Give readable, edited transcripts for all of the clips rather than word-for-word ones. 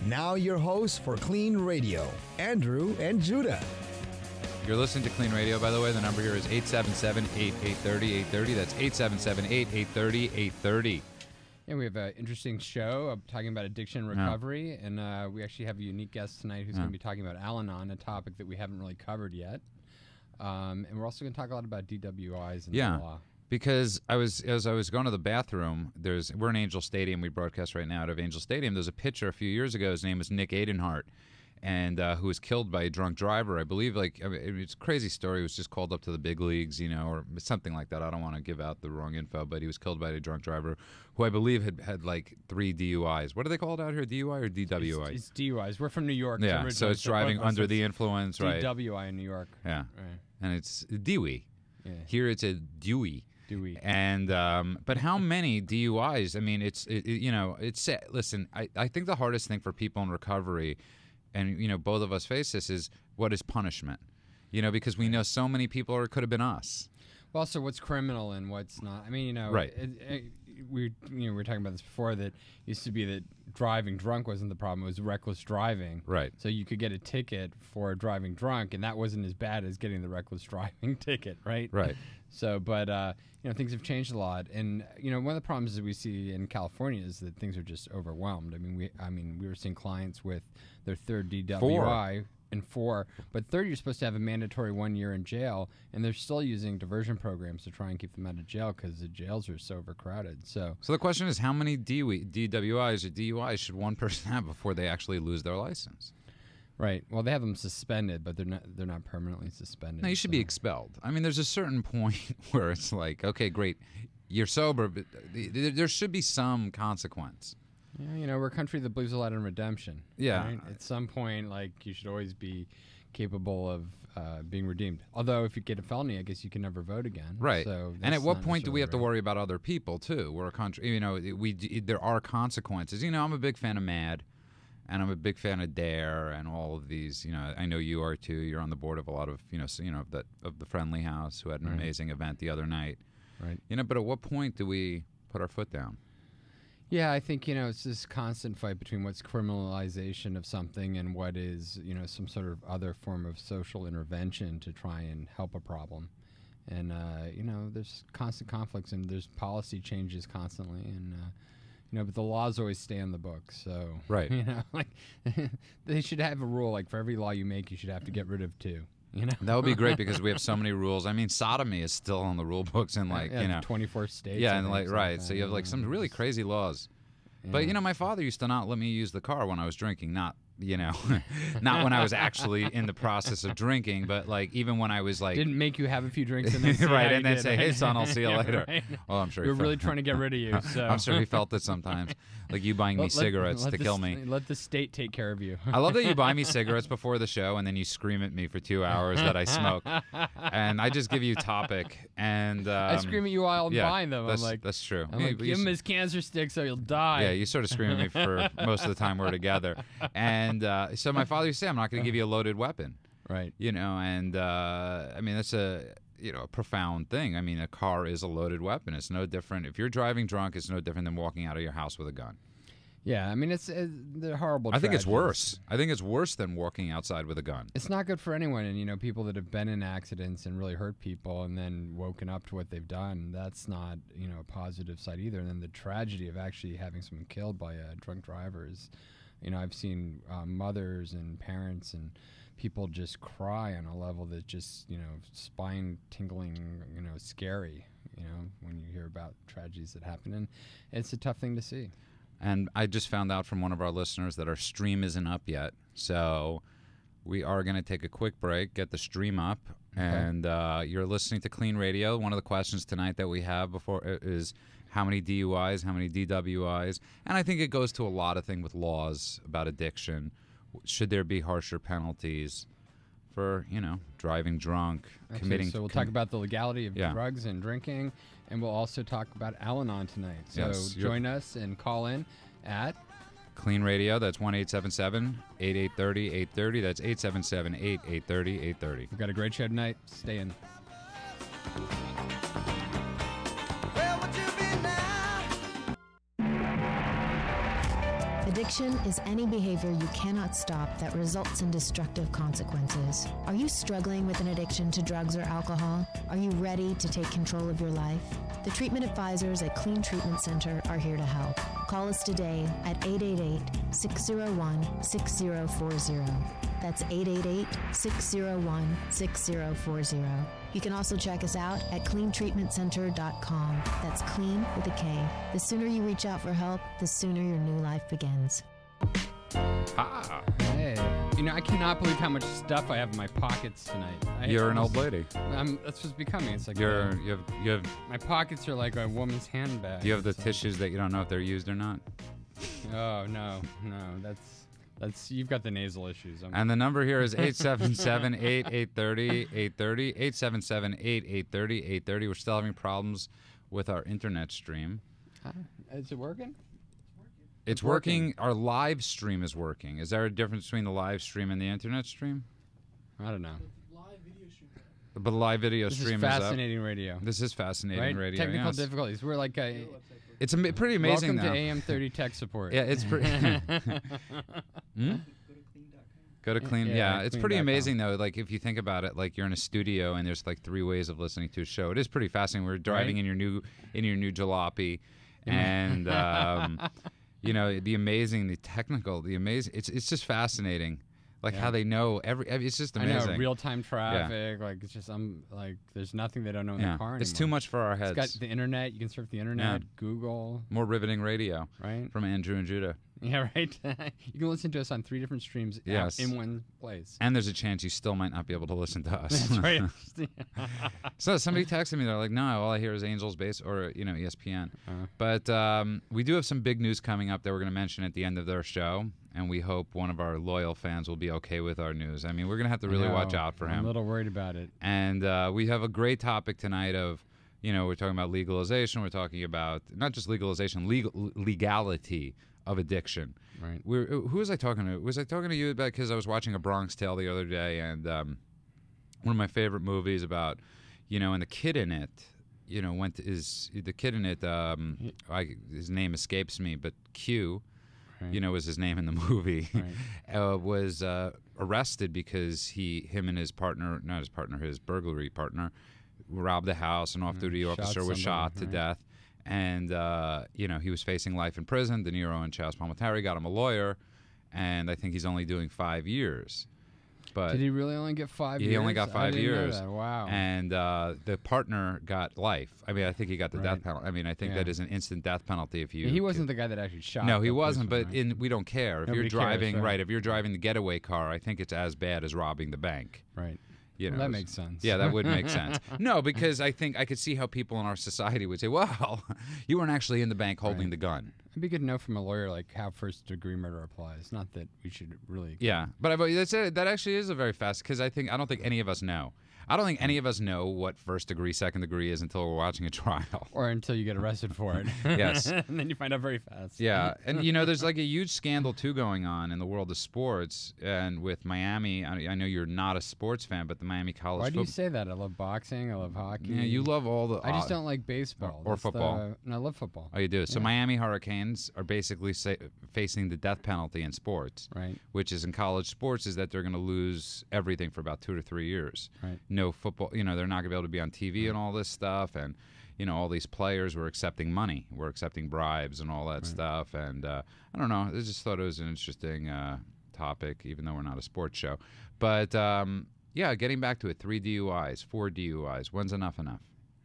Now your hosts for KLEAN Radio, Andrew and Judah. You're listening to KLEAN Radio, by the way. The number here is 877-8830-830. That's 877-830-830. Yeah, we have an interesting show talking about addiction recovery, and we actually have a unique guest tonight who's going to be talking about Al-Anon, a topic that we haven't really covered yet. And we're also going to talk a lot about DWIs and the law. Because as I was going to the bathroom, we're in Angel Stadium. We broadcast right now out of Angel Stadium. There's a pitcher a few years ago. His name was Nick Adenhart, and who was killed by a drunk driver. I believe, it's a crazy story. He was just called up to the big leagues, or something like that. I don't want to give out the wrong info, but he was killed by a drunk driver who I believe had like 3 DUIs. What are they called out here? DUI or DWI? It's DUIs. We're from New York. Yeah, so it's driving under the influence, right? DWI in New York. Yeah, right. And it's DUI. Yeah. Here it's a Dewey. Dewey. And but how many DUIs? I mean, it's listen, I think the hardest thing for people in recovery, and both of us face this, is what is punishment? Because we know so many people, or it could have been us. Well, so what's criminal and what's not? I mean, right. We were talking about this before, that used to be that driving drunk wasn't the problem; it was reckless driving. Right. So you could get a ticket for driving drunk, and that wasn't as bad as getting the reckless driving ticket, right? Right. So, but things have changed a lot, and one of the problems that we see in California is that things are just overwhelmed. I mean, we were seeing clients with their third DWI. And 4, but third, you're supposed to have a mandatory 1 year in jail, and they're still using diversion programs to try and keep them out of jail because the jails are so overcrowded. So the question is, how many DWIs or DUIs should one person have before they actually lose their license? Right. Well, they have them suspended, but they're not permanently suspended. No, you should be expelled. I mean, there's a certain point where it's like, okay, great, you're sober, but there should be some consequence. Yeah, we're a country that believes a lot in redemption. Yeah. Right? At some point, you should always be capable of being redeemed. Although, if you get a felony, I guess you can never vote again. Right. So and at what point do we have to worry about other people too? We're a country. There are consequences. I'm a big fan of MAD, and I'm a big fan of DARE, and all of these. I know you are too. You're on the board of a lot of of the Friendly House, who had an amazing event the other night. Right. But at what point do we put our foot down? Yeah, I think, it's this constant fight between what's criminalization of something and what is, some sort of other form of social intervention to try and help a problem. And, there's constant conflicts, and there's policy changes constantly. And, but the laws always stay on the books. So, right. They should have a rule, for every law you make, you should have to get rid of 2. That would be great, because we have so many rules. I mean, sodomy is still on the rule books in 24 states. Yeah, and right. So you have some really crazy laws. Yeah. But my father used to not let me use the car when I was drinking. Not not when I was actually in the process of drinking, but even when I was didn't make you have a few drinks and then say right, and then say, "Hey son, I'll see you later." Right. Well, I'm sure you're really trying to get rid of you. So I'm sure he felt it sometimes, like you buying me cigarettes to kill me. Let the state take care of you. I love that you buy me cigarettes before the show, and then you scream at me for 2 hours that I smoke, and I just give you topic, and I scream at you while I'm buying them. That's true. Give him his cancer stick so he'll die. Yeah, you sort of scream at me for most of the time we're together, and so my father used to say, "I'm not going to give you a loaded weapon." Right. And I mean, that's a profound thing. I mean, a car is a loaded weapon. It's no different. If you're driving drunk, it's no different than walking out of your house with a gun. Yeah, I mean, they're horrible. I think it's worse. I think it's worse than walking outside with a gun. It's not good for anyone. And, people that have been in accidents and really hurt people and then woken up to what they've done, that's not, a positive side either. And then the tragedy of actually having someone killed by a drunk driver is, I've seen mothers and parents and people just cry on a level that just, spine tingling, scary, when you hear about tragedies that happen. And it's a tough thing to see. And I just found out from one of our listeners that our stream isn't up yet. So we are going to take a quick break, get the stream up. Okay. And you're listening to KLEAN Radio. One of the questions tonight that we have before is how many DUIs, how many DWIs. And I think it goes to a lot of things with laws about addiction. Should there be harsher penalties for, driving drunk, committing... So we'll talk about the legality of drugs and drinking. And we'll also talk about Al-Anon tonight. So join us and call in at... KLEAN Radio, that's 1-877-8830-830. That's 877-8830-830. We've got a great show tonight. Stay in. Addiction is any behavior you cannot stop that results in destructive consequences. Are you struggling with an addiction to drugs or alcohol? Are you ready to take control of your life? The treatment advisors at KLEAN Treatment Center are here to help. Call us today at 888-601-6040. That's 888-601-6040. You can also check us out at cleantreatmentcenter.com. That's clean with a K. The sooner you reach out for help, the sooner your new life begins. Ah, Hey, I cannot believe how much stuff I have in my pockets tonight. you're an old lady. That's what's becoming. It's like You have my pockets are like a woman's handbag. you have the It's like- tissues that you don't know if they're used or not. Oh no, that's you've got the nasal issues. And the number here is 877-8830-830, 877-8830-830. We're still having problems with our internet stream. Is it working? It's working. Our live stream is working. Is there a difference between the live stream and the internet stream? I don't know. But the live video This stream is fascinating radio. This is fascinating Right? radio. Technical yes. difficulties. We're like It's pretty amazing welcome though. to AM30 tech support. Yeah, it's pretty. Go to Clean. Yeah, it's pretty clean.com. amazing though. Like if you think about it, like you're in a studio and there's like 3 ways of listening to a show. It is pretty fascinating. We're driving in your new jalopy, and the amazing. It's just fascinating. Like how they know it's just amazing. I know, real-time traffic. Like it's just there's nothing they don't know in the car anymore. It's too much for our heads. It's got the internet. You can surf the internet, Google. More riveting radio, right? From Andrew and Judah. Yeah, right. You can listen to us on 3 different streams in one place. And there's a chance you still might not be able to listen to us. That's right. So somebody texted me. They're like, "No, all I hear is Angels Base or ESPN." But we do have some big news coming up that we're going to mention at the end of their show, and we hope one of our loyal fans will be okay with our news. I mean, we're going to have to really watch out for him. I'm a little worried about it. And we have a great topic tonight of, we're talking about legalization. We're talking about not just legalization, legality of addiction. Right. Who was I talking to? Was I talking to you about, because I was watching A Bronx Tale the other day, and one of my favorite movies about, and the kid in it, his name escapes me, but Q, was his name in the movie, was arrested because him and his partner, not his partner, his burglary partner, robbed a house, and off-duty officer was shot to death. And, he was facing life in prison. De Niro and Chaz Palminteri got him a lawyer, and I think he's only doing 5 years. But did he really only get 5 years? He only got 5 years. Know that. Wow. And the partner got life. I mean, I think he got the death penalty. I mean, I think that is an instant death penalty if you... He wasn't the guy that actually shot. No, he wasn't, but we don't care. If Nobody you're driving, cares, if you're driving the getaway car, I think it's as bad as robbing the bank. Right. Well, that makes sense. Yeah, that would make sense. No, because I think I could see how people in our society would say, well, you weren't actually in the bank holding the gun. It'd be good to know from a lawyer how first-degree murder applies. Not that we should really... Yeah, but that actually is a very fast, because I don't think any of us know. I don't think any of us know what first degree, second degree is until we're watching a trial. Or until you get arrested for it. Yes. And then you find out very fast. Yeah. And, there's like a huge scandal, too, going on in the world of sports. And with Miami, I know you're not a sports fan, but the Miami College Why do you say that? I love boxing. I love hockey. Yeah, you love all the... I just don't like baseball. Or football. No, I love football. Oh, you do? So Miami Hurricanes are basically facing the death penalty in sports. Right. Which is in college sports is that they're going to lose everything for about 2 to 3 years. Right. No football... they're not going to be able to be on TV and all this stuff, and all these players were accepting money, were accepting bribes and all that stuff, and I don't know. I just thought it was an interesting topic, even though we're not a sports show. But getting back to it, 3 DUIs, 4 DUIs. When's enough?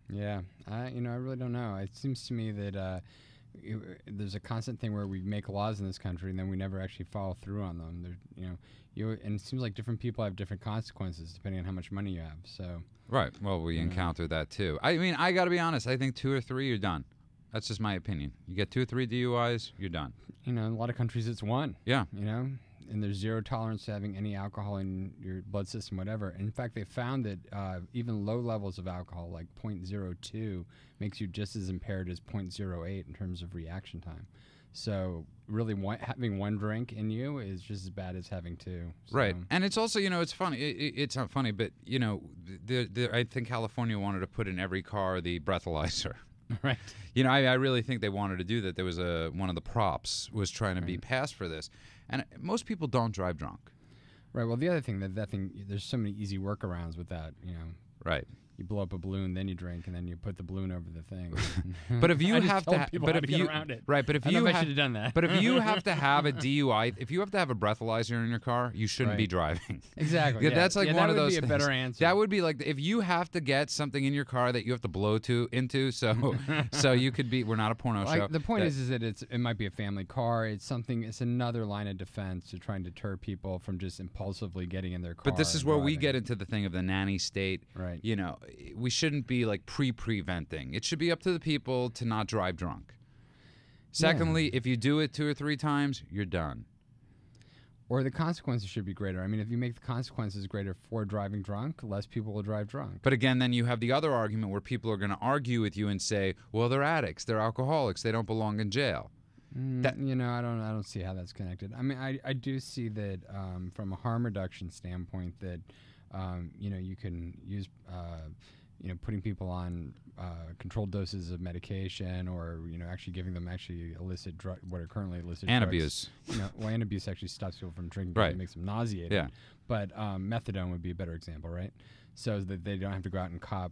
Yeah, I really don't know. It seems to me that there's a constant thing where we make laws in this country and then we never actually follow through on them. And it seems like different people have different consequences depending on how much money you have. So. Right. Well, we encounter that too. I mean, I got to be honest. I think 2 or 3, you're done. That's just my opinion. You get 2 or 3 DUIs, you're done. In a lot of countries, it's 1. Yeah. And there's 0 tolerance to having any alcohol in your blood system, whatever. In fact, they found that even low levels of alcohol, like 0.02, makes you just as impaired as 0.08 in terms of reaction time. So really, having 1 drink in you is just as bad as having 2. So. Right, and it's also, it's funny. It's not funny, but I think California wanted to put in every car the breathalyzer. Right. You know, I really think they wanted to do that. There was one of the props was trying to be passed for this. And most people don't drive drunk. Right. Well, the other thing, there's so many easy workarounds with that, you know. Right. You blow up a balloon, then you drink, and then you put the balloon over the thing. But if you have to, get around it. Right, but if I you should have done that. But if you have to have a DUI, if you have to have a breathalyzer in your car, you shouldn't be driving. Exactly. Yeah, that's like one of those. That would be a better answer. That would be like if you have to get something in your car that you have to blow into, so you could be. We're not a porno show. The point is that it might be a family car. It's another line of defense to try and deter people from just impulsively getting in their car. But this is where we get into the thing of the nanny state. Right. You know, we shouldn't be like preventing. It should be up to the people to not drive drunk. Secondly, if you do it 2 or 3 times, you're done. Or the consequences should be greater. I mean, if you make the consequences greater for driving drunk, less people will drive drunk. But again, then you have the other argument where people are going to argue with you and say, well, they're addicts, they're alcoholics, they don't belong in jail. You know, I don't see how that's connected. I mean, I do see that from a harm reduction standpoint that, you know, you can use, you know, putting people on controlled doses of medication, or, you know, actually giving them illicit what are currently illicit And drugs. Abuse. You know, well, and abuse actually stops people from drinking. Right. It makes them nauseated. Yeah. But methadone would be a better example, right? So that they don't have to go out and cop,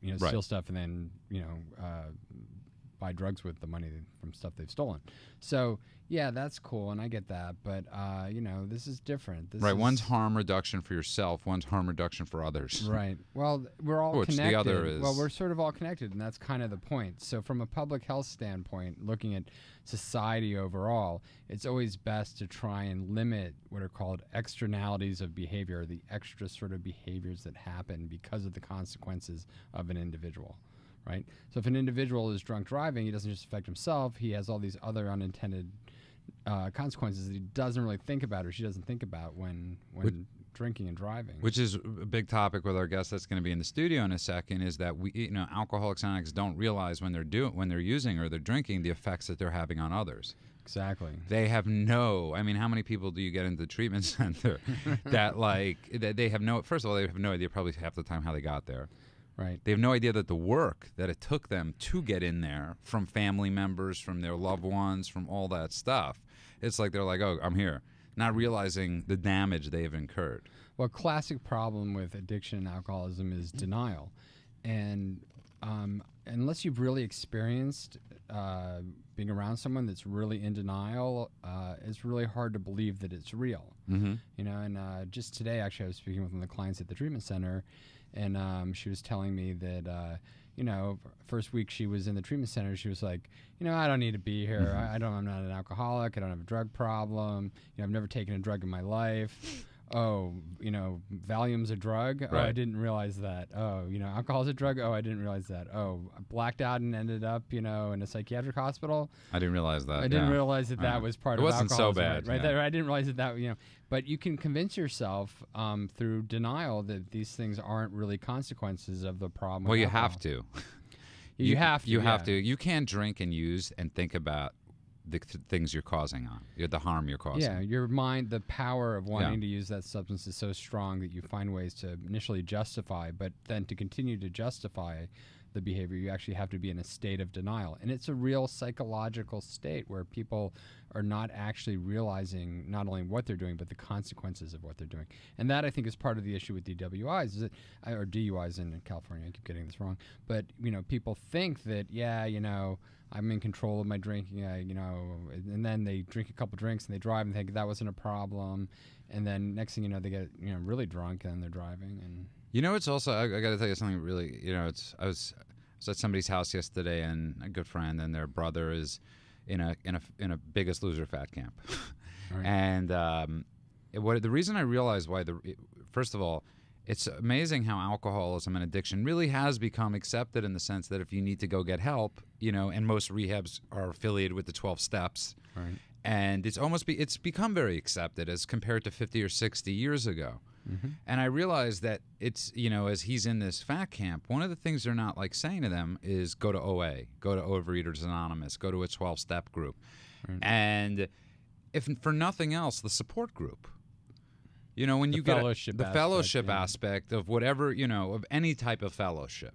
you know, steal stuff and then, you know, buy drugs with the money from stuff they've stolen. So yeah, that's cool, and I get that, but you know, this is different. One's harm reduction for yourself, one's harm reduction for others. Right. Well, we're all connected. The other is... Well, we're sort of all connected, and that's kind of the point. So from a public health standpoint, looking at society overall, it's always best to try and limit what are called externalities of behavior, the extra sort of behaviors that happen because of the consequences of an individual. Right? So if an individual is drunk driving, he doesn't just affect himself, he has all these other unintended consequences that he doesn't really think about, or she doesn't think about when drinking and driving. Which is a big topic with our guest that's going to be in the studio in a second, is that alcoholics and addicts don't realize when they're using or they're drinking the effects that they're having on others. Exactly. They have I mean, how many people do you get into the treatment center that they have first of all, they have no idea probably half the time how they got there. Right. They have no idea that the work that it took them to get in there, from family members, from their loved ones, from all that stuff. It's like they're like, oh, I'm here, not realizing the damage they have incurred. Well, a classic problem with addiction and alcoholism is denial. And unless you've really experienced being around someone that's really in denial, it's really hard to believe that it's real. Mm-hmm. You know, and just today, actually, I was speaking with one of the clients at the treatment center, and she was telling me that, you know, first week she was in the treatment center, she was like, you know, I don't need to be here. Mm-hmm. I'm not an alcoholic. I don't have a drug problem. You know, I've never taken a drug in my life. Oh, you know, Valium's a drug? Right. Oh, I didn't realize that. Oh, you know, alcohol's a drug? Oh, I didn't realize that. Oh, I blacked out and ended up, you know, in a psychiatric hospital? I didn't realize that. I didn't realize that was part of alcoholism. It wasn't so bad. Right? Yeah. I didn't realize that, you know. But you can convince yourself through denial that these things aren't really consequences of the problem. Well, you have to. You have to. You have to. You can't drink and use and think about the things you're causing the harm you're causing. Yeah, your mind, the power of wanting to use that substance is so strong that you find ways to initially justify, but then to continue to justify the behavior, you actually have to be in a state of denial. And it's a real psychological state where people are not actually realizing not only what they're doing, but the consequences of what they're doing. And that, I think, is part of the issue with DWIs, or DUIs in California. I keep getting this wrong. But, you know, people think that, yeah, you know, I'm in control of my drinking, you know, and then they drink a couple drinks and they drive and think that wasn't a problem. And then next thing you know, they get, you know, really drunk and they're driving. And you know, it's also, I got to tell you something really, you know, I was at somebody's house yesterday, and a good friend, and their brother is in a Biggest Loser fat camp. Right. And the reason I realized why first of all, it's amazing how alcoholism and addiction really has become accepted, in the sense that if you need to go get help, you know, and most rehabs are affiliated with the 12 steps. Right. And it's become very accepted as compared to 50 or 60 years ago. Mm-hmm. And I realized that it's, you know, as he's in this fat camp, one of the things they're not like saying to them is go to OA, go to Overeaters Anonymous, go to a 12-step group. Right. And if for nothing else, the support group. You know, when you get the fellowship aspect of whatever, you know, of any type of fellowship,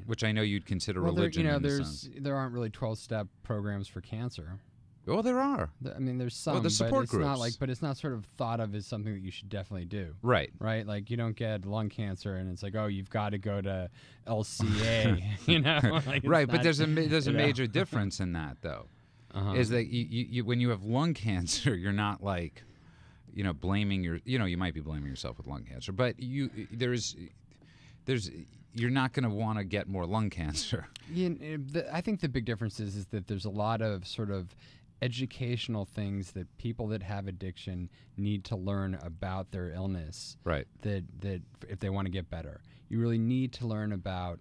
which I know you'd consider Well, religion. In a sense. there aren't really 12-step programs for cancer. Well, there are. I mean, there's some, the support but it's not groups. but it's not sort of thought of as something that you should definitely do. Right. Right? Like, you don't get lung cancer and it's like, oh, you've got to go to LCA, Like, Right, but not, there's a major difference in that, though, is that you when you have lung cancer, you're not like, blaming you might be blaming yourself with lung cancer, but there's you're not going to want to get more lung cancer. I think the big difference is that there's a lot of sort of educational things that people that have addiction need to learn about their illness. Right. That if they want to get better, you really need to learn about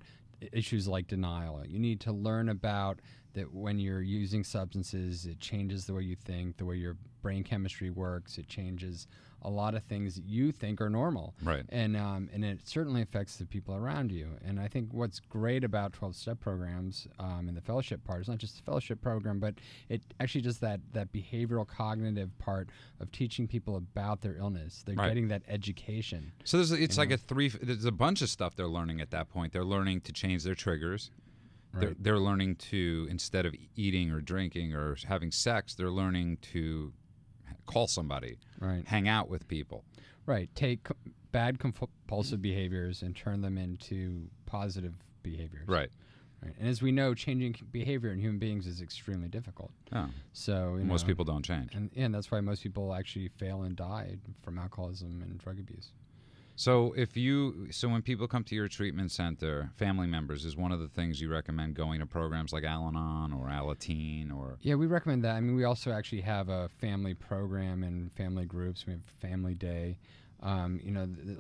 issues like denial. You need to learn about that when you're using substances, it changes the way you think, the way your brain chemistry works. It changes a lot of things that you think are normal. Right. And it certainly affects the people around you. And I think what's great about 12-step programs and the fellowship part is not just the fellowship program, but it actually does that behavioral cognitive part of teaching people about their illness. They're getting that education. So there's a bunch of stuff they're learning at that point. They're learning to change their triggers. Right. They're learning to, instead of eating or drinking or having sex, they're learning to call somebody, right, hang out with people. Right. Take bad compulsive behaviors and turn them into positive behaviors. Right. Right. And as we know, changing behavior in human beings is extremely difficult. Oh. So most people don't change. And that's why most people actually fail and die from alcoholism and drug abuse. So when people come to your treatment center, family members, is one of the things you recommend going to programs like Al-Anon or Alateen or? Yeah, we recommend that. I mean, we also actually have a family program and family groups. We have Family Day. A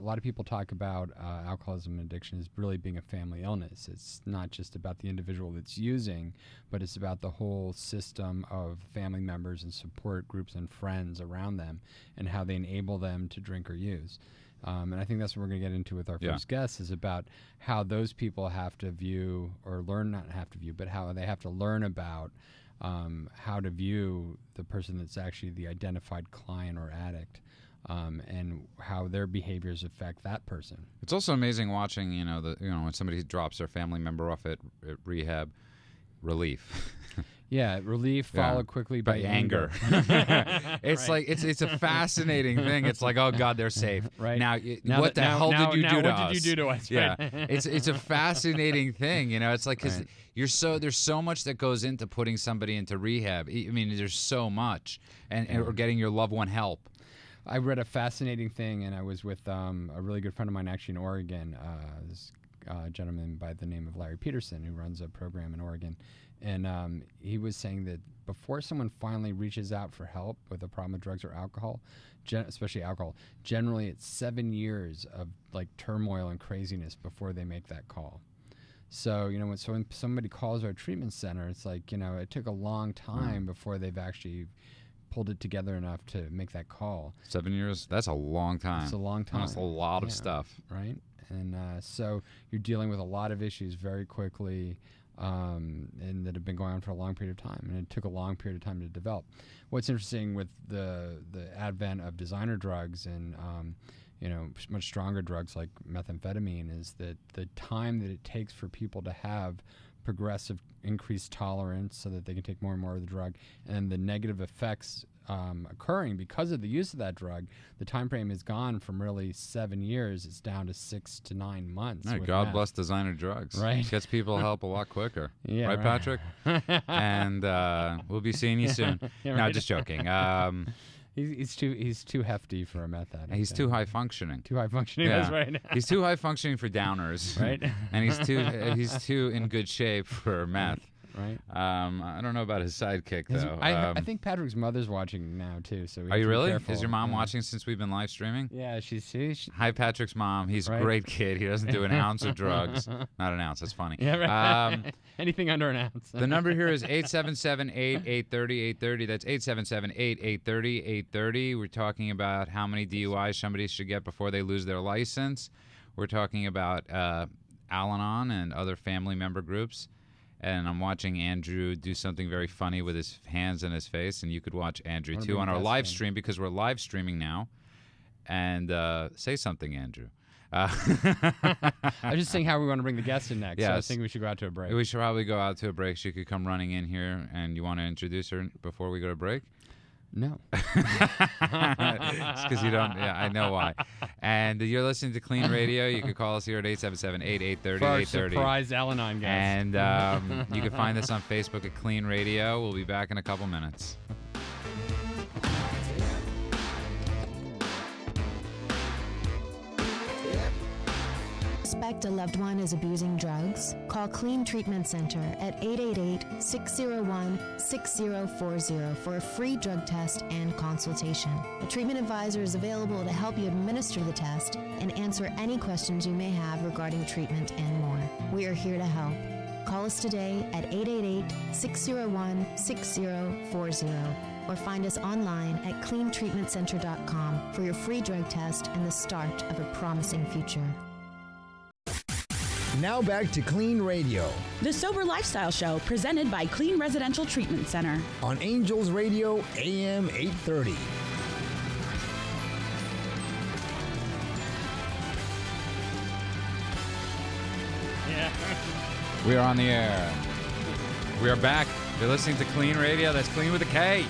lot of people talk about alcoholism and addiction as really being a family illness. It's not just about the individual that's using, but it's about the whole system of family members and support groups and friends around them and how they enable them to drink or use. And I think that's what we're going to get into with our first guest, is about how those people have to view or learn, not have to view, but how they have to learn about how to view the person that's actually the identified client or addict, and how their behaviors affect that person. It's also amazing watching, when somebody drops their family member off at rehab, relief. Yeah, relief followed quickly by anger. It's like it's a fascinating thing. It's like, oh God, they're safe. Right. Now what the hell did you do to us? What did you do to us? Yeah, it's a fascinating thing. It's like, because there's so much that goes into putting somebody into rehab. I mean, there's so much, or getting your loved one help. I read a fascinating thing, and I was with a really good friend of mine actually in Oregon, this gentleman by the name of Larry Peterson, who runs a program in Oregon. And he was saying that before someone finally reaches out for help with a problem with drugs or alcohol, especially alcohol, generally it's 7 years of like turmoil and craziness before they make that call. So, when somebody calls our treatment center, it's like, it took a long time before they've actually pulled it together enough to make that call. 7 years? That's a long time. It's a long time. That's a lot of stuff. Right? And so you're dealing with a lot of issues very quickly, and that have been going on for a long period of time, and it took a long period of time to develop. What's interesting with the advent of designer drugs and much stronger drugs like methamphetamine is that the time that it takes for people to have progressive increased tolerance so that they can take more and more of the drug, and the negative effects occurring because of the use of that drug, the time frame is gone from really 7 years. It's down to 6 to 9 months. Right, God bless designer drugs. Right. Gets people help a lot quicker. Yeah, right, Patrick? And we'll be seeing you soon. Yeah, no, right. Just joking. He's too hefty for a meth addict. He's too high functioning. Too high functioning. Yeah. That's right. He's too high functioning for downers. Right. And he's too in good shape for meth. Right. I don't know about his sidekick though. I think Patrick's mother's watching now too. So are you really? Careful. Is your mom watching since we've been live streaming? Yeah, she's Hi, Patrick's mom. He's a great kid. He doesn't do an ounce of drugs. Not an ounce. That's funny. Yeah, right. Anything under an ounce. The number here is 877-8-830-830. That's 877-8-830-830. We're talking about how many DUIs somebody should get before they lose their license. We're talking about Al-Anon and other family member groups. And I'm watching Andrew do something very funny with his hands in his face. And you could watch Andrew, too, on our live stream, because we're live streaming now. And say something, Andrew. I was just saying how we want to bring the guests in next. So I was Yes. thinking we should go out to a break. We should probably go out to a break. She could come running in here, and you want to introduce her before we go to break? No. It's because you don't. Yeah, I know why. And you're listening to Clean Radio. You can call us here at 877-8830. For our surprise Al-Anon guest. And you can find us on Facebook at Clean Radio. We'll be back in a couple minutes. Suspect a loved one is abusing drugs? Call Clean Treatment Center at 888-601-6040 for a free drug test and consultation. A treatment advisor is available to help you administer the test and answer any questions you may have regarding treatment and more. We are here to help. Call us today at 888-601-6040 or find us online at cleantreatmentcenter.com for your free drug test and the start of a promising future. Now back to Clean Radio The Sober Lifestyle Show, presented by Clean Residential Treatment Center. on Angels Radio AM 830. We are on the air. We are back. You're listening to Clean Radio. That's Clean with a K.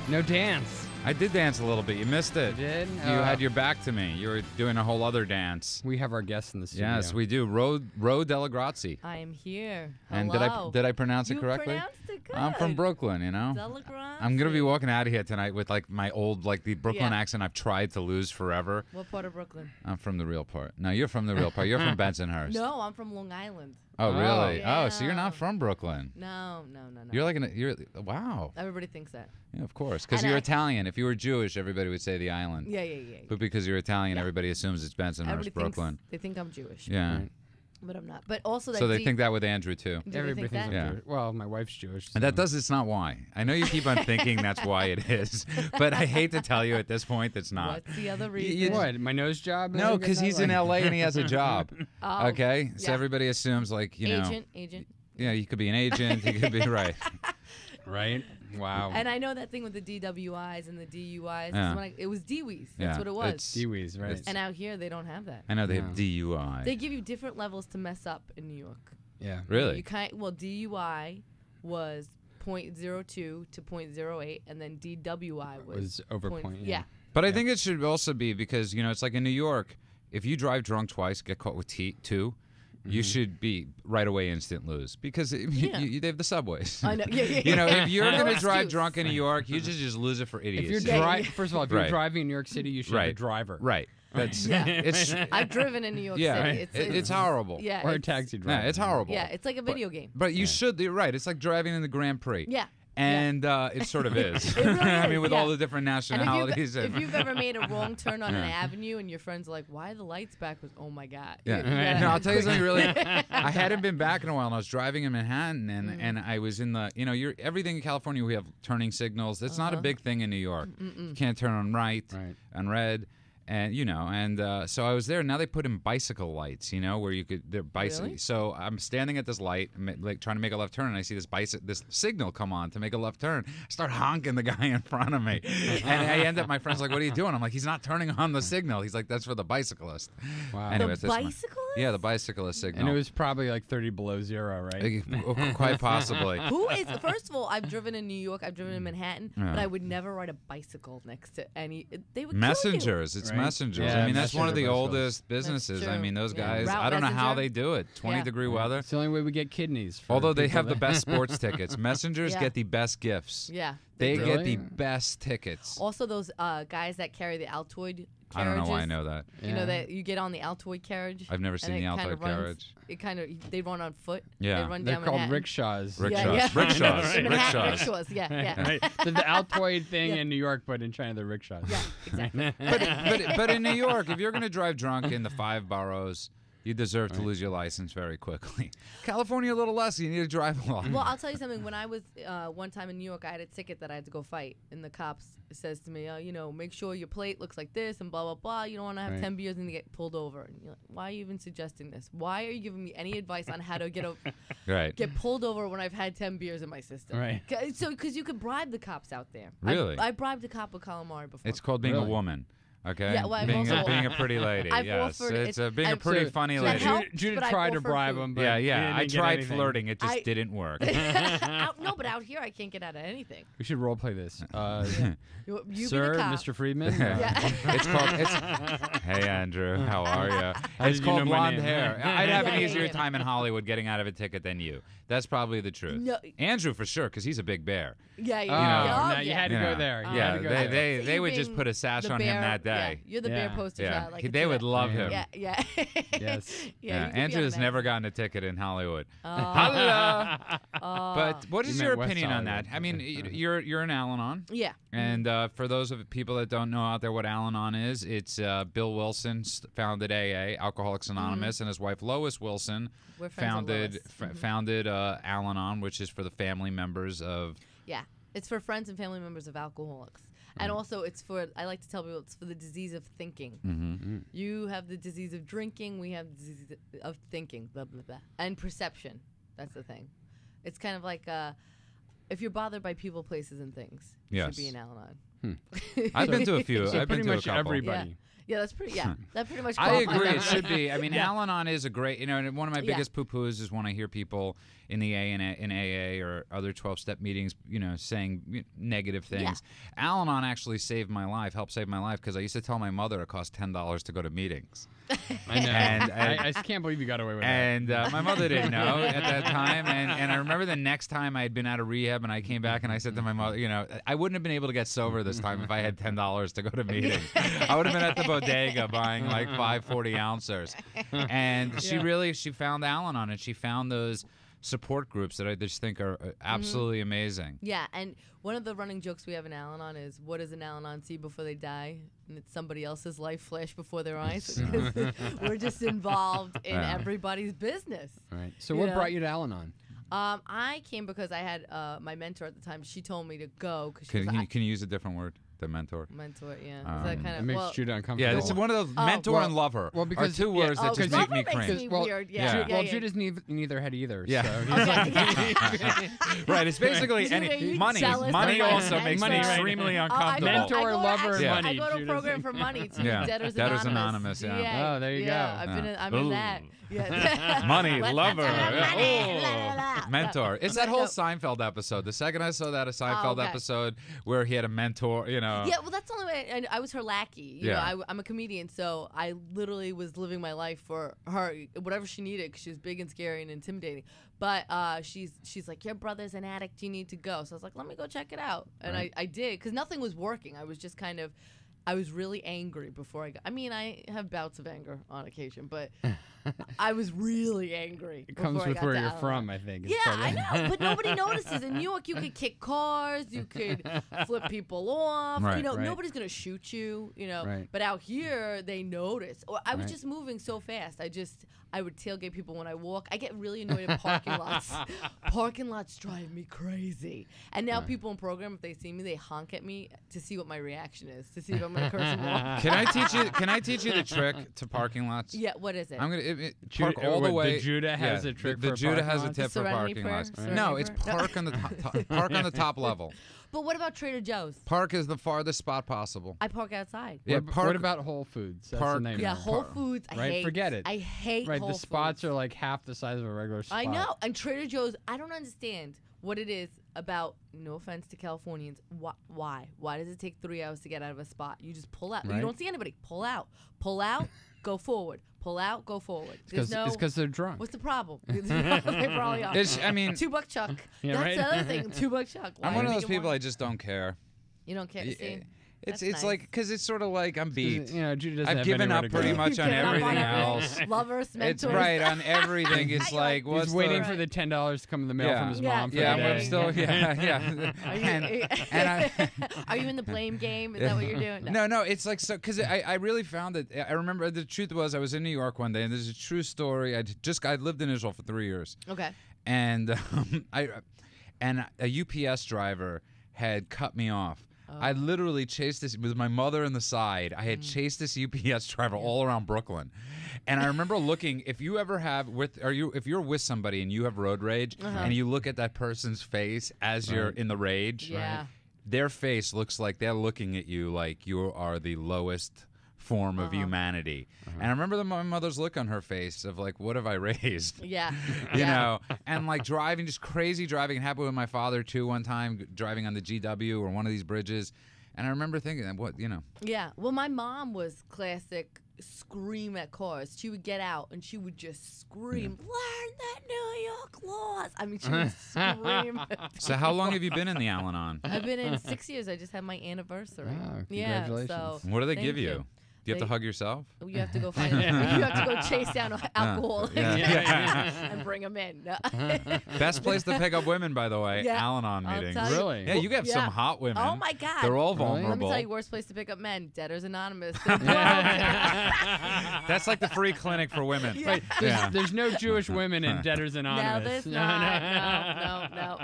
No dance. I did dance a little bit. You missed it. You did? You had your back to me. You were doing a whole other dance. We have our guests in the studio. Yes, we do. Ro Dellegrazie. I am here. And Hello. did I pronounce it You correctly? pronounced it good. I'm from Brooklyn, you know. Dellegrazie. I'm gonna be walking out of here tonight with like my old, like the Brooklyn Yeah. accent I've tried to lose forever. What part of Brooklyn? I'm from the real part. No, you're from the real part. You're from Bensonhurst. No, I'm from Long Island. Oh, really? yeah. Oh, so you're not from Brooklyn. No. You're like you're wow. Everybody thinks that. Yeah, of course, because And you're I- Italian. If you were Jewish, everybody would say the island. Yeah. But because you're Italian, Yeah. everybody assumes it's Bensonhurst, Everybody Brooklyn. thinks they think I'm Jewish. Yeah. Right. But I'm not. But also that. So they think that with Andrew too. Do they Everybody think thinks that? I'm Yeah. Jewish. Well, my wife's Jewish. And that so- does. It's not why. I know you keep on thinking that's why it is, but I hate to tell you at this point that's not. What's the other you- reason? What? My nose job? No, because he's in LA and he has a job. Oh, Okay, so yeah. everybody assumes like you know. Agent. Yeah, you could be an agent. You could be right. Right? Wow. And I know that thing with the DWIs and the DUIs. Yeah. It was DWIs. Yeah, That's what it was. it's- Dewey's, right? it's- And out here, they don't have that. I know they No. have DUI. They give you different levels to mess up in New York. Yeah. Really? DUI was 0.02 to 0.08, and then DWI Was over point- point, Yeah. But I think it should also be because you know it's like in New York, if you drive drunk twice, get caught with two. You should be right away instant lose because Yeah. they have the subways. I know. Yeah. You know, if you're No going to drive excuse. drunk in New York, you just lose it for If idiots. you're first of all, if you're Right. driving in New York City, you should have a Right. driver. Right. That's Yeah. it's I've driven in New York yeah. City. It's horrible. Yeah. Or a it's- taxi driver. Yeah, it's horrible. Yeah, it's like a video game. But you should. You're right. It's like driving in the Grand Prix. Yeah. And it sort of is. It really I mean, is, with yeah. all the different And nationalities. if you've ever made a wrong turn on an avenue and your friends are like, "Why are the lights backwards?" Oh my God. Yeah. You gotta- No, I'll tell you something really. I hadn't been back in a while, and I was driving in Manhattan, and I was in the, you know, everything in California, we have turning signals. That's not a big thing in New York. You can't turn on right, on red. And you know, and so I was there. Now they put in bicycle lights, you know, where you could they're bicycle. Really? So I'm standing at this light, like trying to make a left turn, and I see this signal come on to make a left turn. I start honking the guy in front of me, and I end up. My friend's like, "What are you doing?" I'm like, "He's not turning on the signal." He's like, "That's for the bicyclist." Wow. Anyways, The that's my- bicyclist? Yeah, the bicyclist signal. And it was probably like 30 below zero, right? Quite possibly. Who is? First of all, I've driven in New York. I've driven in Manhattan, Yeah. but I would never ride a bicycle next to any. They would Messengers. Kill It's Right? messengers. Yeah, I mean, that's one of the messenger bicycles. oldest businesses. I true. mean, those Yeah. guys. Route I don't know how messenger. they do it. 20-degree weather. It's the only way we get kidneys. For Although they people have the that- best sports tickets. Messengers Yeah. get the best gifts. you. Yeah. They do. get the Really? best tickets. Also, those guys that carry the Altoid carriages. I don't know why I know that. You know that you get on the Altoid carriage. I've never and seen the it kinda Altoid runs- carriage. It kind of they run on foot. Yeah. They run They're down called Manhattan. rickshaws. Rickshaws. Yeah, yeah. Rickshaws. In Manhattan, Rickshaws. rickshaws. Yeah, yeah. Right. The Altoid thing Yeah. in New York, but in China, the rickshaws. Yeah, exactly. But in New York, if you're going to drive drunk in the 5 boroughs, you deserve to lose your license very quickly. California, a little less. You need to drive a lot. Well, I'll tell you something. When I was one time in New York, I had a ticket that I had to go fight, and the cops says to me, you know, make sure your plate looks like this and blah blah blah. You don't want to have 10 beers and you get pulled over. And you're like, why are you even suggesting this? Why are you giving me any advice on how to Right. get pulled over when I've had 10 beers in my system? Right. So because you could bribe the cops out there. Really? I bribed a cop with calamari before. It's called being a Really? woman. Okay, Yeah, well, being also- a pretty lady. I've yes, offered- it's it's- being a I've- pretty so- funny that lady. helps, Judah but I tried to offer bribe food. him, but Yeah, he yeah. I didn't get tried anything. flirting. It just I- didn't work. No, but out here I can't get out of anything. We should role play this. You Sir, be the cop. Mr. Friedman. Yeah. It's called. Hey, Andrew. How are you? How It's did you know called my blonde name? hair. I'd have Yeah, an yeah, easier yeah. time in Hollywood getting out of a ticket than you. That's probably the truth. No. Andrew for sure, because he's a big bear. Yeah, Oh, yeah. no, you had to You go know, there. You yeah, had to go they there. they would just put a sash The on him bear- that day. Yeah, you're the bear Yeah. poster Yeah, child. I can they see would that. love Yeah. him. Yeah, yeah. Yes. Yeah, you could be Andrew on has a never magazine. gotten a ticket in Hollywood. Oh. Hello. Oh. But what You is meant your West opinion on that? Hollywood. I mean, you're an Al-Anon. Yeah. And for those of people that don't know out there what Al-Anon is, it's Bill Wilson founded AA, Alcoholics Anonymous, and his wife Lois Wilson We're friends with founded Lois. founded Al-Anon, which is for the family members of. Yeah. It's for friends and family members of alcoholics. And also it's for, I like to tell people, it's for the disease of thinking. Mm-hmm. You have the disease of drinking. We have the disease of thinking, blah, blah, blah. And perception. That's the thing. It's kind of like if you're bothered by people, places, and things, you should be Yes. an Al-Anon. I've been to a few. So I've been pretty to a much couple. everybody. Yeah, that's pretty, that pretty much I qualifies agree. It everybody. should be. I mean, Al-Anon is a great. And one of my Yeah. biggest poo-poos is when I hear people in the in AA or other 12-step meetings, saying negative things. Al-Anon actually saved my life, helped save my life, because I used to tell my mother it cost $10 to go to meetings. I know. And I can't believe you got away with that. And my mother didn't know at that time. And I remember the next time I had been out of rehab and I came back and I said to my mother, I wouldn't have been able to get sober this time if I had $10 to go to meetings. I would have been at the bodega buying like 5 40-ouncers. And she found Al-Anon, and she found those support groups that I just think are absolutely amazing. Yeah, and one of the running jokes we have in Al-Anon is, what does an Al-Anon see before they die? And it's somebody else's life flash before their eyes. We're just involved in everybody's business. Right. So You what know? brought you to Al-Anon? I came because I had my mentor at the time. She told me to go. Cause she was Can like, you use a different word? The mentor. mentor, yeah. Is that kind It of, makes well, Judah uncomfortable. Yeah, it's one of those mentor well- and lover. well, because- are two yeah, words that because just make me lover makes cringe. me Well, weird. yeah. Yeah, Well, yeah. Judah's neither head either. Yeah. So Okay. Right, it's basically Judah, you money. jealous Money of my also makes me mentor. extremely I uncomfortable. Mentor, lover, and Yeah. money. I go to a Judah's program like- for money too. Yeah. Debtors Debtors Anonymous. Anonymous, Oh, there you Yeah, go. I'm in that. Yeah. Money, Let's lover. have Yeah. money. Oh. La, la, la. Mentor. It's that No. whole Seinfeld episode. The second I saw that a Seinfeld okay. episode where he had a mentor, Yeah, well, that's the only way. I was her lackey. You Yeah. know, I'm a comedian, so I literally was living my life for her, whatever she needed, because she was big and scary and intimidating. But she's like, your brother's an addict, you need to go. So I was like, let me go check it out, and Right. I did, because nothing was working. I was just kind of, I was really angry before I got. I mean, I have bouts of anger on occasion, but I was really angry. It comes before I with got where to you're Al-Anon. from, I think. It's Yeah, part I of- know, but nobody notices. In New York, you could kick cars, you could flip people off. Right, you know, right. nobody's gonna shoot you. You know, Right. but out here they notice. Or I was Right. just moving so fast. I would tailgate people when I walk. I get really annoyed at parking lots. Parking lots drive me crazy. And now people in program, if they see me, they honk at me to see what my reaction is, to see if I'm gonna curse and walk. Can I teach you the trick to parking lots? Yeah, what is it? I'm gonna Judah- park all the what, way. the Judah has a trick The for Judah parking has a lots? tip The for Serenity parking prayer? lots. Serenity No, it's prayer? park on the park on the top level. But what about Trader Joe's? Park is the farthest spot possible. I park outside. Yeah, What about Whole Foods? That's Park- the name Yeah, of it. Whole Foods. I Right, hate. forget it. I hate Right, Whole the spots Foods. are like half the size of a regular spot. I know. And Trader Joe's, I don't understand what it is about, no offense to Californians, why? Why does it take 3 hours to get out of a spot? You just pull out. Right. You don't see anybody. Pull out. Pull out, go forward. Pull out, go forward. It's because they're drunk. What's the problem? They probably are. I mean, $2 Chuck. Yeah, That's right? the other thing. $2 Chuck. I'm Why one do of you those make it people. more? I just don't care. You don't care. See? It's That's nice. like because it's sort of like I'm beat. You know, Judah doesn't I've have given anywhere up to pretty go. much on Get up everything everything. else. Lovers, It's mentors. right on everything. It's like He's what's waiting the, for the $10 to come in the mail Yeah. from his Yeah. mom for Yeah, the I'm day. still yeah. Are you, and are you in the blame game? Is that what you're doing? No, it's like so because I really found that I remember the truth was I was in New York one day and there's a true story. I lived in Israel for 3 years Okay. and a UPS driver had cut me off. I literally chased this with my mother on the side. I had chased this UPS driver all around Brooklyn, and I remember looking. If you ever have if you're with somebody and you have road rage, and you look at that person's face as you're in the rage, Yeah. their face looks like they're looking at you like you are the lowest form of humanity. And I remember my mother's look on her face of like, what have I raised? Yeah. You know, and like driving, just crazy driving. It happened with my father too one time, driving on the GW or one of these bridges. And I remember thinking, what, you know. Yeah. Well, my mom was classic scream at cars. She would get out and she would just scream, learn that New York laws. I mean, she would scream. So how long have you been in the Al-Anon? I've been in 6 years. I just had my anniversary. Wow, Yeah. congratulations. So What do they thank give you? Do you have to They- hug yourself? you have to go find them. You have to go chase down alcohol and bring them in. Best place to pick up women, by the way, Yeah. Al-Anon I'll meetings. tell you. Really? Yeah, you have some hot women. Oh my God. They're all Really? vulnerable. Let me tell you, worst place to pick up men, Debtors Anonymous. That's like the free clinic for women. Yeah. Yeah. There's no Jewish women in Debtors No, Anonymous. there's not. No.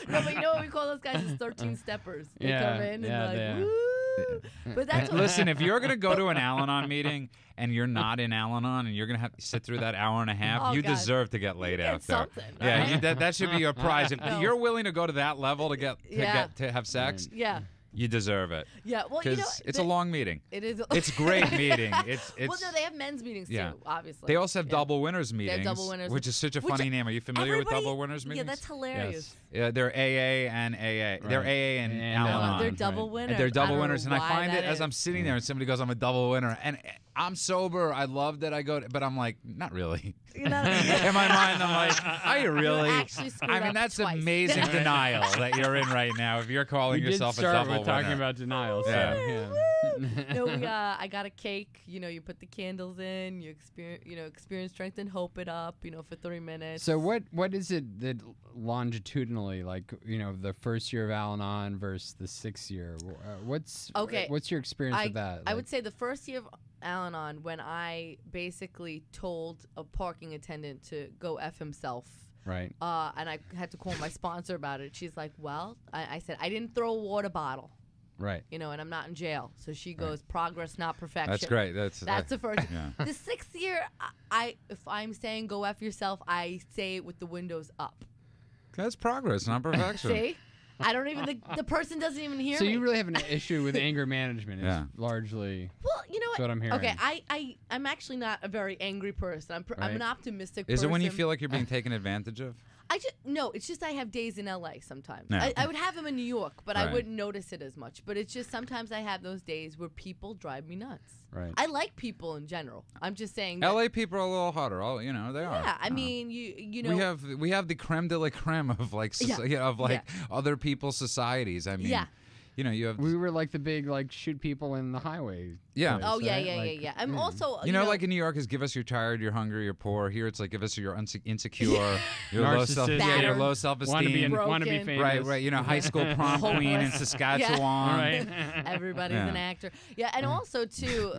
No, but you know what we call those guys is 13 steppers. They Yeah, come in yeah, and they are. like, woo. But that's what Listen, if you're going to go to an Al-Anon meeting and you're not in Al-Anon and you're going to have to sit through that hour and a half, Oh, you God. deserve to get laid get out there. something. Yeah, right? that should be your prize. If No. you're willing to go to that level to get Yeah. to have sex, Yeah. you deserve it. Yeah. Well, you Because know, it's a long meeting. It is. It's a great meeting. It's well, no, they have men's meetings yeah. too, obviously. They also have Yeah. double winners have meetings, double winners, which is such a which funny name. Are you familiar with Everybody- double winners meetings? Yeah, that's hilarious. Yeah, they're AA and AA. They're Right. AA and And Al-Anon. Al-Anon. They're Right. double winners. And they're double I don't winners, know and I why find it that as is. I'm sitting there and somebody goes, "I'm a double winner," and I'm sober. I love that I go, but I'm like, not really. You know, In my mind, I'm like, are you really? actually screwed I mean, up that's twice. amazing denial that you're in right now. If you're calling We did yourself a start double with talking winner. about denial. So, Yeah. yeah. No, I got a cake. You know, you put the candles in. You experience strength and hope it up. You know, for 3 minutes. So what is it that longitudinally, like, you know, the first year of Al-Anon versus the 6th year? What's your experience with that? I would say the first year of Al-Anon, when I basically told a parking attendant to go F himself. Right. And I had to call my sponsor about it. She's like, well, I said, I didn't throw a water bottle, Right. you know, and I'm not in jail. So she goes, progress, not perfection. That's great. That's the first. Yeah. The 6th year, if I'm saying go F yourself, I say it with the windows up. That's progress, not perfection. See? I don't even, the person doesn't even hear So me. you really have an issue with anger management. Is Yeah. largely. Well, you know That's what I'm hearing. Okay, I'm actually not a very angry person. I'm Right. an optimistic Is person. it when you feel like you're being taken advantage of? No, it's just I have days in LA sometimes. Yeah. I would have them in New York, but I Right. wouldn't notice it as much. But it's just sometimes I have those days where people drive me nuts. Right. I like people in general. I'm just saying that, LA people are a little hotter. You know, they are. yeah, I mean, you know, we have the creme de la creme of like other people's societies. I mean, Yeah. you know, you have We were like the big shoot people in the highway. Yeah. place, oh yeah, right? yeah, Like, yeah. I'm also you know, like in New York is give us you're tired, you're hungry, you're poor. Here it's like give us your insecure, your low self, Narcissistic. your low self-esteem. want to be Broken. famous. Right. You know, high school prom queen in Hopeless. Saskatchewan. Right. everybody's Yeah. an actor. Yeah, and also too.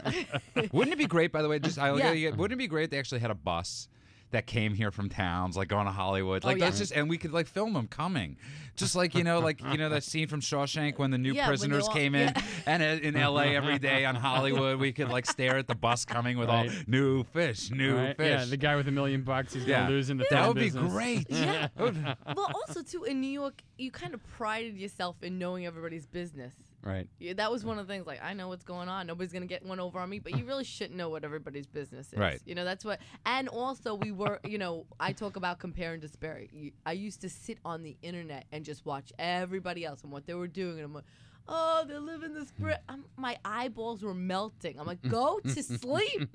Wouldn't it be great, by the way? Just Yeah. wouldn't it be great if they actually had a bus that came here from towns, like going to Hollywood, like yeah. that's just, and we could like film them coming, just like that scene from Shawshank when the new Yeah, when prisoners they all- came in, yeah. and in LA every day on Hollywood, we could like stare at the bus coming with all Right. new fish, Right? fish. Yeah, the guy with $1 million, he's Yeah. gonna lose in the that film would be business. great. Yeah. Well, also too in New York, you kind of prided yourself in knowing everybody's business. Right. Yeah, that was one of the things. Like, I know what's going on. Nobody's gonna get one over on me, but you really shouldn't know what everybody's business is. Right. You know, that's what. And also, we were. You know, I talk about compare and despair. I used to sit on the internet and just watch everybody else and what they were doing, and I'm like, oh, they're living this great. My eyeballs were melting. I'm like, go to sleep.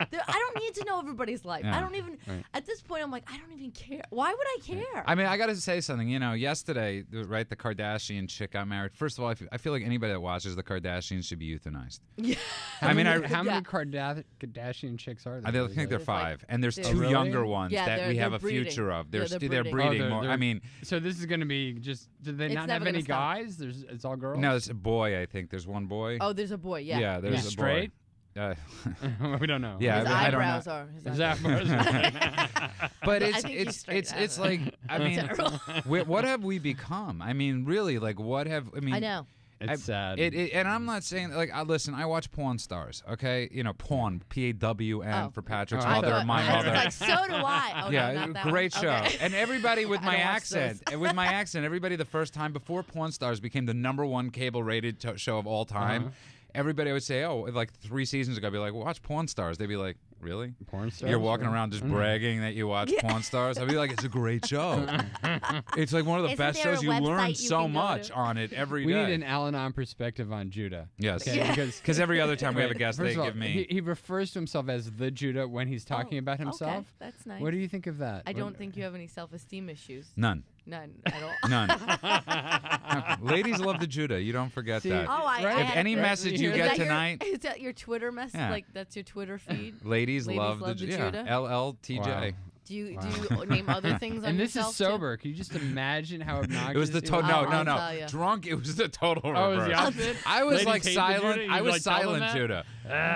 I don't need to know everybody's life. Yeah. I don't even. Right. At this point, I'm like, I don't even care. Why would I care? I mean, I got to say something. You know, yesterday, right, the Kardashian chick got married. First of all, I feel like anybody that watches the Kardashians should be euthanized. Yeah. How I mean, many, I- how many Yeah. Kardashian chicks are there? I think they're There's like- 5, and there's There's- 2 Really? younger ones Yeah, that we have they're a future breeding. of. They're Yeah, they're they're breeding. breeding they're- more. they're- I mean, So this is going to be just. Did they It's not never have any gonna stop. guys? It's all girls. no, it's a boy. I think there's one boy. Oh, there's a boy. Yeah. yeah, there's He's a straight? boy. We don't know. Yeah, His I don't know. eyebrows are. His His eyebrows. eyebrows. But I it's think he's straight. I it's don't like I mean, Terrible. what have we become? I mean, really, like what have I mean? I know. It's sad. And I'm not saying like listen. I watch porn stars. Okay, you know, porn, PAWN Oh. for Patrick's Oh, I mother, thought- my I was mother. like, so do I. Oh, no, Yeah, not that great one. show. Okay. And everybody with I my don't watch accent, everybody the first time before Porn Stars became the #1 cable rated show of all time. everybody would say, oh, like 3 seasons ago, I'd be like, watch Porn Stars. They'd be like, really? Porn stars. You're walking around just bragging that you watch Porn Stars? I'd be like, it's a great show. It's like one of the Isn't best there shows. a You learn website you so can go much to? on it every day. We need an Al-Anon perspective on Judah. Yes. Okay, Because every other time we have a guest, First they of all, give me. He refers to himself as the Judah when he's talking about himself. Okay, that's nice. What do you think of that? I don't think you have any self-esteem issues. None. None at all. None. Ladies love the Judah. You don't forget See, that. Oh, I Right? If any message you Is get that tonight, Is that your Twitter message? Yeah. Like that's your Twitter feed? ladies love love the the Judah. Judah? LLTJ. Wow. Do you name other things on And this yourself is sober. Can you just imagine how obnoxious It was the total. Oh, No, I'll no, tell no. ya. Drunk. It was the total reverse. Oh, it was the opposite? I was Ladies like hate the silent. Judah? I You was like telling silent that? Judah.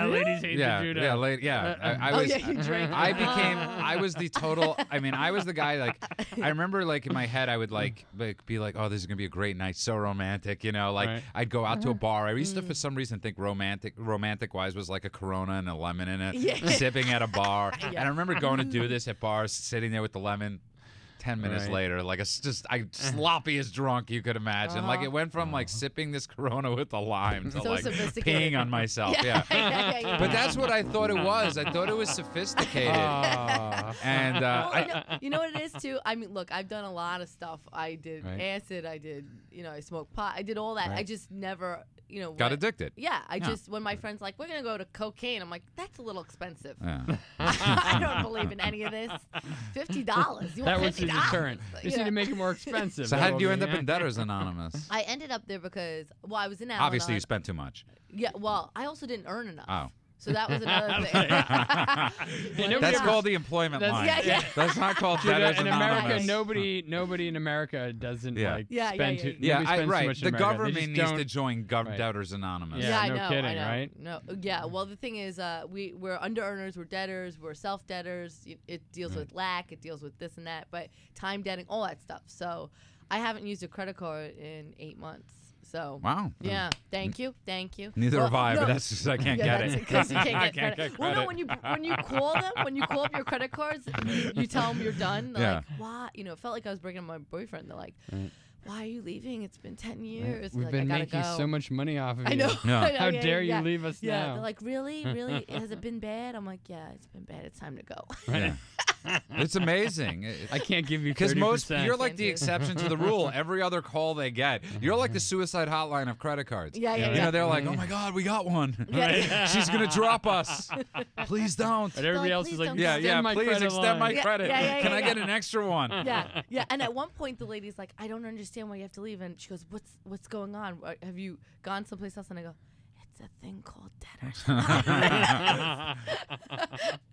Ladies hate Yeah, the Judah. yeah. I Oh, was. yeah, you drank. I became. I was the total. I mean, I was the guy. Like, I remember, like in my head, I would like be like, "Oh, this is gonna be a great night, so romantic," you know. Like, Right. I'd go out to a bar. I used to, for some reason, think romantic wise was like a Corona and a lemon in it, Yeah. sipping at a bar. Yeah. And I remember going to do this at bars, sitting there with the lemon. 10 minutes Right. later, like sloppiest drunk you could imagine. Like it went from like sipping this Corona with the lime to So like sophisticated. peeing on myself. Yeah. yeah. But that's what I thought it was. I thought it was sophisticated. Ah. And Well, you know what it is too. I mean, look, I've done a lot of stuff. I did Right. acid. I did, I smoked pot. I did all that. I Right. just never, got when- addicted. Yeah, I Yeah. just when my friends like we're gonna go to cocaine, I'm like that's a little expensive. Yeah. I don't believe in any of this. $50. You That want was the $50? deterrent. Just need to make it more expensive. So how did you That'll end be- up in Debtors Anonymous? I ended up there because I was in Al-Anon. Obviously, you spent too much. Yeah, well, I also didn't earn enough. Oh. So that was another thing. nobody That's else- called the employment That's- line. Yeah, yeah. That's not called Judah, Debtors in Anonymous. America, nobody in America doesn't Yeah. like Yeah, spend yeah, too. Yeah, nobody spends too right. much in The America. They government just needs don't- to join Right. Debtors Anonymous. Yeah, I no know, kidding, I know. right? No, yeah. Well, the thing is, we're under earners, we're debtors, we're self debtors. It deals with lack, it deals with this and that, but time debting, all that stuff. So I haven't used a credit card in 8 months. So Wow. yeah, thank you. Neither have I, but no. that's just I can't Yeah, get that's it. because you can't I get credit. get Well, no, credit. when you call them, when you call up your credit cards, you tell them you're done. They're Yeah. like, why? It felt like I was breaking up with my boyfriend. They're like, why are you leaving? It's been 10 years. We've Like, been I gotta making go. so much money off of you. I know. Yeah. I know, How yeah, dare yeah. you leave us Yeah, now? they're like, really? Has it been bad? I'm like, yeah, it's been bad. It's time to go. Yeah. It's amazing. I can't give you Because 30%. you're like the Can't do. exception to the rule. Every other call they get, you're like the suicide hotline of credit cards. Yeah, yeah, You yeah. know, they're like, oh my God, we got one. Yeah. She's going to drop us. Please don't. And everybody Like, else is please like, don't Yeah, extend yeah, my please credit extend my line. Yeah, credit. yeah, yeah, Can I yeah. get an extra one? Yeah, yeah. And at one point, the lady's like, I don't understand why you have to leave. And she goes, what's going on? Have you gone someplace else? And I go, it's a thing called debtors.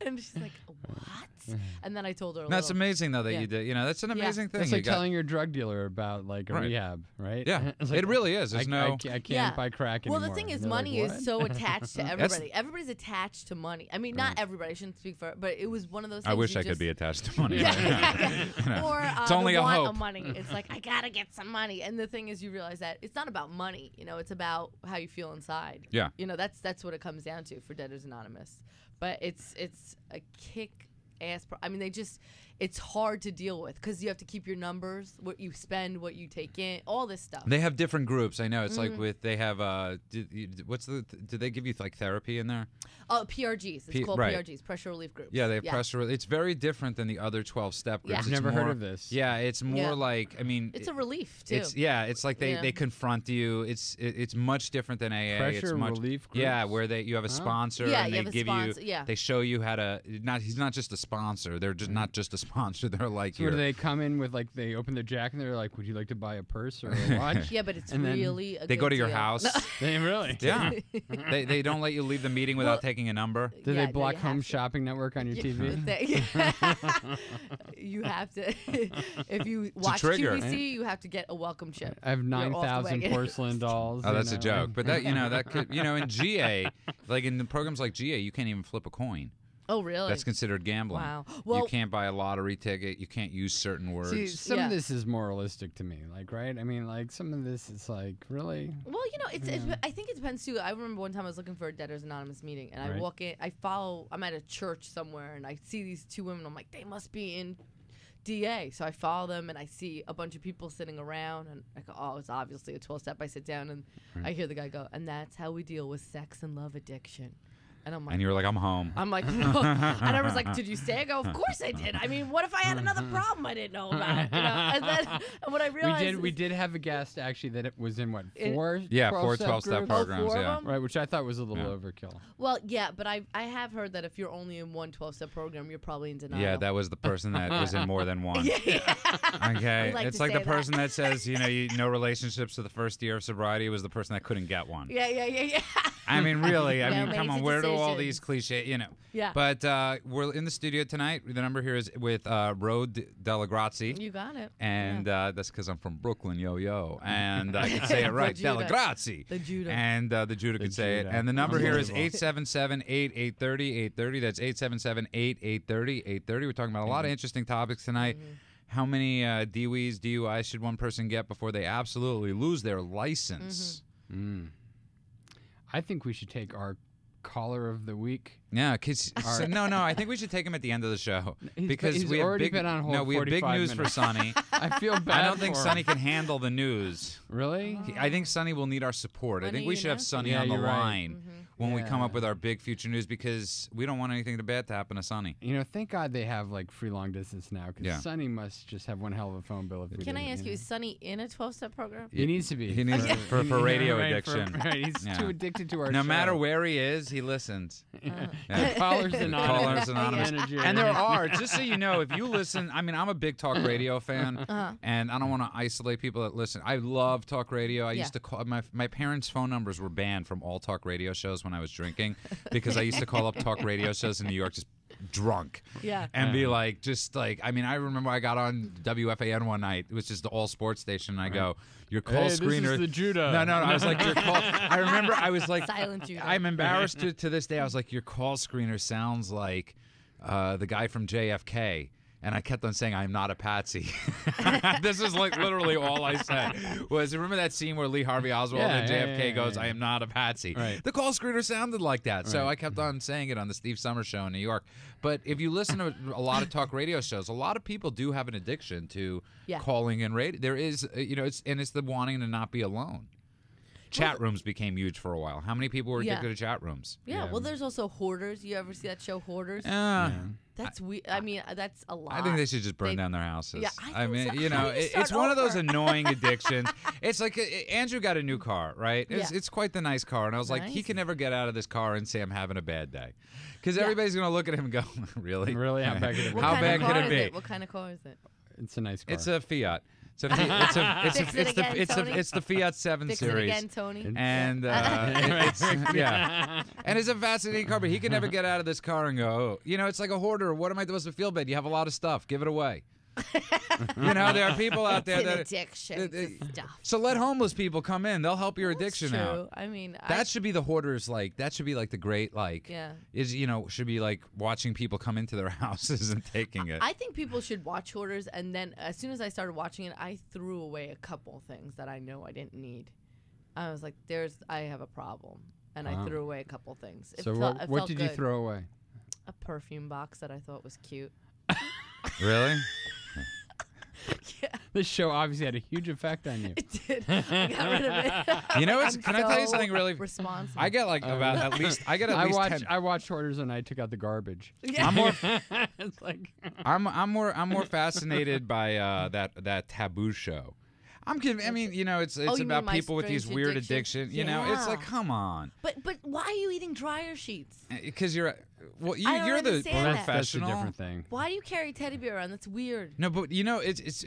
And she's like, what? And then I told her a That's little. amazing, though, that Yeah. you did. You know, that's an Yeah. amazing thing. It's You like got- telling your drug dealer about like a Right. rehab, right? Yeah, It's like, it really is. There's I no. can't Yeah. buy crack Well, anymore. the thing is, And they're money like, is "What?" so attached to everybody. Everybody's attached to money. I mean, not everybody. I shouldn't speak for, but it was one of those things. I wish you I could just- be attached to money. Yeah, right now. yeah, yeah. You know, Or it's only the a want hope. of money. It's like I gotta get some money, and the thing is, you realize that it's not about money. It's about how you feel inside. Yeah. That's what it comes down to for Debtors Anonymous. But it's a kick ass. I mean, it's hard to deal with because you have to keep your numbers, what you spend, what you take in, all this stuff. They have different groups. I know. It's Mm-hmm. like they have. Do they give you like therapy in there? Oh, PRGs. It's called right. PRGs, pressure relief groups. Yeah, they have pressure. It's very different than the other 12-step groups. Yeah. It's I've never heard more- of this. Yeah, it's more Yeah. like, I mean, It's a relief too. It's like they, Yeah. they confront you. It's much different than AA. it's Pressure much, relief Yeah, groups? where you have a sponsor Yeah, and you they have a give sponsor, you yeah. they show you how to he's not just a sponsor. They're just not just a sponsor. They're like So your do they come in with like they open their jacket and they're like, "Would you like to buy a purse or a watch?" Yeah, but it's And then really a they good go to your deal. house. They really? Yeah. they don't let you leave the meeting without Well, taking a number. Do Yeah, they block you have Home to. Shopping Network on your TV? You have to. If you watch trigger. QVC, you have to get a welcome chip. I have You're off the 9,000 wagon. porcelain dolls. Oh, that's a you know, joke. like- But that could in GA, like in the programs like GA, you can't even flip a coin. Oh, really? That's considered gambling. Wow. You Well- can't buy a lottery ticket. You can't use certain words. See, some Yeah. of this is moralistic to me, like, right? I mean, like, some of this is like, really? Well, I think it depends too. I remember one time I was looking for a Debtors Anonymous meeting, and I Right. walk in. I'm at a church somewhere, and I see these two women. I'm like, they must be in DA. So I follow them, and I see a bunch of people sitting around, and I go, oh, it's obviously a 12-step. I sit down, and I hear the guy go, and that's how we deal with sex and love addiction. And I'm like, and you were like, I'm home. I'm like, no. And I was like, did you stay? I go, of course I did. I mean, what if I had another problem I didn't know about? You know? And what I realized we did have a guest actually that it was in what, four 12-step programs, yeah. Right, which I thought was a little overkill. Well, yeah, but I have heard that if you're only in one 12-step program, you're probably in denial. Yeah, that was the person that was in more than one. Yeah. Okay, like it's to like the say person that says, no relationships for the first year of sobriety was the person that couldn't get one. Yeah. I mean, really. I mean, makes come on. Where do all decisions. these cliches, Yeah. But we're in the studio tonight. The number here is with Dellegrazie. You got it. And that's because I'm from Brooklyn, yo. And I can say it right. Dellegrazie. The Judah. And the Judah could say it. And the number here is 877-8830, 830. That's 877-8830, 830. We're talking about a lot of interesting topics tonight. How many DUIs should one person get before they absolutely lose their license? I think we should take our caller of the week. Yeah, no, I think we should take him at the end of the show because he's we have already big. been on hold. No, we have big 45 news minutes. for Sonny. I feel bad. I don't think for Sonny him. can handle the news. Really? I think Sonny will need our support. I think we should have Sonny on the you're right. line when we come up with our big future news because we don't want anything bad to happen to Sonny. Thank God they have like free long distance now because Sonny must just have one hell of a phone bill. If we Can I didn't, ask you, is Sonny in a 12-step program? He needs to be. He needs for radio addiction. He's too addicted to our No show. matter where he is, he listens. Callers Anonymous. Callers Anonymous. Energy. And there are, just so you know, if you listen, I mean, I'm a big talk radio fan, and I don't want to isolate people that listen. I love talk radio. I used to call, my parents' phone numbers were banned from all talk radio shows when I was drinking because I used to call up talk radio shows in New York just drunk. And be like, I mean, I remember I got on WFAN one night. It was just the all sports station, and I go, your call screener. This is the Judah. No, I was like, your call. I remember I was like, Silent Judah. I'm embarrassed to this day. I was like, your call screener sounds like the guy from JFK. And I kept on saying, I'm not a patsy. This is like literally all I said. Remember that scene where Lee Harvey Oswald and JFK goes, I am not a patsy. Right. The call screener sounded like that. So I kept on saying it on the Steve Summers show in New York. But if you listen to a lot of talk radio shows, a lot of people do have an addiction to calling in radio. There is, it's the wanting to not be alone. Chat rooms became huge for a while. How many people were addicted to chat rooms? Yeah, well, there's also Hoarders. You ever see that show, Hoarders? That's weird. I mean, that's a lot. I think they should just burn down their houses. Yeah, I mean, think so. it's one of those annoying addictions. It's like Andrew got a new car, right? It's quite the nice car, and I was like, he can never get out of this car and say I'm having a bad day, because everybody's gonna look at him and go, really? Really? How bad could it be? How bad could it be? What kind of car is it? It's a nice car. It's a Fiat. It's the Fiat 7 Fix Series. it again, Tony. And it's and it's a fascinating car, but he can never get out of this car and go, it's like a hoarder. What am I supposed to feel bad? You have a lot of stuff. Give it away. There are people out there that addiction to stuff. So let homeless people come in. They'll help your addiction That's out. true. I mean, that should be the hoarders. That should be like the great should be like watching people come into their houses and taking it. I think people should watch Hoarders, and then as soon as I started watching it, I threw away a couple things that I know I didn't need. I was like, I have a problem, and I threw away a couple things. So what did you throw away? A perfume box that I thought was cute. Really? Yeah. This show obviously had a huge effect on you. It did. I got rid of it. Can I tell you something really responsible? I get about at least 10. I watched Hoarders and I took out the garbage. Yeah. I'm more It's like I'm more fascinated by that taboo show. I mean, it's about people with these weird addictions. It's like, come on. But why are you eating dryer sheets? Because you're I don't you're the understand that. professional. That's a different thing. Why do you carry teddy bear around? That's weird. No, but it's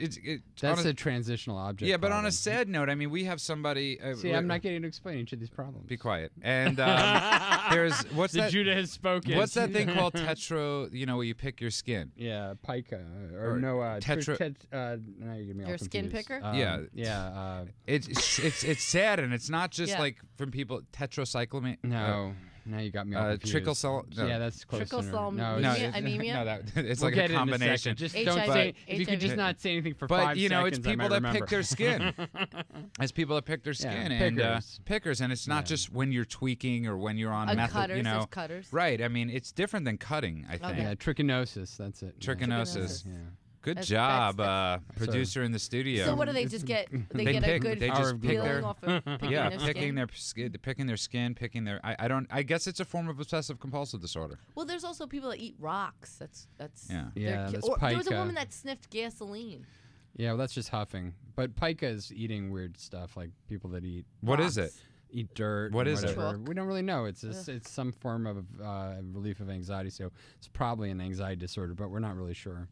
that's a transitional object. Yeah, but problem. on a sad note, I mean, we have somebody. See, I'm not getting to explain each of these problems. Be quiet. And there's Judah has spoken. What's that thing called tetro? Where you pick your skin. Yeah, pica or no tetra. now you're gonna be all Your skin confused. picker? Yeah. It's sad, and it's not just like from people tetracyclamine. No. Now you got me all confused. Trickle cell. No. Yeah, that's close. Trickle cell anemia. No, it's we'll like get a it combination. In a second. Just HIV, don't say. If you could HIV. just not say anything for but 5 seconds, it's people that remember. pick their skin. It's people that pick their skin and pickers, and it's not just when you're tweaking or when you're on method. Cutters, there's cutters. Right. I mean, it's different than cutting. I think. Yeah, trichinosis. That's it. Trichinosis. Yeah. Good That's- job, that's- producer in the studio. So what do they just get? They get pick- a good they just pick feeling their- off of picking yeah, their picking skin? their picking their skin, picking their. I guess it's a form of obsessive compulsive disorder. Well, there's also people that eat rocks. That's Yeah. Yeah, their that's or there was a pica. woman that sniffed gasoline. Yeah, well, that's just huffing. But pica is eating weird stuff, like people that eat What is it? eat dirt. What and is it? whatever. Chalk. We don't really know. It's some form of relief of anxiety. So it's probably an anxiety disorder, but we're not really sure.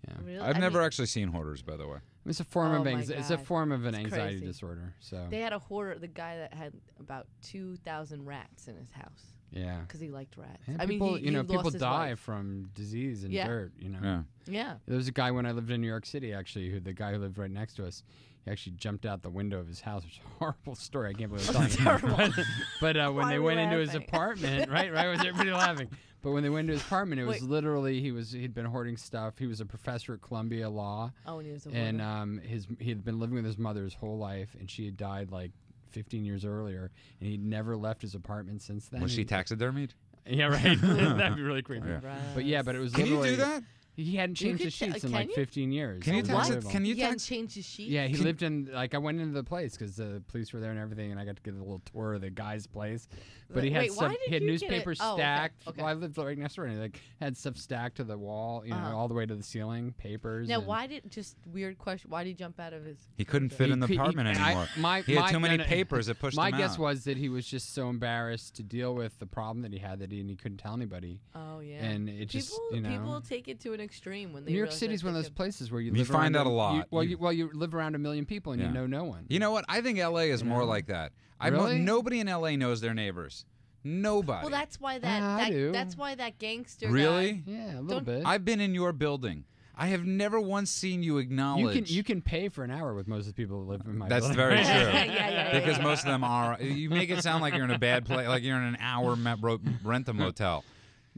Yeah, Really? I've I never mean, actually seen hoarders, by the way. it's a form Oh of my it's a God. form of an It's anxiety crazy. disorder. So They had a hoarder, the guy that had about 2,000 rats in his house yeah. because he liked rats. And I mean, people, he people lost his die wife. from disease and Yeah. dirt. Yeah. Yeah. There was a guy when I lived in New York City, actually, the guy who lived right next to us, he actually jumped out the window of his house. It's a horrible story. I can't believe I'm telling you. But when Why they are we went into his laughing? apartment, right, was everybody laughing? But when they went into his apartment, it was Wait. literally he'd been hoarding stuff. He was a professor at Columbia Law, Oh, and he was a hoarder. and he had been living with his mother his whole life, and she had died like 15 years earlier, and he'd never left his apartment since then. Was she taxidermied? Yeah, right. That'd be really creepy. Yeah. But yeah, but it was Can you literally do that? he hadn't You changed could his sheets in can like you? 15 years. Can you It was tax it? unbelievable. Can you He hadn't tax? changed his sheet? Yeah, he lived in I went into the place because the police were there and everything, and I got to get a little tour of the guy's place. But he had Wait, why did he had you get it? newspapers Oh, okay, stacked. okay. Well, I lived right next door, and he had stuff stacked to the wall, all the way to the ceiling, papers. Now, and why did, just weird question, why did he jump out of his... He couldn't fit in the He- apartment anymore. He had too many papers that pushed My him guess out. was that he was just so embarrassed to deal with the problem that he had that he couldn't tell anybody. Oh, yeah. And it just, People take it to an extreme when they New York realize City's that one of they those could- places where you You live find around that a lot. you live around 1 million people and Yeah. you know no one. You know what? I think L.A. is more know? like that. Really? Nobody in L.A. knows their neighbors. Nobody. Well, that's why I do. that's why that gangster Really? guy... Yeah, a little Don't- bit. I've been in your building. I have never once seen you acknowledge. You can pay for an hour with most of the people that live in my That's building. very true. Yeah, Because yeah. most of them are. You make it sound like you're in a bad place, like you're in an hour rent a motel.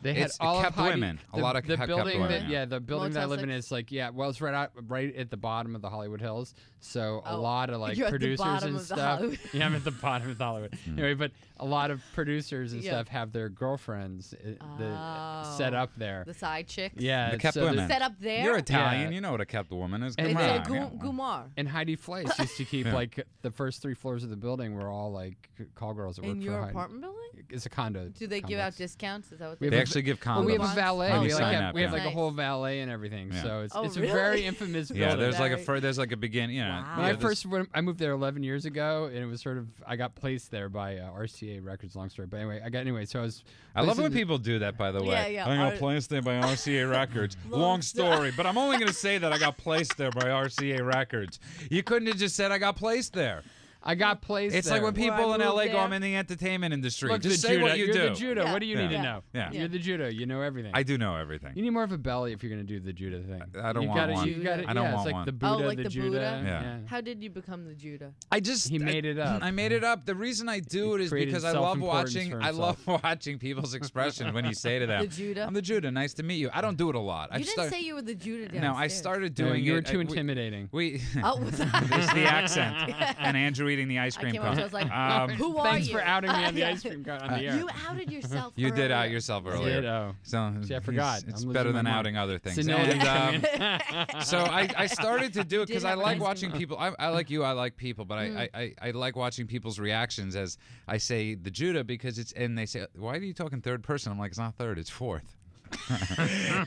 They had It's all of kept Heidi- women. A the- lot of the kept building women. that, yeah, the building that I Motel live in 6? is like it's right at the bottom of the Hollywood Hills. So a Oh, lot of like you're at the producers bottom and of the stuff. Hollywood. Yeah, I'm at the bottom of the Hollywood. Anyway, but a lot of producers and Yeah. stuff have their girlfriends that set Oh. up there. The side chicks? Yeah, The kept so there's- women. Set up there? You're Italian. Yeah. You know what a kept woman is. And Come It's on. a yeah. Gumar. And Heidi Fleiss used to keep Yeah. like the first 3 floors of the building were all like call girls that worked In for your Heidi. apartment building? It's a condo. Do they give out complex. discounts? Is that what We they They have do? a- actually give Well, we have a condoms. valet. When you We, sign have, up, we have yeah. like a whole valet and everything. Yeah. So it's Oh, a really? very infamous building. Yeah, there's like Very- there's like a begin. You know, Wow. When yeah, I moved there 11 years ago, and it was sort of I got placed there by RCA Records. Long story, but anyway. So I was. I love placed when in the- people do that. By the way, Yeah, yeah. I got placed there by RCA Records. Long story, but I'm only going to say that I got placed there by RCA Records. You couldn't have just said I got placed there. I got placed. It's there. like when Where I people in LA moved go, I'm there. in the entertainment industry. Look, Just the say judo. what you You're do. the judo. Yeah. What do you need to Yeah. know? Yeah. You're the judo. You know everything. I do know everything. You need more of a belly if you're going to do the judo thing. I don't you want gotta, one. You gotta, I don't yeah, want it's like one. the Buddha, like the the Judah. Buddha? Yeah. How did you become the Judah? I just He made it up. I made it up. The reason I do it is created because I love self-importance watching. for I love watching people's expression when you say to them, The Judah? "I'm the Judah. Nice to meet you." I don't do it a lot. You didn't say you were the Judah downstairs. No, I started No, doing you were it. too intimidating. We Oh, was that? it's the accent and Andrew eating the ice I cream came up cone. to I was like, who are Thanks you? for outing me on the Yeah. ice cream cone on the air. You outed yourself You did out earlier. yourself I earlier. did, oh. So See, I forgot. It's I'm better losing than my mind. outing other things. Senility And, coming. so I started to do it because Did I have like ice watching cream. people. I like you. I like people, but I like watching people's reactions as I say the Judah because it's and they say, "Why are you talking third person?" I'm like, "It's not third. It's fourth."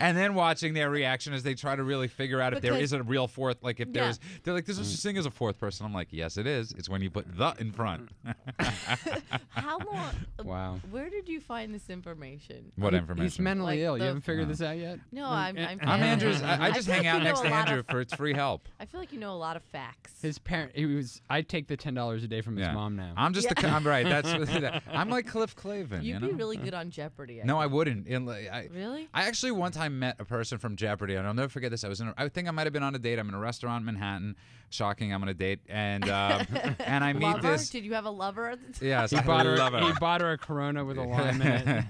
And then watching their reaction as they try to really figure out if there Because- is a real fourth. Like if Yeah. there's, they're like, "There's such a thing as a fourth person." I'm like, "Yes, it is. It's when you put the in front." How long? Wow. Where did you find this information? What He's information? mentally Like ill. You the- haven't figured this out yet? No, I'm I'm Andrew's. I just feel hang like out you next know to a lot Andrew of- for it's free help. I feel like you know a lot of facts. His parent. I take the $10 a day from his mom now. I'm just. I'm right. That's. I'm like Cliff Clavin. You'd you be know? really good on Jeopardy. No, I wouldn't. I Really? actually one time met a person from Jeopardy, and I'll never forget this. I think I might have been on a date. I'm in a restaurant in Manhattan. Shocking, I'm on a date, and and I meet Lover? this. Did you have a lover at the time? Yes, He I bought love her. it. He bought her a Corona with a lime in it.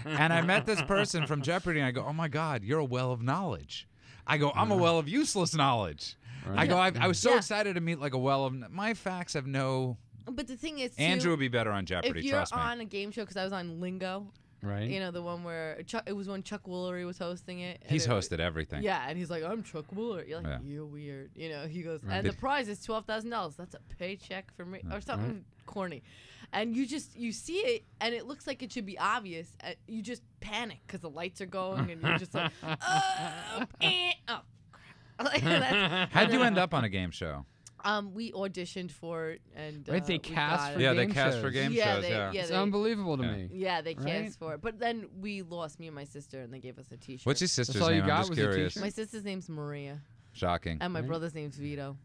And I met this person from Jeopardy, and I go, "Oh my God, you're a well of knowledge." I go, "I'm a well of useless knowledge." I go, I was so Yeah. excited to meet like a well of. My facts have no. But the thing is, too, Andrew would be better on Jeopardy. if you're Trust me. on a game show, because I was on Lingo, Right. You know, the one where it was when Chuck Woolery was hosting it. He's hosted everything. Yeah, and he's like, I'm Chuck Woolery. You're like, you're weird. You know, he goes, and the prize is $12,000. That's a paycheck for me, or something corny. And you see it, and it looks like it should be obvious. You just panic because the lights are going, and you're just like, oh, crap. How'd you end up on a game show? We auditioned for it, and Right, they we cast got for it. Yeah, they game cast shows. for game Yeah, shows. they- It's they- unbelievable to Yeah. me. Yeah, they Right? cast for it. But then we lost me and my sister, and they gave us a T-shirt. What's your sister's all you name? got I'm just was a curious. t-shirt? My sister's name's Maria, Shocking. and my brother's name's Vito.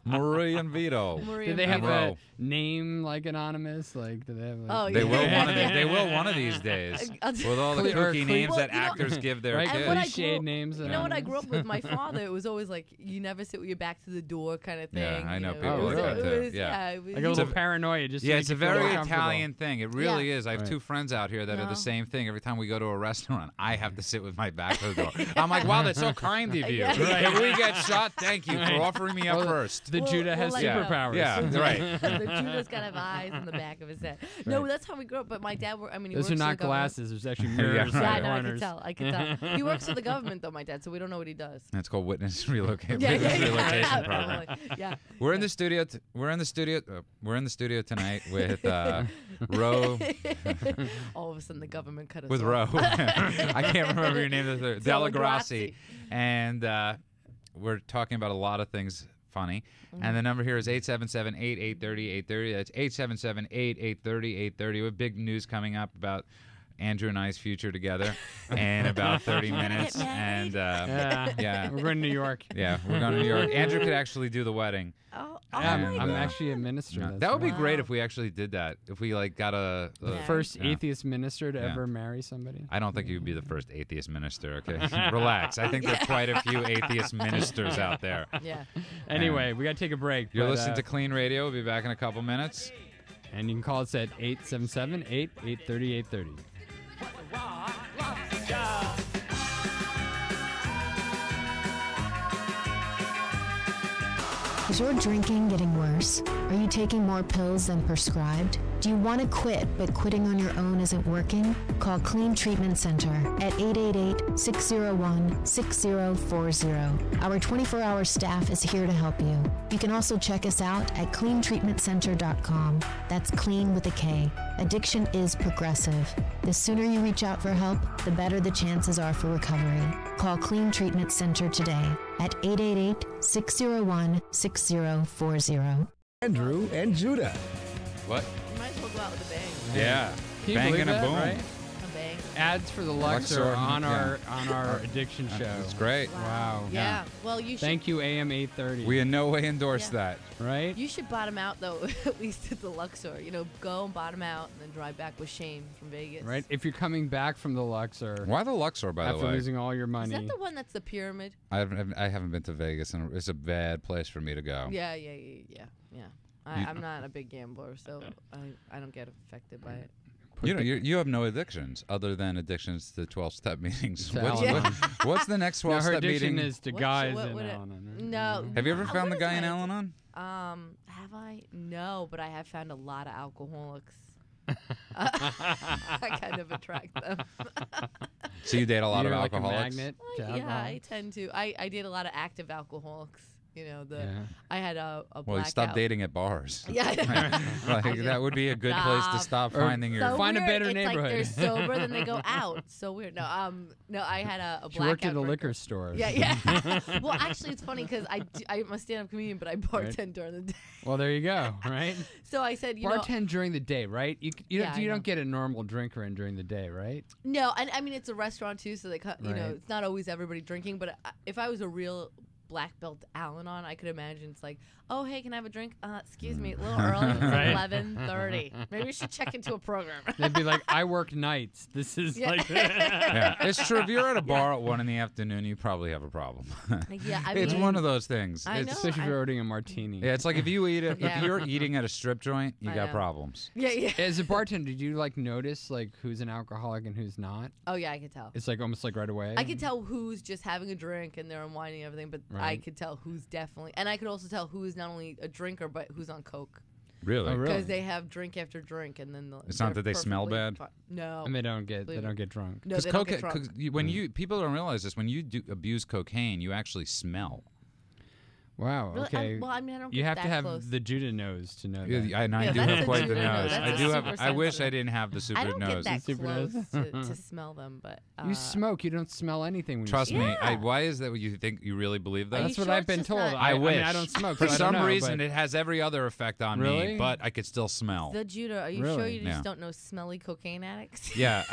Marie and Vito. Maria Do they and have Vito. Monroe. a name like anonymous? Like, do they have? Like, Oh, They yeah. will one of these. They will one of these days. I'll With all the Cle- or kooky Cle- names Well, that you know- actors give their right? And kids. what I Cliched grew- names. You know what I grew up with? My father, it was always like, you never sit with your back to the door kind of thing. Yeah, I you know know, people it was- like that it too. was- Yeah. it was- Like a little paranoia. Just to Yeah, make it's a you feel very uncomfortable. Italian thing. It really is. I have Right. two friends out here that are No. the same thing. Every time we go to a restaurant, I have to sit with my back to the door. I'm like, wow, that's so kind of you. Yeah. If we get shot, thank you for offering me up first. The Well, Judah has like, superpowers. Yeah, right. the Judah's got to have eyes in the back of his head. No, Right. that's how we grew up. But my dad, he Those works are for not the government. glasses. There's actually mirrors Yeah, in Yeah, the I know. I can corners. tell. I can tell. He works for the government, though, my dad. So we don't know what he does. It's called witness relocation Yeah, program. probably. Yeah. We're in the studio. We're in the studio tonight with Ro. All of a sudden, the government cut us With off. Ro. I can't remember your name. Dellegrazie. Dellegrazie. And we're talking about a lot of things funny. And the number here is 877-8830-830. That's 877-8830-830. We have big news coming up about Andrew and I's future together in about 30 minutes. And yeah. We're in New York. Yeah, we're going to New York. Andrew could actually do the wedding. Oh, I'm- my I'm God. actually a minister. No, that's that would be right. great Wow. if we actually did that. If we like got a Yeah. First Yeah. atheist minister to Yeah. ever marry somebody. I don't think you'd be the first atheist minister, okay? Relax. I think there's quite a few atheist ministers out there. Yeah. Anyway, we got to take a break. You're but, listening to Clean Radio. We'll be back in a couple minutes. And you can call us at 877-830-830. Is your drinking getting worse? Are you taking more pills than prescribed? Do you want to quit, but quitting on your own isn't working? Call Clean Treatment Center at 888-601-6040. Our 24-hour staff is here to help you. You can also check us out at cleantreatmentcenter.com. That's clean with a K. Addiction is progressive. The sooner you reach out for help, the better the chances are for recovery. Call Clean Treatment Center today at 888-601-6040. Andrew and Judah. What? You might as well go out with a bang. Yeah. Can you Bang believe and a that, boom. right? A bang. Ads for the Luxor Luxor, on yeah. our addiction show. It's great. Wow. Yeah. Well, you should. Thank you, AM 830. We in no way endorse Yeah. that. right? You should bottom out though, at least at the Luxor. You know, go and bottom out, and then drive back with shame from Vegas. Right? If you're coming back from the Luxor Why the Luxor, by the after way? losing all your Is money. that the one that's the pyramid? I haven't been to Vegas, and it's a bad place for me to go. Yeah. I'm not a big gambler, so I don't get affected by it. You have no addictions other than addictions to 12-step meetings. To What's, Al-Anon. what's the next No, her 12-step addiction meeting? is to What- guys what in would it- Al-Anon, right? No. Have you ever What found the is guy in my- Al-Anon? Have I? No, but I have found a lot of alcoholics. I kind of attract them. So you date a lot You're of like alcoholics? a magnet to Yeah, I alcoholics? tend to. I date a lot of active alcoholics. You know, Yeah. I had a Well, you blackout. stop dating at bars. Yeah. Like, that would be a good place to stop Or finding your. So Find a weird. better It's neighborhood. Like they're sober, then they go out. So weird. No, I had a She blackout. worked at a drinker. liquor store. Yeah. Well, actually, it's funny because I'm a stand-up comedian, but I bartend during the day. Well, there you go, right? So I said, you know, Bartend during the day, right? You Yeah, I know. don't get a normal drinker in during the day, right? no, and I mean it's a restaurant too, so they cut. You know, Right. it's not always everybody drinking, but if I was a real black belt Al-Anon, I could imagine it's like, oh hey, can I have a drink? Excuse me, a little early. It's Right. 11:30. Maybe we should check into a program. They'd be like, I work nights. This is Yeah. like. Yeah, it's true. If you're at a bar at 1 PM, you probably have a problem. Yeah, I It's mean, one of those things. I It's, know. Especially if you're ordering a martini. Yeah, it's like if you eat it. Yeah. If you're eating at a strip joint, you I got know. problems. Yeah. As a bartender, do you like notice like who's an alcoholic and who's not? Oh yeah, I could tell. It's like almost like right away. I could tell who's just having a drink and they're unwinding everything, but I Right. could tell who's definitely, and I could also tell who's not only a drinker but who's on coke. Really? Oh, really? Because they have drink after drink, and then It's not that they smell bad? No. And they don't get drunk. No, Because they don't get drunk. people don't realize this, when you abuse cocaine, you actually smell. Wow. Really? Okay. Well, I mean, I don't You get have to that have close. the Judah nose to know Yeah, that. I Yeah, do that's have a quite the Judah nose. nose. I That's do a have. super I wish I sensitive. didn't have the super I don't nose. get that Super close nose. to smell them, but You smoke. You don't smell anything. When Trust you me. smoke. Yeah. Why is that? What you think? You really believe that? Are you That's what sure I've it's been just told. not- I wish. mean, I don't smoke. For so I some don't know, reason, but it has every other effect on me, Really? but I could still smell. The Judah, are you Really? sure you just Yeah. don't know smelly cocaine addicts? Yeah,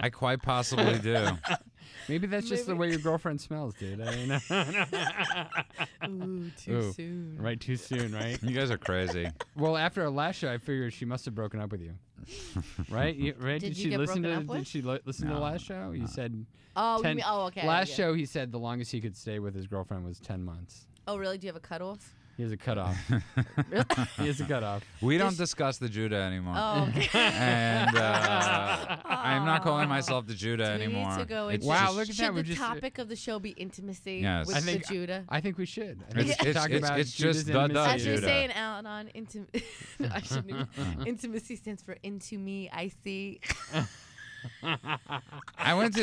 I quite possibly do. maybe that's just the way your girlfriend smells, dude. I mean, Ooh, too Ooh. soon. right? Too soon, right? You guys are crazy. Well, after our last show, I figured she must have broken up with you. Right? Right? Did you she get listen broken to? up with? Did she listen to the No, last show? You said Oh, you 10 mean, oh, okay. last yeah. show. He said the longest he could stay with his girlfriend was 10 months. Oh, really? Do you have a cutoff? He has a cutoff. Really? He has a cutoff. We don't discuss the Judah anymore. Oh, okay. And I'm not calling myself the Judah Do we need anymore. to go It's into- Wow, just- look at Should that. the We just topic of the show be intimacy Yes. with I think- the Judah? I think we should. I think It's- we should it's- talk it's- about it's Judah's just the intimacy. As you're Judah. saying, Al-Anon, I shouldn't even. Intimacy stands for into me, I see. I went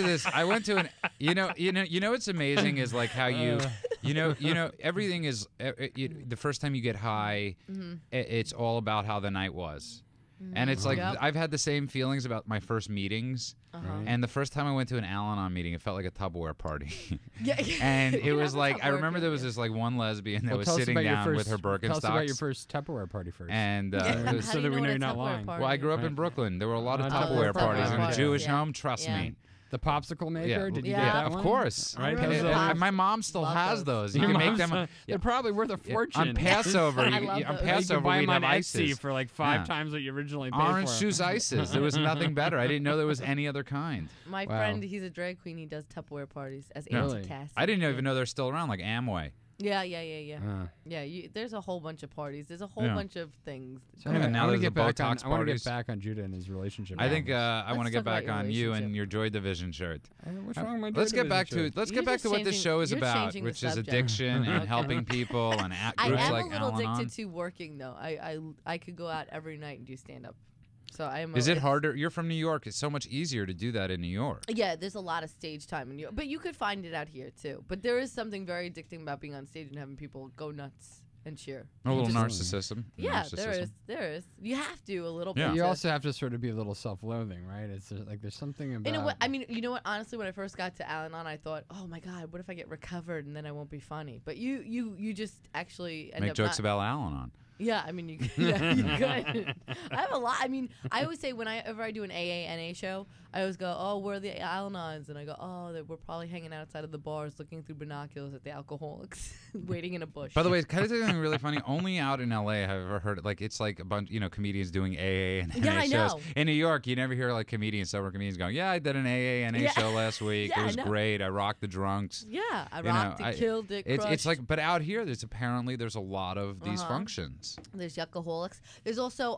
to an. You know what's amazing is like how you everything is the first time you get high, it's all about how the night was. And it's like Yep. I've had the same feelings about my first meetings. And the first time I went to an Al-Anon meeting, it felt like a Tupperware party. Yeah. And You it can was have a like I Tupperware remember there was feeling. this like one lesbian that Well, was tell us sitting about your down first, with her Tell us about your Birkenstocks. first Tupperware party first. And Yeah. it was- How so do that you we know know what you're a not Tupperware lying. party well, I is? grew up in Brooklyn. There were a lot of Oh, Tupperware Tupperware parties in a parties. Jewish Yeah. home. Trust Yeah. me. The popsicle maker? Yeah. Did you Yeah. get that Of one? course. I Right? remember Those the are- pops. My mom still Love has those. those. You Your can make mom's- them. They're probably worth a fortune. On Passover, I love on those. You Passover can buy we'd them on have Etsy ices. for like 5 Yeah. times what you originally paid Orange for. juice ices. There was nothing better. I didn't know there was any other kind. My Wow. friend, he's a drag queen. He does Tupperware parties as No. Auntie Cassie. I didn't even know they're still around, like Amway. Yeah. Uh, Yeah, there's a whole bunch of parties. There's a whole Yeah. bunch of things. so Yeah, anyway, now I want there's to get the back on. Botox I want to get parties. back on Judah and his relationship. I think I want to Let's get talk about back your on you and relationship. your Joy Division shirt. What's wrong with my Let's Judah get back to relationship? let's You're get back just to what this changing- show is you're about, changing the which is subject. addiction and Okay. helping people and I groups am like a little Al-Anon. addicted to working though. I could go out every night and do stand up. So I am. Is it it's- harder? You're from New York. It's so much easier to do that in New York. Yeah, there's a lot of stage time in New York, but you could find it out here too. But there is something very addicting about being on stage and having people go nuts and cheer. A little Just- narcissism. Yeah, Narcissism. there is. There is. You have to a little Yeah. bit. You to- also have to sort of be a little self-loathing, right? It's like there's something about. in a way, I mean, you know what? Honestly, when I first got to Al-Anon, I thought, "Oh my God, what if I get recovered and then I won't be funny?" But you just actually end Make up jokes not, about Al-Anon. Yeah, I mean, you could. I have a lot. I mean, I always say whenever I do an AA/NA show, I always go, "Oh, we're the Al-Anons," and I go, "Oh, we're probably hanging outside of the bars, looking through binoculars at the alcoholics, waiting in a bush." By the way, can I tell you something really funny? Only out in LA have I ever heard it. Like it's like a bunch, comedians doing AA and Yeah, NA I shows. know. In New York, you never hear like sober comedians going, "Yeah, I did an AA and NA Yeah. show last week. Yeah, it I was know. great. I rocked the drunks." yeah, I You know, rocked it, killed it, It's crushed. like, but out here, there's a lot of these functions. There's Yuckaholics. There's also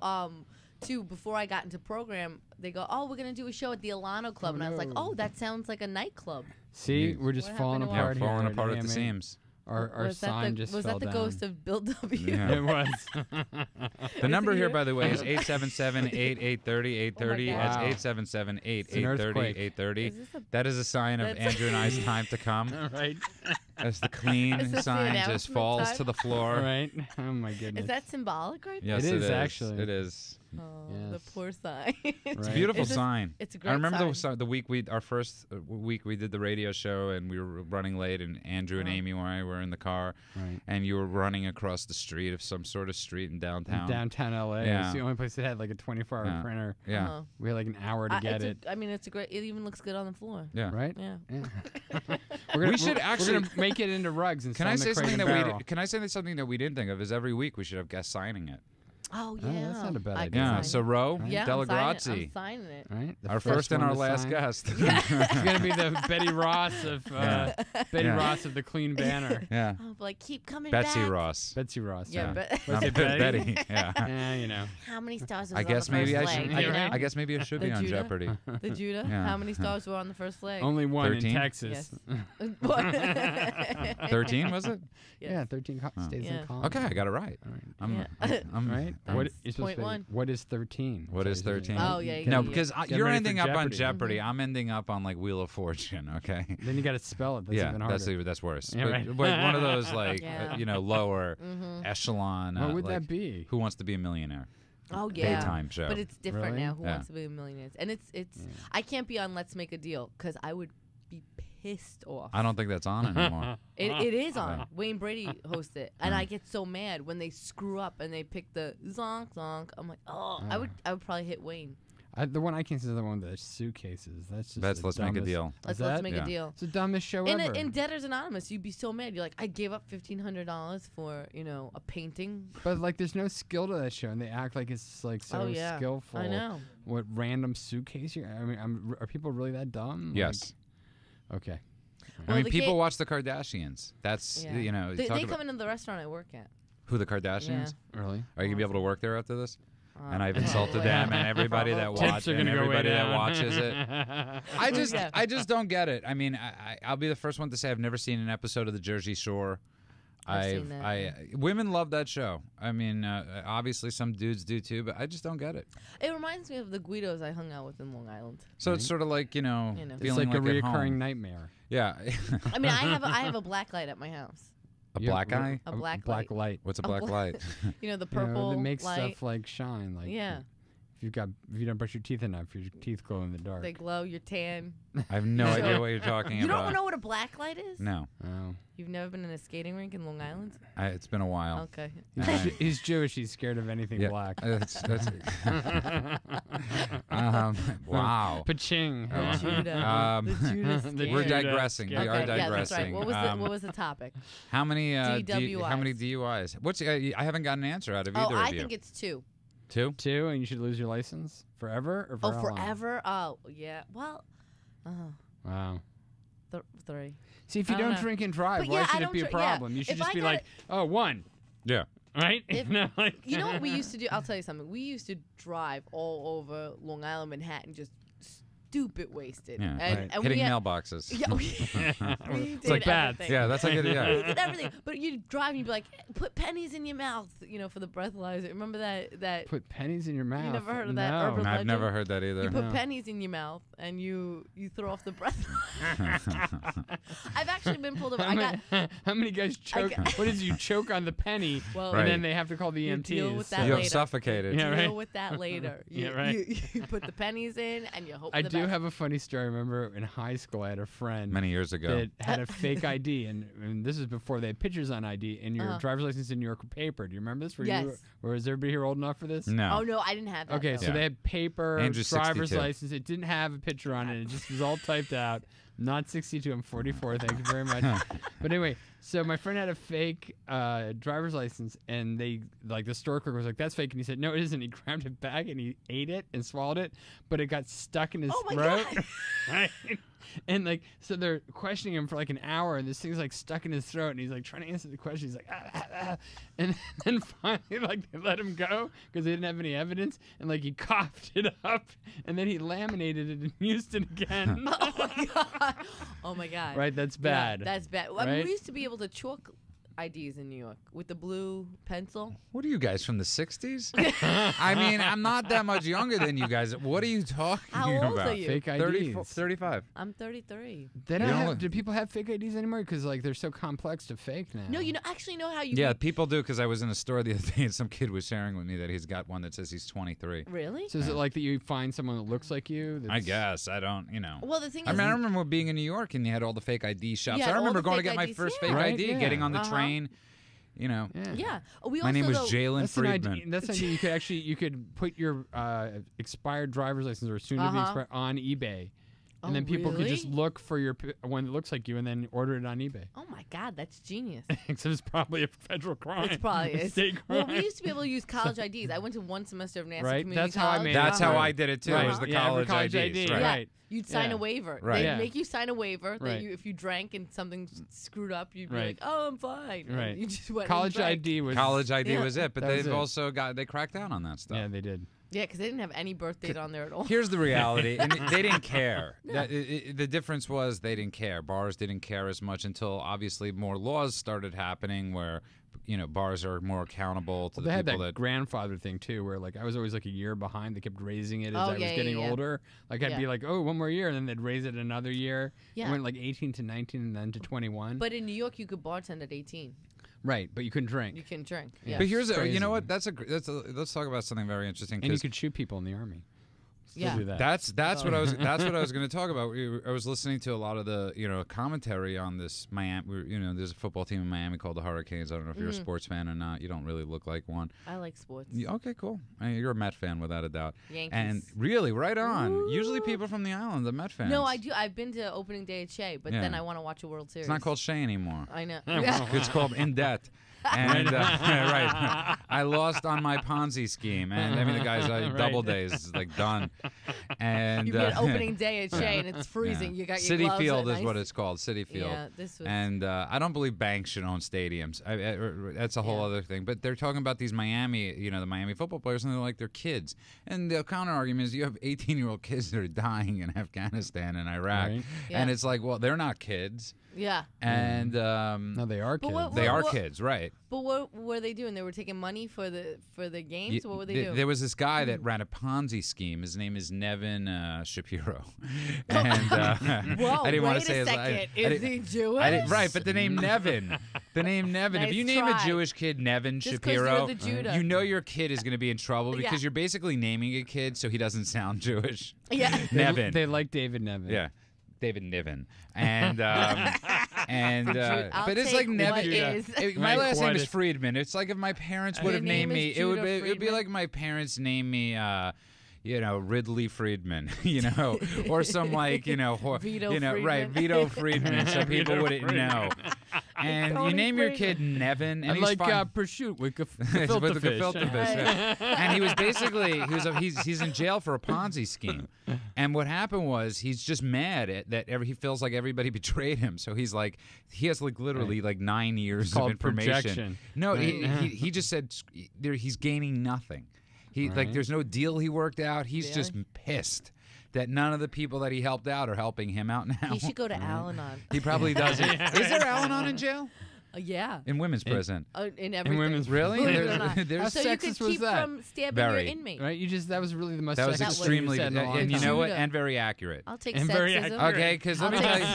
too. Before I got into program, they go, "Oh, we're gonna do a show at the Alano Club," and I was like, no. "Oh, that sounds like a nightclub." See, we're just What falling happened to apart Yeah, falling here. apart at the AMA. seams. Our was that sign the, just was fell that the down. ghost of Bill W? Yeah. It was. The number here, here? by the way, is 877-8830, 830. Oh my That's God. 877-8830, 830. Is this a- That is a sign of That's- Andrew and I's time to come. Right. As the clean Is this the sign just announcement falls time? to the floor. Right. Oh my goodness. Is that symbolic right Yes, It it is, actually. It is. there? Oh, Yes. the poor sign. It's a Right. beautiful It's a- sign. it's a great I remember sign. the week our first week we did the radio show and we were running late and Andrew and Amy and I were in the car Right. and you were running across the street of some sort of street in downtown. Downtown LA. Yeah. It's the only place that had like a 24-hour Yeah. printer. Yeah. Uh-huh. We had like an hour to get it. I mean, it's a great. It even looks good on the floor. Yeah. Right? Yeah. Yeah. We should actually- we're gonna make it into rugs and Can I sell say them something at that Crate and can I say something that we didn't think of is every week we should have guests signing it. Oh yeah, that's not a bad I idea. can Yeah. sign So it. Roe, Yeah, Dellegrazie. I'm signing it. Right? The Our first and one our to last sign. guest. It's gonna be the Betty Ross of Yeah. Ross of the Clean Banner. Yeah. Oh, but like keep coming Betsy back. Ross. Betsy Ross. Yeah, but Was it Betty? Yeah. Yeah, you know. how many stars was I on guess the first maybe I leg? should. you know? I guess maybe it should The be on Judah? Jeopardy. The Judah. Yeah. How many stars were on the first leg? Only one 13? in Texas. Yes. 13 was it? Yeah, 13 states Yeah. in colony. Okay, I got it right. All right. I'm Right? I'm- What, you're supposed Point to say, one. what is 13? What is 13? Oh, yeah, you No, gotta- because Get you're ready for ending up on Jeopardy. Jeopardy. I'm ending up on like Wheel of Fortune. Okay. Then you got to spell it. That's yeah, even harder. that's worse. Yeah, but, right. but one of those like Yeah. lower echelon. What would like, that be? Who Wants to Be a Millionaire? Oh yeah. Daytime show. But it's different Really? now. Who Yeah. Wants to Be a Millionaire? And it's I can't be on Let's Make a Deal because I would be pissed off. I don't think that's on anymore. It is on. Wayne Brady hosts it, and I get so mad when they screw up and they pick the zonk zonk. I'm like, I would probably hit Wayne. The one I can see is the one with the suitcases. That's just That's the Let's Make a dumbest- Deal. Is Let's that? make Yeah. a deal. It's the dumbest show ever. In Debtors Anonymous, you'd be so mad. You're like, I gave up $1,500 for a painting. But like, there's no skill to that show, and they act like it's like so Oh, yeah. skillful. I know. What random suitcase? I mean, are people really that dumb? Yes. Like, okay. Well, I mean, the people kid- watch the Kardashians. That's Yeah. They talk come about into the restaurant I work at. who the Kardashians. Really? Are you gonna be able to work there after this? And I've probably. insulted them and everybody that Probably. watches and everybody that watches it. Yeah. I just don't get it. I mean, I'll be the first one to say I've never seen an episode of the Jersey Shore. I've seen that. Women love that show. I mean, obviously some dudes do too, but I just don't get it. It reminds me of the Guidos I hung out with in Long Island. So it's sort of like feeling It's like a at reoccurring home. nightmare. Yeah. I mean, I have a black light at my house. A black eye? A black light. What's a black light? The You know, purple that makes light. stuff like shine. Like Yeah. If you don't brush your teeth enough, your teeth glow in the dark. They glow. You're tan. I have no idea what you're talking You about. don't know what a black light is? No. Oh. You've never been in a skating rink in Long Island? It's been a while. Okay. He's Jewish. He's scared of anything Yeah, black. That's wow. Paching. The Judah. Um, The Judah We're scare. We're digressing. We Okay, are Yeah, that's right. digressing. What was the topic? How many DWIs. how many DUIs? What's I haven't gotten an answer out of Oh, either I of you. think it's 2. 2? 2, and you should lose your license forever or for Oh, how long? forever? Oh, yeah. Well, Wow. 3. See, if you I don't don't know. drink and drive, But why yeah, I should it don't be a dri- yeah. problem? You should If just I be got like, oh, 1. Yeah. Right? If- No, like- You know what we used to do? I'll tell you something. We used to drive all over Long Island, Manhattan, just stupid wasted. Yeah. And Hitting we had, mailboxes. Yeah, we did like bad. everything. Yeah, that's like it. We Yeah. did everything. But you'd drive and you'd be like, put pennies in your mouth, for the breathalyzer. Remember that Put pennies in your mouth. you never heard of that No. urban I've legend? never heard that either. You put No. pennies in your mouth and you throw off the breath. I've actually been pulled over. How many guys choke? What is you choke on the penny, Well, and Right. then they have to call the You EMTs? deal with that You have later. suffocated. Yeah, deal right. with that later. Yeah, right. You put the pennies in and you hope I for the do best. have a funny story. I remember in high school, I had a friend Many years ago. that had a fake ID, and this is before they had pictures on ID, and your driver's license in New York were paper. Do you remember this? Yes. Or is everybody here old enough for this? No. Oh no, I didn't have that. Okay, though. so they had paper Andrew's driver's 62. license. It didn't have a picture on it. It just was all typed out. Not 62. I'm 44. Thank you very much. But anyway, so my friend had a fake driver's license, and the store clerk was like, "That's fake," and he said, "No, it isn't." He grabbed it back and he ate it and swallowed it, but it got stuck in his Oh my throat. God. Right? And so they're questioning him for like an hour, and this thing's like stuck in his throat, and he's like trying to answer the question. He's like, and then finally they let him go because they didn't have any evidence, and he coughed it up, and then he laminated it and used it again. Oh my god. Oh my god. Right, that's Yeah, bad. that's bad. I mean, Right? we used to be able to chalk IDs in New York with the blue pencil. What are you guys from the 60s? I mean, I'm not that much younger than you guys. What are you talking How old about? are you? Fake 30, IDs. 35. I'm 33. They don't You have, don't- do people have fake IDs anymore? Because they're so complex to fake now. No, actually know how you. Yeah, people do because I was in a store the other day and some kid was sharing with me that he's got one that says he's 23. Really? So is it like that you find someone that looks like you? I guess. I don't, Well, the thing I is, mean, I remember being in New York and you had all the fake ID shops. Yeah, I all remember the going to fake get my IDs, first yeah. fake Right, ID, yeah. getting on the Uh-huh. train. Yeah. yeah. We My also name was though, Jalen That's an ID. Friedman. That's something you could put your expired driver's license or soon to be expired on eBay, And then people could just really? look for your one that looks like you and then order it on eBay. Oh my God, that's genius. Except it's probably a federal crime. It's probably a is. state crime. Well, we used to be able to use college IDs. I went to one semester of Nancy Right, Community that's how I College. made it. That's how Right. I did it too. Right. It was the Yeah, for college college IDs. ID, Right. Yeah, right. you'd sign Yeah. a waiver. Right. They'd Yeah. make you sign a waiver that Right. if you drank and something screwed up, you'd be Right. like, "Oh, I'm fine." And Right. you just went College and drank. ID was College ID Yeah. was it, but That was they've it. also they cracked down on that stuff. Yeah, they did. Yeah, because they didn't have any birth date on there at all. Here's the reality, and they didn't care. The difference was they didn't care. Bars didn't care as much until obviously more laws started happening where, bars are more accountable to Well, the they had people that grandfather thing too, where like I was always like a year behind. They kept raising it as Oh, I was yeah, getting yeah, yeah. older. Like I'd be Yeah. like, oh, one more year, and then they'd raise it another year. Yeah. It went like 18 to 19, and then to 21. But in New York, you could bartend at 18. right, but you couldn't drink. You can drink. Yeah. Yeah. But here's Crazy. you know what? Let's talk about something very interesting. And you 'Cause could shoot people in the army. Still Yeah. do that. That's what I was going to talk about. I was listening to a lot of the commentary on this Miami. There's a football team in Miami called the Hurricanes. I don't know if you're a sports fan or not. You don't really look like one. I like sports. Okay, cool. You're a Met fan without a doubt. Yankees. And really, right on. Usually people from the island, the Met fans. No, I do. I've been to opening day at Shea, but Yeah. then I want to watch a World Series. It's not called Shea anymore. I know. It's called In Debt. And right, I lost on my Ponzi scheme, and I mean the guy's double days is like done. And You've been opening day at Shea, and it's freezing. Yeah. You got your City gloves Field at is what nice- it's called, City Field. Yeah, this was. And I don't believe banks should own stadiums. That's a whole Yeah. other thing. But they're talking about these Miami, the Miami football players, and they're like they're kids. And the counter argument is you have 18-year-old kids that are dying in Afghanistan and Iraq, Right. Yeah. and it's like, well, they're not kids, yeah. and No, they are But kids. what- they are what- kids, right? But what were they doing? They were taking money for the games. What were they doing? There was this guy that ran a Ponzi scheme. His name is Nevin Shapiro. And Whoa, I didn't want wait to say a his second. I Is didn't- he Jewish? right, but the name Nevin. The name Nevin. If Nice you name a try. Jewish kid Nevin Just 'cause Shapiro, you're the Judah. you know your kid is going to be in trouble because Yeah. you're basically naming a kid so he doesn't sound Jewish. Yeah. Nevin. They like David Nevin. Yeah. David Niven. And I'll but it's take like what Nevin. is. My Right, last name what is is- Friedman. It's like if my parents would Your have named name me, is it would Judah be Friedman? like my parents named me Ridley Friedman, or some like, Vito right, Friedman. Vito Friedman, so people Vito wouldn't Friedman. know. And you Tony name your Friedman. kid Nevin, and I he's like fine. prosciutto with With gefilte the fish. gefilte fish, yeah. And he was basically he's in jail for a Ponzi scheme. And what happened was he's just mad that he feels like everybody betrayed him. So he's like he has like literally like 9 years of called information. projection. No, Right. he just said he's gaining nothing. Like there's no deal he worked out. He's Really? just pissed that none of the people that he helped out are helping him out now. He should go to Al-Anon. He probably doesn't. Is there Al-Anon in jail? Yeah. In women's prison? In everything. women's Really? Believe it or not. There's so you could sexist was keep that? from stabbing Very. your inmate. Right? That was really the most That was sexist extremely, thing you said in a long and you time. know what? Judah. And very accurate. I'll take And very sexism. accurate. Okay, because let me tell you,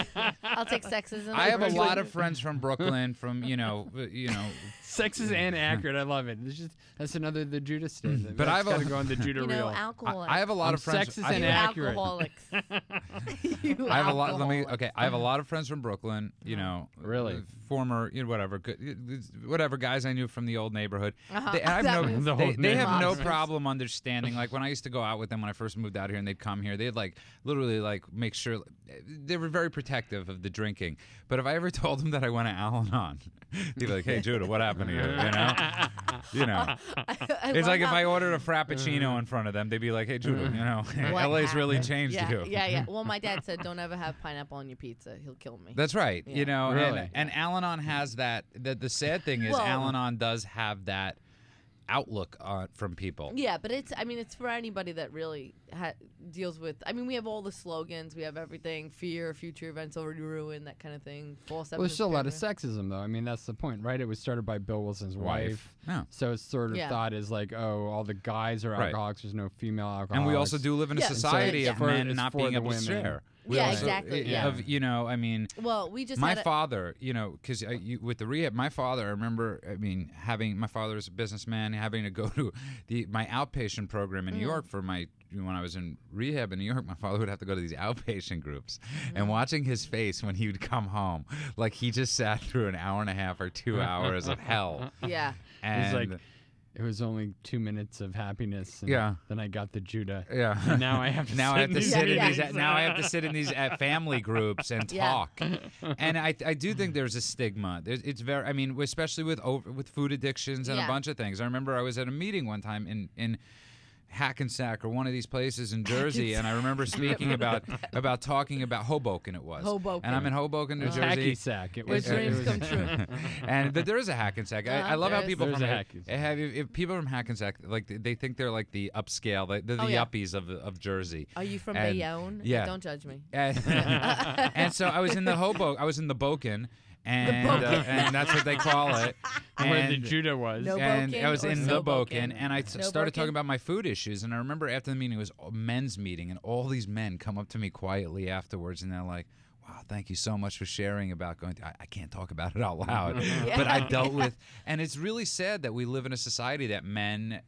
I'll take sexism. I have a over lot you. of friends from Brooklyn, from Sexist and accurate. I love it. That's another the Judah statement. But I've got to a- go on the Judah You know, reel. alcoholics. I have a lot of friends. sexist I, and You accurate. alcoholics. You I have a lot. Let me. alcoholics. Okay, I have a lot of friends from Brooklyn. Really? Former, whatever, whatever guys I knew from the old neighborhood. Uh-huh. They, and I have That no, means- The whole they have no neighborhood. problem understanding. Like when I used to go out with them when I first moved out here, and they'd come here, they'd like literally like make sure they were very protective of the drinking. But if I ever told them that I went to Al-Anon, they'd be like, "Hey, Judah, what happened to you?" I It's love like if how- I ordered a frappuccino in front of them, they'd be like, "Hey, Judah, What LA's really happened? changed yeah, you." Yeah. Well, my dad said, "Don't ever have pineapple on your pizza. He'll kill me." That's right. Yeah. Really? And Al-Anon has that. The sad thing is, Well- Al-Anon does have that outlook from people. Yeah, but it's for anybody that really deals with. I mean, we have all the slogans, we have everything: fear, future events already ruined, that kind of thing. False Well, there's still a lot of pyramid. sexism, though. I mean, that's the point, right? It was started by Bill Wilson's wife. Yeah. So it's sort of Yeah. thought as like, oh, all the guys are Right. alcoholics. There's no female alcoholics. And we also do live in a Yeah. society So of it's men it's not for being the able to women. share. We Yeah, also- exactly, yeah. I mean, Well, we just my had father, because with the rehab, my father, I remember, having my father's a businessman, having to go to my outpatient program in New York when I was in rehab in New York. My father would have to go to these outpatient groups, and watching his face when he would come home, like he just sat through an hour and a half or 2 hours of hell. yeah. And He's like, it was only 2 minutes of happiness. And Yeah. Then I got the Judah. Yeah. And now I have to now I have to sit in these. meetings. Now I have to sit in these family groups and Yeah. talk. And I do think there's a stigma. It's very. I mean, especially with food addictions and a Yeah. bunch of things. I remember I was at a meeting one time in Hackensack or one of these places in Jersey, and I remember speaking about talking about Hoboken. It was Hoboken. and I'm in Hoboken, New Jersey. Hacky sack. It Where was. dreams it was come true. But there is a Hackensack. I love how There is. people There's from a Hackensack. if people from Hackensack, like they think they're like the upscale, they're the Oh, yeah. yuppies of Jersey. Are you from And- Bayonne? yeah. Don't judge me. And so I was in the Boken, and that's what they call it. Where the And- Judah was. No. and Boken I was or in so the Boken, Boken? and I No started talking Boken? about my food issues. And I remember after the meeting, it was a men's meeting, and all these men come up to me quietly afterwards, and they're like, "Wow, thank you so much for sharing about going." I can't talk about it out loud, but I dealt with, and it's really sad that we live in a society that men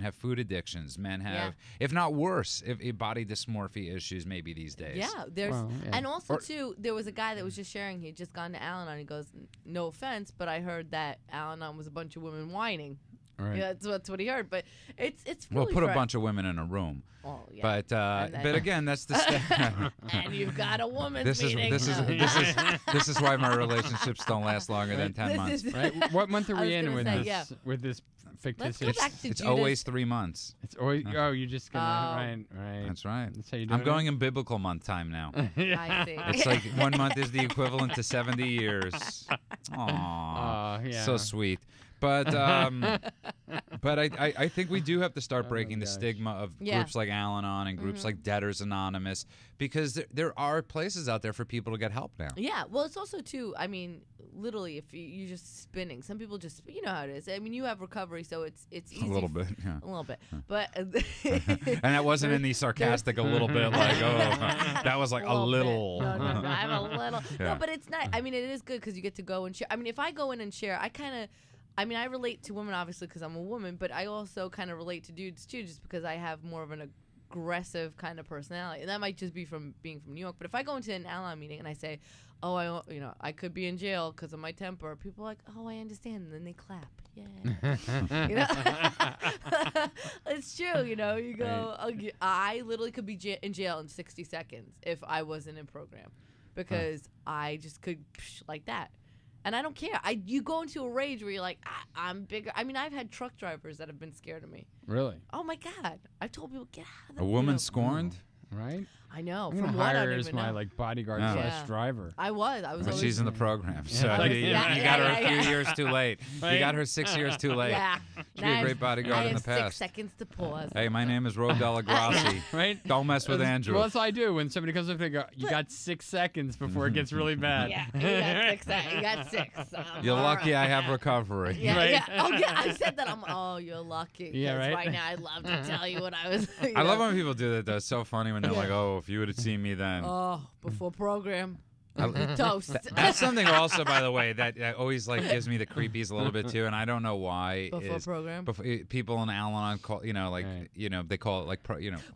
have food addictions, men have, if not worse, if body dysmorphia issues maybe these days. Yeah, there's Well, yeah. and also too, there was a guy that was just sharing. He had just gone to Al-Anon. He goes, "No offense, but I heard that Al-Anon was a bunch of women whining." Right. Yeah, that's what he heard. But it's Well, really put a for- bunch of women in a room. Oh, yeah. But And then- but again, that's the and you've got a woman's this is meeting. this is why my relationships don't last longer than 10 This months. is- Right? What month are I was we in gonna with say, this? yeah. With this Let's fictitious. go back to It's Judas. always 3 months. It's always. Oh, you're just gonna. Oh. Right. That's right. That's how you do I'm it? going in biblical month time now. I see. It's like 1 month is the equivalent to 70 years. Aww. Yeah. So sweet. But I think we do have to start breaking the gosh. stigma of Yeah. groups like Al-Anon and groups like Debtors Anonymous, because there are places out there for people to get help now. Yeah, well, it's also too. I mean, literally, if you're just spinning, some people just, you know how it is. I mean, you have recovery, so it's easy. A little bit, yeah. A little bit, but And that wasn't in the sarcastic a little bit, like, oh, that was like a little. No, I'm a little. Yeah. No, but it's not. I mean, it is good because you get to go and share. I mean, if I go in and share, I mean, I relate to women obviously because I'm a woman, but I also kind of relate to dudes too, just because I have more of an aggressive kind of personality, and that might just be from being from New York. But if I go into an Al-Anon meeting and I say, "Oh, I could be in jail because of my temper," people are like, "Oh, I understand," and then they clap. Yeah, you know, it's true. You know, you go, I literally could be in jail in 60 seconds if I wasn't in program, because I just could like that. And I don't care. You go into a rage where you're like, I'm bigger. I mean, I've had truck drivers that have been scared of me. Really? Oh my God! I've told people, get out of the A woman scorned? Right? I know. I'm from gonna what I hire don't her as even my know. like bodyguard Yeah. slash driver. I was. But always. she's in the program, so Yeah. you got her a few years too late. You Right? got her 6 years too late. Yeah. She'd be a great bodyguard in the I have 6 past. seconds to pause. Hey, my name is Ro Dellegrazie. Right? Don't mess with Andrew. Well, that's what I do. When somebody comes up, they go, "You got 6 seconds before it gets really bad." Yeah, you got 6 seconds. You got 6. You're all lucky right. I have recovery. Yeah, Right? yeah. Oh, yeah. I said that. You're lucky. Yeah, 'cause right? Right now, I'd love to tell you what I was. I love when people do that, though. It's so funny when they're like, oh, if you would have seen me then. Oh, before program. Toast. That's something also, by the way, that always like gives me the creepies a little bit too, and I don't know why. Before program? People in Al-Anon call, Right. they call it like,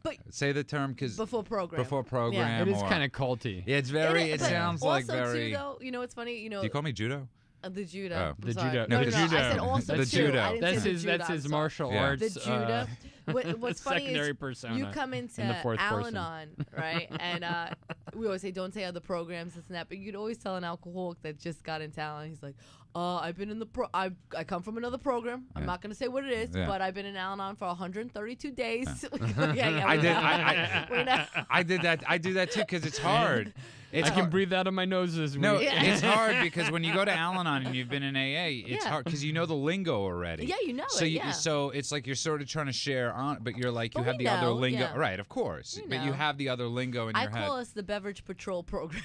But say the term because before program. before program. It is or- kind of culty. Yeah, it's very. It but sounds also like very. Too, though, you know, it's funny. You know, Do you call me judo? the judo. Oh. I'm The sorry. judo. No, No, no, the no, judo. I said also The too. judo. I didn't That's say his. the judo. That's I'm his sorry. martial Yeah. arts. The judo. What's funny secondary is persona you come into in the fourth person. Al-Anon, right? And we always say, don't say other programs, this and that. But you'd always tell an alcoholic that just got into Al-Anon, he's like, I've been in the I come from another program. I'm Yeah. not going to say what it is, Yeah. but I've been in Al-Anon for 132 days. I did. We know. I did that. I do that too because it's hard. It's I can hard. breathe out of my nose this week. No, Yeah. it's hard because when you go to Al-Anon and you've been in AA, it's Yeah. hard because you know the lingo already. Yeah, you know so it, yeah. So it's like you're sort of trying to share on, but you're like you But have we the other know, lingo, yeah. right? Of course, We but you know. have the other lingo in I your head. call us the Beverage Patrol program.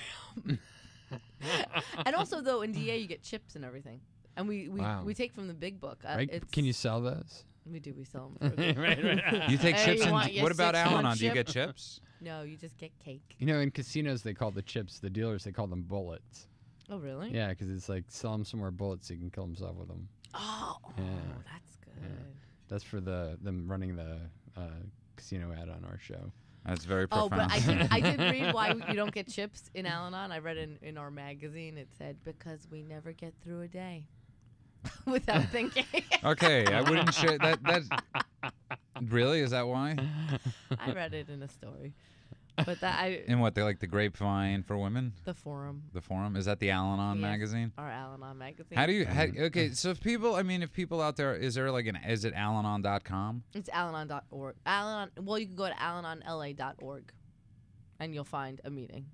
And also, though, in DA, you get chips and everything. And we Wow. take from the big book. Right? It's- Can you sell those? We do. We sell them. For right. You take Hey, chips you and want your what about 6 month Al-Anon? Do you chip? get chips? No, you just get cake. You know, in casinos they call the chips, the dealers they call them bullets. Oh, really? Yeah, because it's like sell them some more bullets so you can kill himself with them. Oh, Yeah. that's good. That's for them running the casino ad on our show. That's very Oh, profound. but I did read why you don't get chips in Al-Anon. I read in our magazine. It said because we never get through a day. without thinking. Okay, I wouldn't share that. Really? Is that why? I read it in a story. But that In what? They like the Grapevine for women? the forum. The Forum? Is that the Al-Anon Yes, magazine? Our Al-Anon magazine. How do you? Okay, so if people out there, is there like is it alanon.com? It's Al-Anon.org. Al-Anon. Well, you can go to alanonla.org, and you'll find a meeting.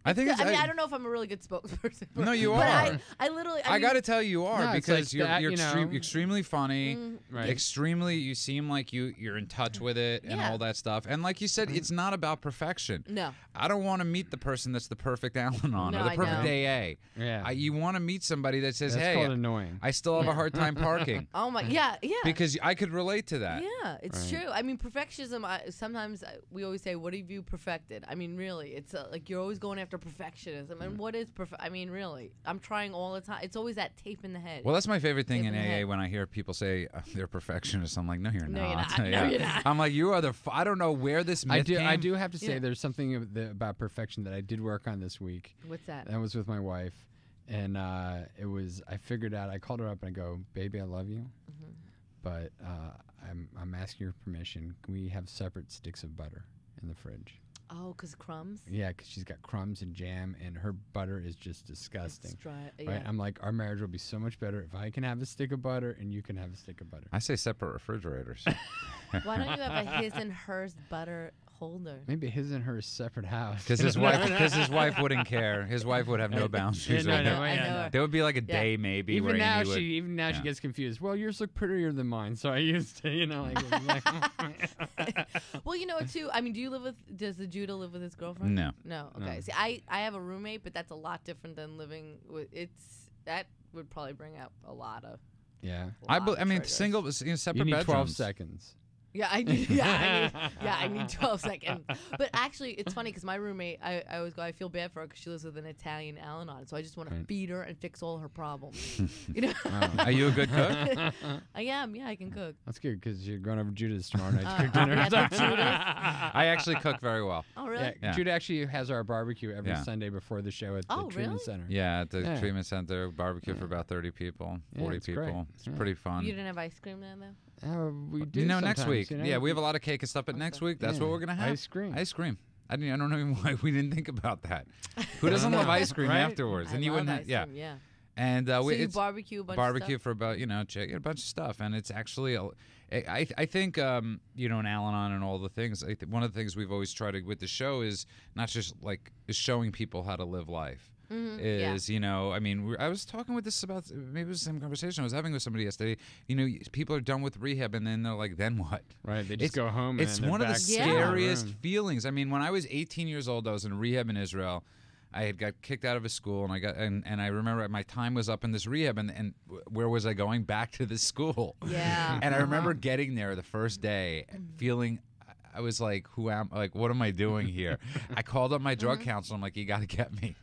I think. I don't know if I'm a really good spokesperson. No, you but are. I literally. I got to tell you are No, it's because like you're that, extremely funny, Right. extremely. You seem like you're in touch with it and Yeah. all that stuff. And like you said, it's not about perfection. No. I don't want to meet the person that's the perfect Al-Anon No, or the I perfect know. AA. Yeah. You want to meet somebody that says, That's "Hey, called annoying. I still have a hard time parking," Oh my. Yeah. Yeah. because I could relate to that. Yeah, it's Right. true. I mean, perfectionism. Sometimes we always say, "What have you perfected?" I mean, really, it's like you're always going after perfectionism. And what is I mean, really, I'm trying all the time. It's always that tape in the head. Well, that's my favorite thing in Tape in the AA head. when I hear people say they're perfectionists. I'm like, no, you're No, you're not. not. No, you're not. I'm like, you are the. I don't know where this myth came. I do have to say Yeah. there's something about perfection that I did work on this week. What's that? That was with my wife, and it was. I figured out. I called her up and I go, "Baby, I love you, but I'm asking your permission. Can we have separate sticks of butter in the fridge?" Oh, 'cause crumbs. Yeah, because she's got crumbs and jam, and her butter is just disgusting. It's dry. Right? Yeah. I'm like, our marriage will be so much better if I can have a stick of butter and you can have a stick of butter. I say separate refrigerators. Why don't you have a his and hers butter holder? Maybe his and her separate house. Because his wife wouldn't care. His wife would have no boundaries. No, over no, it. I yeah, know no. her. There would be like a day maybe where Even now, he would. she yeah. gets confused. Well, yours look prettier than mine, so I used to, Well, you know what, too? I mean, does the Judah live with his girlfriend? No. No. Okay. No. See, I have a roommate, but that's a lot different than living with. That would probably bring out a lot of. Yeah. I lot of mean, triggers. separate You need bedrooms. 12 seconds. Yeah, I need 12 seconds. But actually, it's funny because my roommate, I always go, I feel bad for her because she lives with an Italian Al-Anon, so I just want to feed her and fix all her problems. You know? Are you a good cook? I am. Yeah, I can cook. That's good because you're going over to Judah's tomorrow night to cook Oh, dinner. yeah, that's Judah's? I actually cook very well. Oh, really? Yeah. Judah actually has our barbecue every Yeah. Sunday before the show at the Oh, Treatment really? Center. Yeah, at the Yeah. treatment center, barbecue for about 30 people, Yeah, 40 it's people. great. It's Yeah. pretty fun. You didn't have ice cream then, though? We do You know, next sometimes, week. you know? Yeah, we have a lot of cake and stuff, but next week, that's what Yeah. we're going to have. Ice cream. Ice cream. I don't know even why we didn't think about that. Who doesn't love ice cream Right? afterwards? I And you love wouldn't ice have, cream, yeah. And So you it's barbecue a bunch barbecue of stuff? for about, chicken, a bunch of stuff. And it's actually, I think, in Al-Anon and all the things, one of the things we've always tried to, with the show is not just is showing people how to live life. yeah. I mean, I was talking with this about, maybe it was the same conversation I was having with somebody yesterday. People are done with rehab and then they're like, then what? Right, they just It's- go home It's and one of the back to scariest room. feelings. I mean, when I was 18 years old, I was in rehab in Israel. I had got kicked out of a school, and I remember my time was up in this rehab, and where was I going? Back to this school. Yeah. And I remember getting there the first day, feeling. I was like, what am I doing here? I called up my drug counselor. I'm like, you got to get me.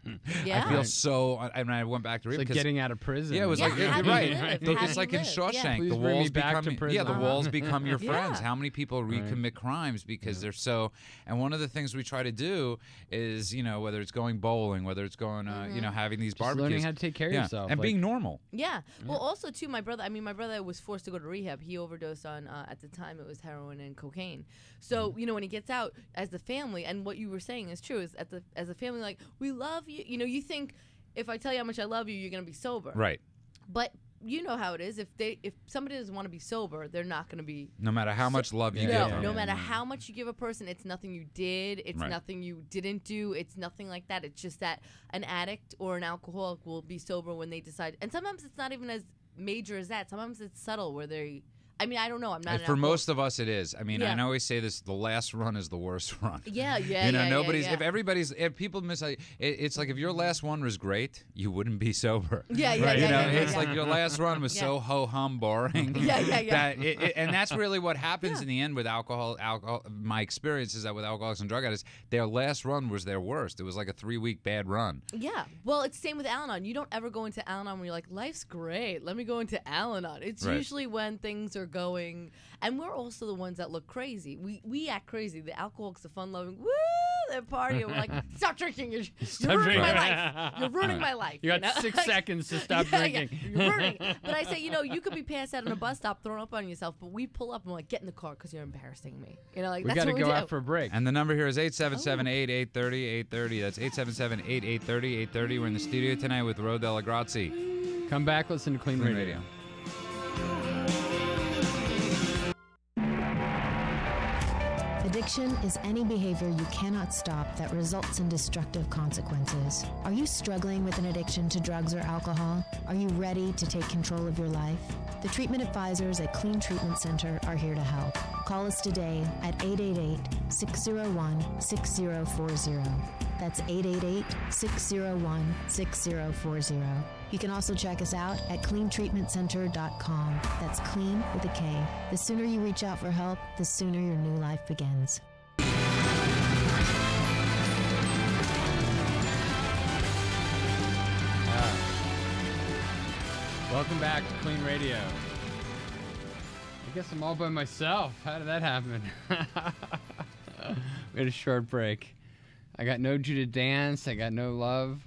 Yeah. I feel so. And I went back to It's rehab. like getting out of prison. Yeah, it was Yeah, like how you're do you right. live? Though How it's do like you in live? Shawshank, Yeah. Please the bring me walls back to become prison. the walls become your Yeah. friends. How many people recommit crimes because they're so? And one of the things we try to do is whether it's going bowling, whether it's going having these Just barbecues, learning how to take care of yourself. and like- being normal. Yeah. Well, also too, my brother was forced to go to rehab. He overdosed on at the time it was heroin and cocaine. So when he gets out, as the family, and what you were saying is true, is as a family, like, we love you. You think if I tell you how much I love you, you're gonna be sober. Right. But you know how it is. If somebody doesn't want to be sober, they're not gonna be. No matter how much love you Yeah, give No, them. no matter how much you give a person, it's nothing you did. It's Right. nothing you didn't do. It's nothing like that. It's just that an addict or an alcoholic will be sober when they decide. And sometimes it's not even as major as that. Sometimes it's subtle where they. I mean, I don't know. I'm not. For most of us, it is. I mean, Yeah. I always say this: the last run is the worst run. Yeah. Nobody's. Yeah. If people miss, it's like if your last one was great, you wouldn't be sober. Yeah, yeah, Right? yeah, It's yeah. like your last run was Yeah. so ho hum boring. Yeah. That and that's really what happens in the end with alcohol. My experience is that with alcoholics and drug addicts, their last run was their worst. It was like a 3-week bad run. Yeah. Well, it's the same with Al-Anon. You don't ever go into Al-Anon when you're like, life's great. Let me go into Al-Anon. It's Right. usually when things are going, and we're also the ones that look crazy. We act crazy. The alcoholics, the fun-loving, woo, they're partying. We're like, stop drinking. You're Stop ruining my drinking. life. You're ruining my life. You got 6 seconds to stop drinking. You're ruining. But I say, you could be passed out on a bus stop, throwing up on yourself, but we pull up and we're like, get in the car because you're embarrassing me. Like We that's got to what we go do. out for a break. And the number here is 877-8830-830. That's 877-8830-830. We're in the studio tonight with Dellegrazie. Come back, listen to Clean Radio. Addiction is any behavior you cannot stop that results in destructive consequences. Are you struggling with an addiction to drugs or alcohol? Are you ready to take control of your life? The treatment advisors at KLEAN Treatment Center are here to help. Call us today at 888-601-6040. That's 888-601-6040. You can also check us out at cleantreatmentcenter.com. That's clean with a K. The sooner you reach out for help, the sooner your new life begins. Welcome back to Clean Radio. I guess I'm all by myself. How did that happen? We had a short break. I got no Jew to dance. I got no love.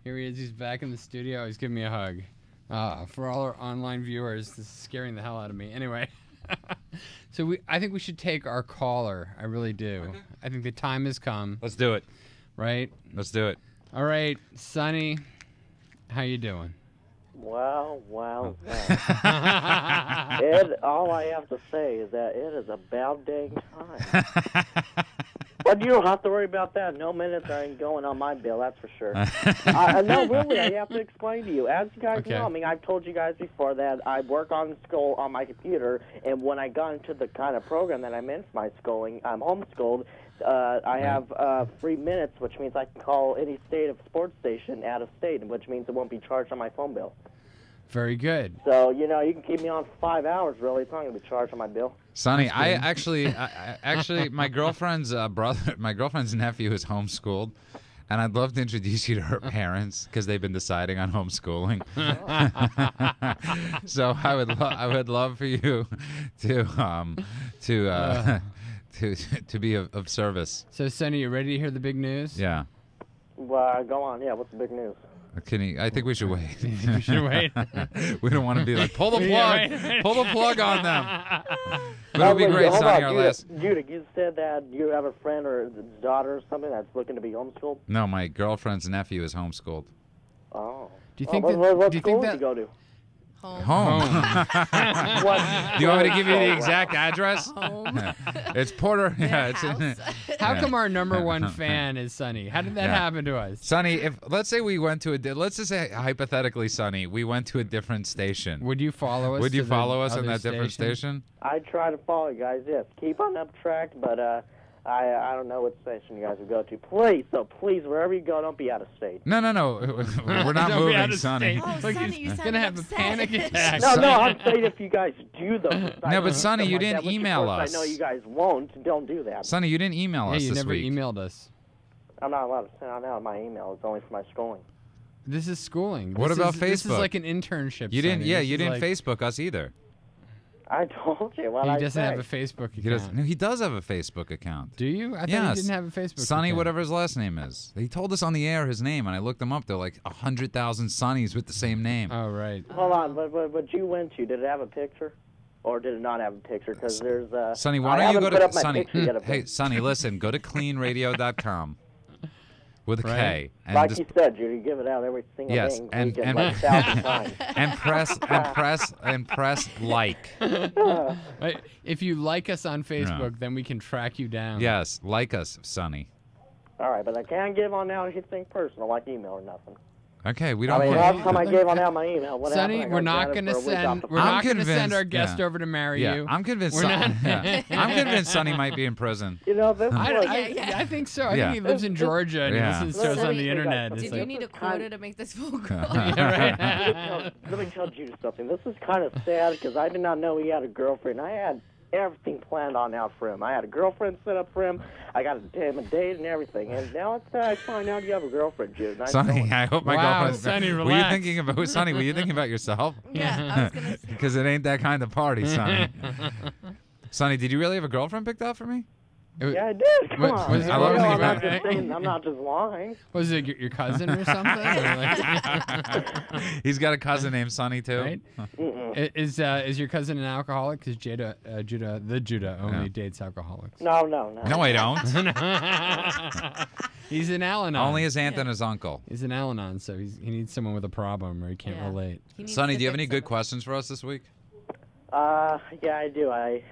Here he is. He's back in the studio. He's giving me a hug. For all our online viewers, this is scaring the hell out of me. Anyway, so I think we should take our caller. I really do. Okay. I think the time has come. Let's do it. Right? Let's do it. All right, Sonny, how you doing? Well. Ed, all I have to say is that it is about dang time. But you don't have to worry about that. No minutes ain't going on my bill, that's for sure. No, really, I have to explain to you. As you guys know, I mean, I've told you guys before that I work on school on my computer, and when I got into the kind of program that I'm in for my schooling, I'm homeschooled. I have 3 minutes, which means I can call any state of sports station out of state, which means it won't be charged on my phone bill. Very good. So, you can keep me on for 5 hours, really. It's not going to be charged on my bill. Sonny, I actually, my girlfriend's my girlfriend's nephew is homeschooled, and I'd love to introduce you to her parents because they've been deciding on homeschooling. So I would love for you to be of service. So, Sonny, you ready to hear the big news? Yeah. Well, go on. Yeah, what's the big news? I think we should wait. We should wait. We don't want to be like, pull the plug. Yeah, pull the plug on them. But it'll be great, Sonny, our last. Judah, you said that you have a friend or daughter or something that's looking to be homeschooled? No, my girlfriend's nephew is homeschooled. Oh. Do you think what school that did you go to? Home. Do you want me to give you the exact address? Home. It's Porter. Yeah, it's How come our number one fan is Sonny? How did that happen to us? Sonny, let's say we went to let's just say hypothetically, Sonny, we went to a different station. Would you follow us? Would you follow us on other that different station? I try to follow you guys, yes. Keep on up track, but I don't know what station you guys would go to. Please, wherever you go, don't be out of state. No. We're not Don't be out moving, of Sonny. state. Oh, Look, Sonny, he's you gonna have sounded a panic upset. attack. No, I'm saying if you guys do those. No, but Sonny, you didn't which of email course us. I know you guys won't. Don't do that. Sonny, you didn't email Yeah, us you this never week. emailed us. I'm not allowed to send out my email. It's only for my schooling. This is schooling. What about This is Facebook? like an internship. You didn't. Sonny. Yeah, This you is didn't like, Facebook us either. I told you what He I doesn't say. have a Facebook account. He does. No, he does have a Facebook account. Do you? I thought Yes. he didn't have a Facebook Sonny, account. whatever his last name is. He told us on the air his name, and I looked him up. There are like 100,000 Sonnies with the same name. Oh, right. Hold on, but you went to, did it have a picture? Or did it not have a picture? Because there's Sonny, why I don't you haven't go put up to my Sonny? picture yet of Hey, it. Sonny, listen. Go to cleanradio.com with a K, Right. and Like just you said, Judy, give it out every single Yes, day. and- Like 1,000 times. and press like. Right. If you like us on Facebook, then we can track you down. Yes, like us, Sonny. All right, but I can't give on out anything personal, like email or nothing. Okay, we I don't. mean, put- last time I gave on out my email, what Sonny, happened? I we're got not grounded going to for a week off send. the We're phone. not going to send convinced- our guest yeah. over to marry yeah, you. I'm convinced. We're not- I'm convinced Sonny might be in prison. You know, this I, was, I think so. I Yeah. think he lives in Georgia and Yeah. he listens to us on Sonny, the internet. Did It's you like, need a quota to make this phone call? yeah, right. let me tell you something. This is kind of sad because I did not know he had a girlfriend. I had everything planned on out for him. I had a girlfriend set up for him. I got him a date and everything. And now it's I find out you have a girlfriend, Jude. Sonny, I hope my Wow, girlfriend's. Sonny, were you relax. thinking about Sonny? Were you thinking about yourself? Yeah, I was gonna say. Because it ain't that kind of party, Sonny. Sonny, did you really have a girlfriend picked out for me? Yeah, I did. Come What- on. was it- You what was know, it I'm not about? just saying, I'm not just lying. Was it your cousin or something? Or like, He's got a cousin named Sonny too. right? Mm-mm. Is your cousin an alcoholic? Because Judah only Yeah. dates alcoholics. No. No, I don't. He's an Al-Anon. Only his aunt and his uncle. He's an Al-Anon, so he needs someone with a problem or he can't Yeah. relate. He needs Sonny, to do you have fix any good something. questions for us this week? Yeah, I do.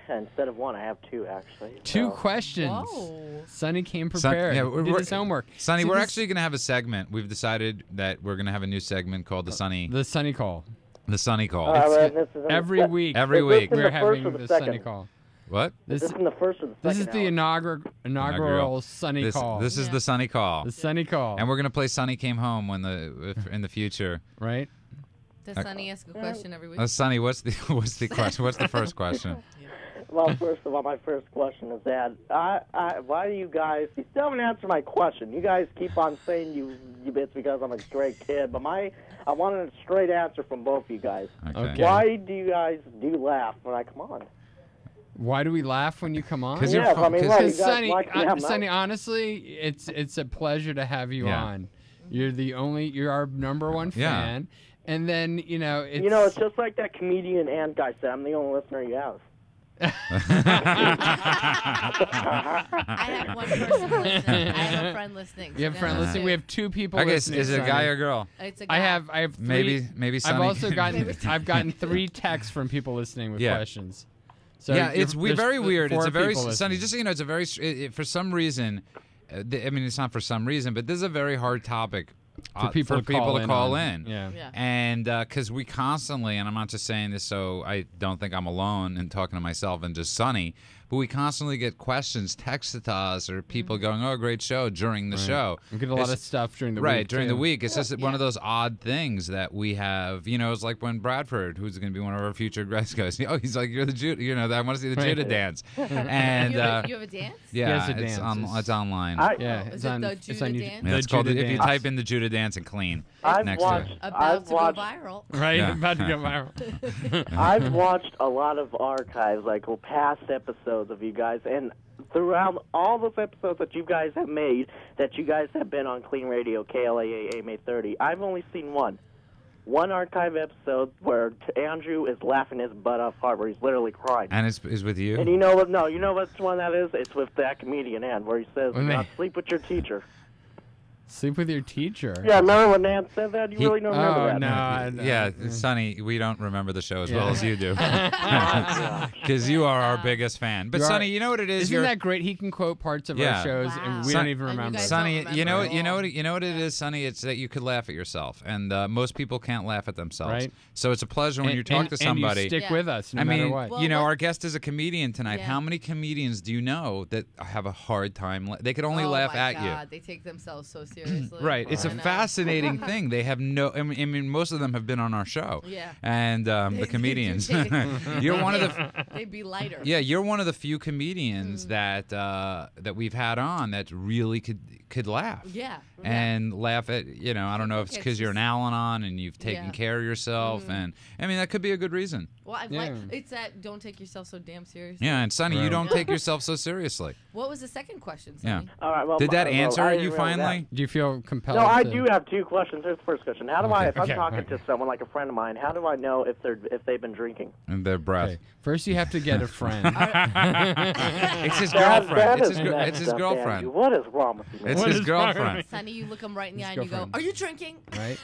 Instead of one, I have two actually. Two So- questions. Whoa. Sonny came Son- prepared. yeah, Did his homework. Sonny, See, we're this- actually going to have a segment. We've decided that we're going to have a new segment called the Sonny Call. the Sonny Call. Well, this is in Every the, week. Every is week. This in We're the first having or the Sonny second? Call. What? Is this in the first or the second? This is the Alex? inaugural Sonny Call. This is Yeah. the Sonny Call. the Sonny Call. And we're going to play Sonny Came Home in the future. right? Does Sonny ask a question every week? Sonny, what's the question? What's the first question? Well, first of all, my first question is that why do you guys? You still haven't answered my question. You guys keep on saying it's because I'm a straight kid, but I wanted a straight answer from both of you guys. Okay. Why do you guys laugh when I come on? Why do we laugh when you come on? 'Cause you're Yeah, fu- I mean, 'cause- why you Because guys Sonny, like me? I'm not- Sonny, honestly, it's a pleasure to have you Yeah. on. You're our number one Yeah. fan. And then, it's... It's just like that comedian and guy said, I'm the only listener you have. I have one person listening. I have a friend listening. You have a friend Now listening. We have two people Okay, listening. is it a Sonny. guy or girl? It's a guy. I have three. Maybe Sonny. I've also gotten 3 texts from people listening with Yeah. questions. So yeah, it's there's very weird. It's 4 a very people Sonny. listening. Just so you know, it's a very for some reason. I mean, it's not for some reason, but this is a very hard topic for people to call on. in. Yeah. Yeah. And because we constantly, and I'm not just saying this so I don't think I'm alone in talking to myself and just Sonny, but we constantly get questions texted to us or people going, "Oh, great show" during the show. We get a lot It's- of stuff during the week. Right, during the too. week. It's just one of those odd things that we have. It's like when Bradford, who's going to be one of our future guests, goes, "Oh, he's like, you're the Judah, I want to see the Right. Judah dance." And you have a dance? yeah, Yes, a it's dance. it's online. Yeah, Is it's it on. the It's Judah on YouTube. dance? Yeah, The it's called. Judah If you dance. type in the Judah dance and clean I've next to watched, it. About I've to watched, go viral. Right, Yeah. about to go viral. I've watched a lot of archives, like past episodes of you guys, and throughout all those episodes that you guys have made, that you guys have been on Clean Radio, KLEAA AM 30, I've only seen one archive episode where Andrew is laughing his butt off hard, where he's literally crying. And it's with you. And you know what? No, you know which one that is? It's with that comedian, Ann, where he says, When they- "Sleep with your teacher." Sleep with your teacher. Yeah, remember when Ann said that? You really don't remember Oh that? no. I don't. Yeah, Sonny, we don't remember the show as well Yeah. as you do, because you are our biggest fan. But You are- Sonny, you know what it is? Isn't that great? He can quote parts of Yeah. our shows, Wow. and we Son- don't even And you remember. guys Sonny, don't you know remember what you know what it is, Sonny. It's that you could laugh at yourself, and most people can't laugh at themselves. Right. So it's a pleasure when you talk to somebody. And you stick Yeah. with us no I matter mean, what. Well, our guest is a comedian tonight. Yeah. How many comedians do you know that have a hard time? They could only Oh laugh my at God, they take themselves so seriously. you. Right. It's a I know. fascinating thing. They have no. I mean, most of them have been on our show. Yeah. And They the do comedians. take- You're one of the. They'd be lighter. Yeah, you're one of the few comedians that we've had on that really could laugh. Yeah. And laugh at, I don't know if it's It's because you're an just- Al-Anon and you've taken Yeah. care of yourself. And, I mean, that could be a good reason. Well, I've Yeah. it's that don't take yourself so damn seriously. Yeah, and Sonny, you Right. don't take yourself so seriously. What was the second question, Yeah. Sonny? All right, well, Did that well, answer I it didn't you realize that. finally? Do you feel compelled? No, I to- do have 2 questions. Here's the first question. How do I, if I'm Okay, talking okay. to someone like a friend of mine, how do I know if they've been drinking? And their breath. Okay. First, you have to get a friend. It's his That girlfriend. is It's messed his up, girlfriend. Andrew. What is wrong with you? It's What his is wrong with girlfriend. Sonny, you look them right in the eye His and you go, girlfriend. "Are you drinking?" right?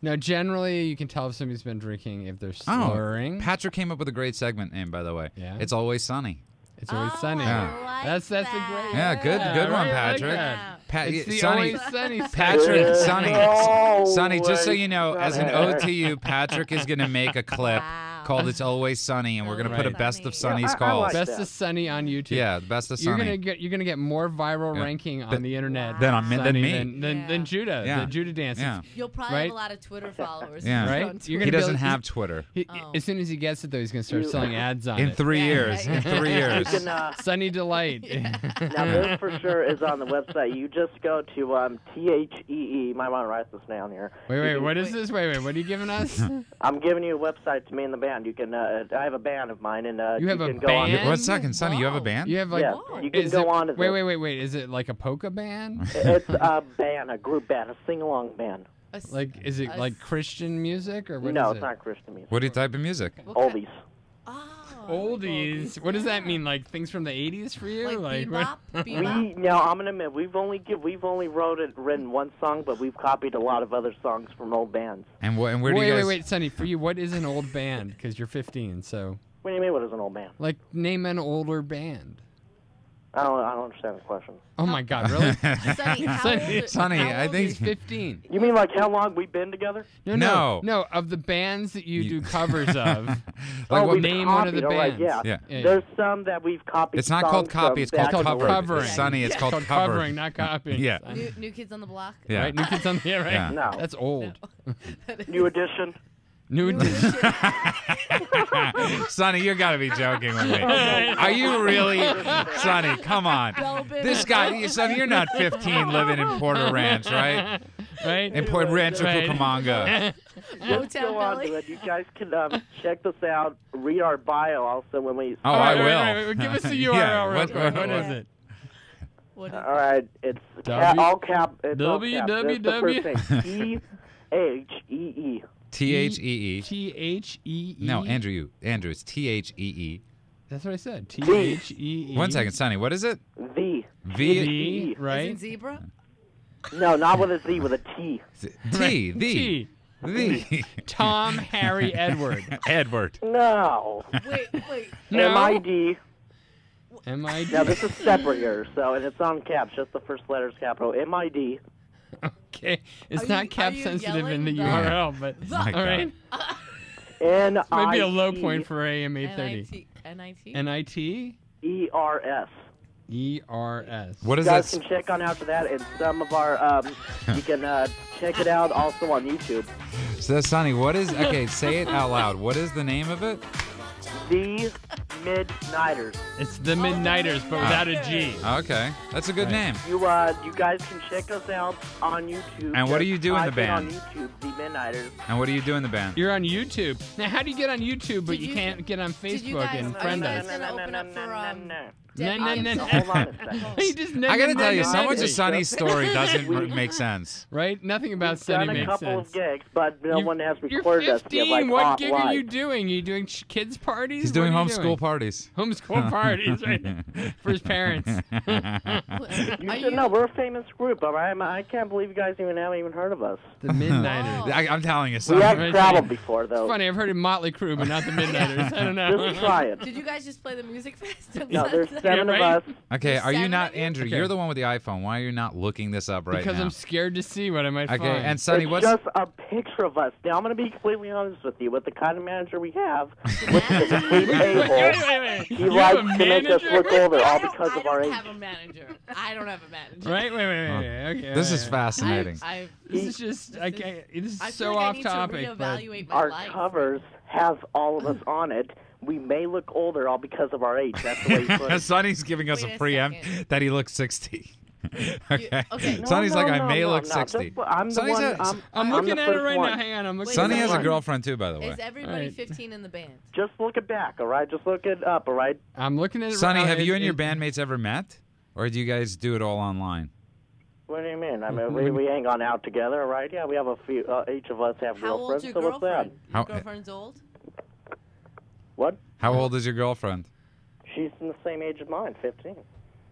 Now, generally, you can tell if somebody's been drinking if they're Oh, slurring. Patrick came up with a great segment name, by the way. Yeah? It's Always Sunny. It's always sunny. Yeah. That's a great. Yeah, good one, right, I like Patrick. that. It's the Sonny, always sunny. Patrick, Oh, Sonny, just so wait, you know, as an Sonny. ode to you, Patrick is going to make a clip Wow. called "It's Always Sunny," and we're going to put a Right. best of Sunny. Sonny's Yeah, I calls. like Best that. of Sunny on YouTube. Yeah, the best of You're Sunny. gonna get more viral Yeah. ranking on Than- the internet than on me- than Sunny me. than Yeah. Judah. Yeah. The Judah dance. Yeah. You'll probably Right? have a lot of Twitter followers. Yeah. if you're Right? on You're Twitter. gonna He be doesn't able- have Twitter. Oh. As soon as he gets it, though, he's gonna start selling ads on In it. 3 Yeah, years. yeah, In 3 yeah. years. You can, Sunny Delight. now, this for sure is on the website. You just go to THEE. Might want to write this down here. Wait, what is this? Wait, what are you giving us? I'm giving you a website to me and the band. band. You can. I have a band of mine, and You have a can go on. band? One second, Sonny, you have a Whoa. band? You have like. Yeah, you can go on as Wait. Is it like a polka band? It's a band, a group band, a sing-along band. Like, is it like Christian music or what No, is it's it? not Christian music. What type of music? Oldies. Oh, Oldies. What does that mean? Like things from the 80s for you? Like what- bebop? No, I'm gonna admit we've only written one song, but we've copied a lot of other songs from old bands. And where do you guys... Wait, Sonny. For you, what is an old band? Because you're 15, so What do you mean? What is an old band? like name an older band. I don't understand the question. Oh my God, really? Sonny, how old, Sonny, how I old think- is- 15. You mean like how long we've been together? No. Of the bands that you do covers of, Like what we've name one of the copied, all right, bands. yeah. Yeah. There's some that we've copied. It's not called songs copy, from it's called back in the cover. covering. Sonny, it's called cover. covering, not copying. Yeah. Sonny. New Kids on the Block? Yeah. Right? New Kids on the right? Yeah. No. That's old. New Edition. New edition. Sonny, you gotta be joking with me. Are you really, Sonny? Come on, this guy, Sonny, you're not 15 living in Porter Ranch, right? Right? In Port Rancho Right. Cucamonga. Let's go on to it. You guys can check this out. Read our bio also when we. Oh, I Wait, will. Give us the Yeah, URL real what- quick. what- What is it? What is All right, it's W- all cap. It's all cap. That's the www. first name. THEE. THEE. THEE. No, Andrew, it's THEE. That's what I said. THEE. 1 second, Sonny, what is it? V. V. V, Is right? it zebra? No, not with a Z, with a T. T. The. T. The. Tom, Harry, Edward. Edward. No. Wait. No. MID. M-I-D. Now this is separate here, so and it's on caps, just the first letters capital. MID. Okay. It's Are not you- cap are you sensitive in the yelling the- URL, but My all right. NIT. Might be a low point for AM 830. NIT? NIT? ERS. ERS. What You is guys that? can check on after that, and some of our you can check it out also on YouTube. So, Sonny, what is? Okay, say it out loud. What is the name of it? The Midnighters. It's the Midnighters, but without a G. Okay, that's a good name. You guys can check us out on YouTube. And what do you Just do in the type band? On YouTube, The Midnighters. And what do you do in the band? You're on YouTube. Now, how do you get on YouTube, but Did you you- can't get on did you Facebook guys- and are friend you us? guys gonna open up for, no. No, no, no, no. Hold on a second. He just I gotta tell you, no, so no, much no. of Sonny's story doesn't make sense. Right? Nothing about We've Sonny done a makes couple sense. of gigs, but no one has You're recorded us 15. yet. Like What off gig live. are you doing? Are you doing kids parties? He's doing What are you homeschool parties. Homeschool parties, right? For his parents. You Are should you- know we're a famous group. All right, I can't believe you guys haven't even heard of us. The Midnighters. I'm telling you, We Sonny. have Right. traveled before, though. It's funny. I've heard of Motley Crue, but not the Midnighters. I don't know. Just try it. Did you guys just play the music festival? No, there's Sunset? 7 right? of us. Okay, are you Seven not of you? Andrew? Okay. You're the one with the iPhone. Why are you not looking this up right Because now? I'm scared to see what I might Okay, find. and Sonny, It's what's? just a picture of us. Now, I'm going to be completely honest with you. With the kind of manager we have, which is a complete a-hole, wait. he You likes have a to make us manager? look older, all I because of don't our age. have a manager. I don't have a manager. Right? Wait. Okay. This is wait. fascinating. This is just. I can't. This is I so feel like off I need topic. to But reevaluate my Our life. covers have all of us on it. We may look older, all because of our age. That's the way you put it. Sonny's giving us Wait a a preempt second. that he looks 60. Okay. okay. No, Sonny's like, I no, may no, look no. 60. Just- I'm the Sonny one. said- I'm the looking at it first right one. now. Hang on. I'm looking. Wait, Sonny Wait, has a wait. girlfriend too, by the way. Is everybody Right. 15 in the band? Just look it back, all right? Just look it up, all right? I'm looking at it. Sonny, right now. have you and your It- bandmates ever met, or do you guys do it all online? What do you mean? I mean, we hang on out together, all right? Yeah, we have a few. Each of us have How old's girlfriends. your So what's that? girlfriend? Your How- girlfriend's old? What? How old is your girlfriend? She's in the same age as mine, 15.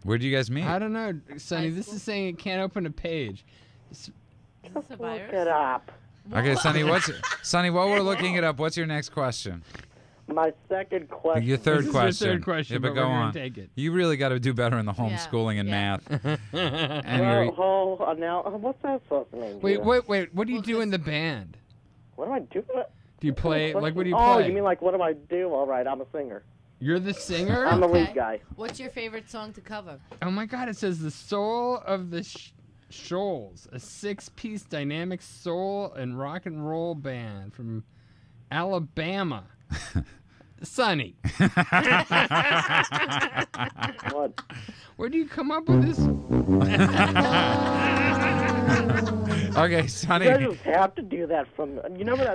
Where do you guys meet? I don't know, Sonny. High This school? is saying it can't open a page. Is this a Look virus? it up. Okay, Sonny. Sonny? While we're looking it up, what's your next question? My second question. Your third This is question. your third question, Yeah, but but go we're gonna on. take it. You really got to do better in the homeschooling and Yeah. math. And you're- Well, now, what's that supposed to mean? Wait. Gina? What do you do in the band? What do I do? Do you play? Like, what do you Oh, play? you mean like, what do I do? All right, I'm a singer. You're the singer? I'm the Okay. lead guy. What's your favorite song to cover? Oh my God! It says the soul of the Shoals, a 6-piece dynamic soul and rock and roll band from Alabama. Sonny, What? where do you come up with this? Okay, You Sonny. guys just have to do that from? You know where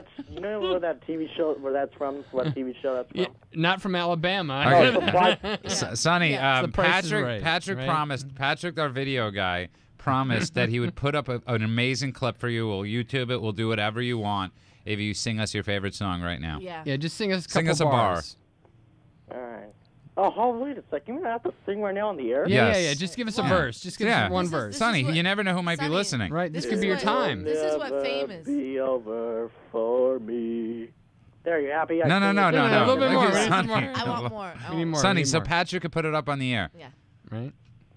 that TV show where that's from? What TV show that's from? Yeah, not from Alabama. Okay. Sonny, The Price is Right, Patrick right? promised. Patrick, our video guy, promised that he would put up an amazing clip for you. We'll YouTube it. We'll do whatever you want if you sing us your favorite song right now. Yeah. Yeah, just sing us a couple Sing us a bar. bars. All right. Oh, wait a second. You have to sing right now on the air? Yeah, Yes. yeah. Just give us a Wow. verse. Just give us one verse. This Sonny, is what- you never know who might be Sonny, listening. Right. This This could is be your what- time. This is what fame is. Be over for me. There, you happy? No. No, a little bit Look more. at We need Sonny. more. I want more. We need more. Sonny, we need so more. Patrick could put it up on the air. Yeah. Right.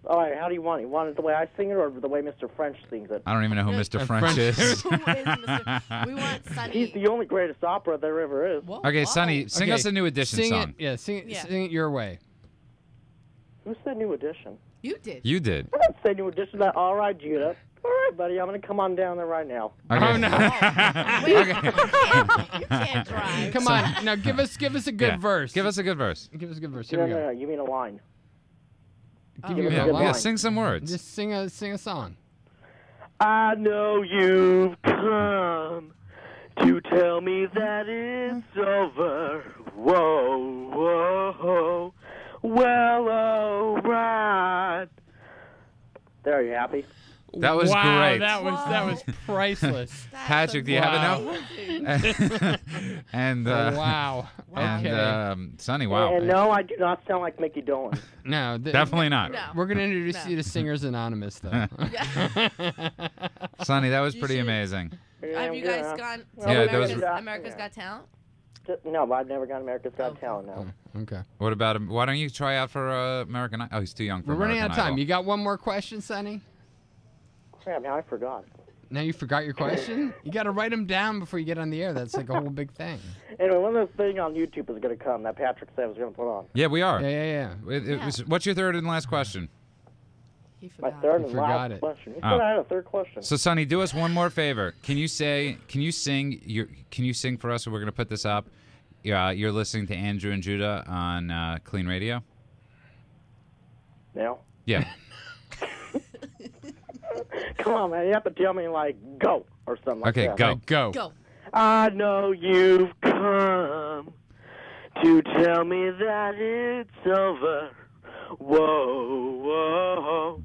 All right, how do you want it? You want it the way I sing it or the way Mr. French sings it? I don't even know who Mr. French French. is. Who is Mr. We want Sonny. He's the only greatest opera there ever is. Whoa, Okay, wow. Sonny, sing Okay, us a New Edition sing song. it. Yeah, sing it. Yeah. Sing it your way. Who said New Edition? You did. You did. I didn't say New Edition. All right, Judah. All right, buddy, I'm going to come on down there right now. Okay. Oh no! Wait, you can't drive. Come on, now give us a good Yeah. verse. Give us a good verse. Give us a good verse. No, Here we go. no, you mean a line. Give me me a a good line. Yeah, sing some words. Just sing a song. I know you've come to tell me that it's over. Whoa, whoa. Well, all right. There, are you happy? That was wow, great. that was priceless. Patrick, do you have enough? And Wow. and Okay. Sonny, wow. And no, I do not sound like Mickey Dolan. No, Definitely not. No. We're gonna introduce No. you to Singers Anonymous, though. Sonny, that was You pretty should- amazing. Have you guys gone to Yeah, America's, those America's Got Talent? No, I've never gone America's Got Okay. Talent now. Okay. What about him? Why don't you try out for American Idol? Oh, he's too young for We're running out American of time. Idol. You got one more question, Sonny? Crap, now I forgot. Now you forgot your question? You got to write them down before you get on the air. That's like a whole big thing. Anyway, one of those things on YouTube is going to come that Patrick said was going to put on. Yeah, we are. Yeah. What's your third and last question? He My forgot. third You and forgot last it. question. You Oh. said I had a third question. So, Sonny, do us one more favor. Can you sing for us? We're gonna put this up. You're listening to Andrew and Judah on Clean Radio. Now? Yeah. Come on, man. You have to tell me, like, go or something like Okay, that. go. Go. Go. I know you've come to tell me that it's over. Whoa, whoa.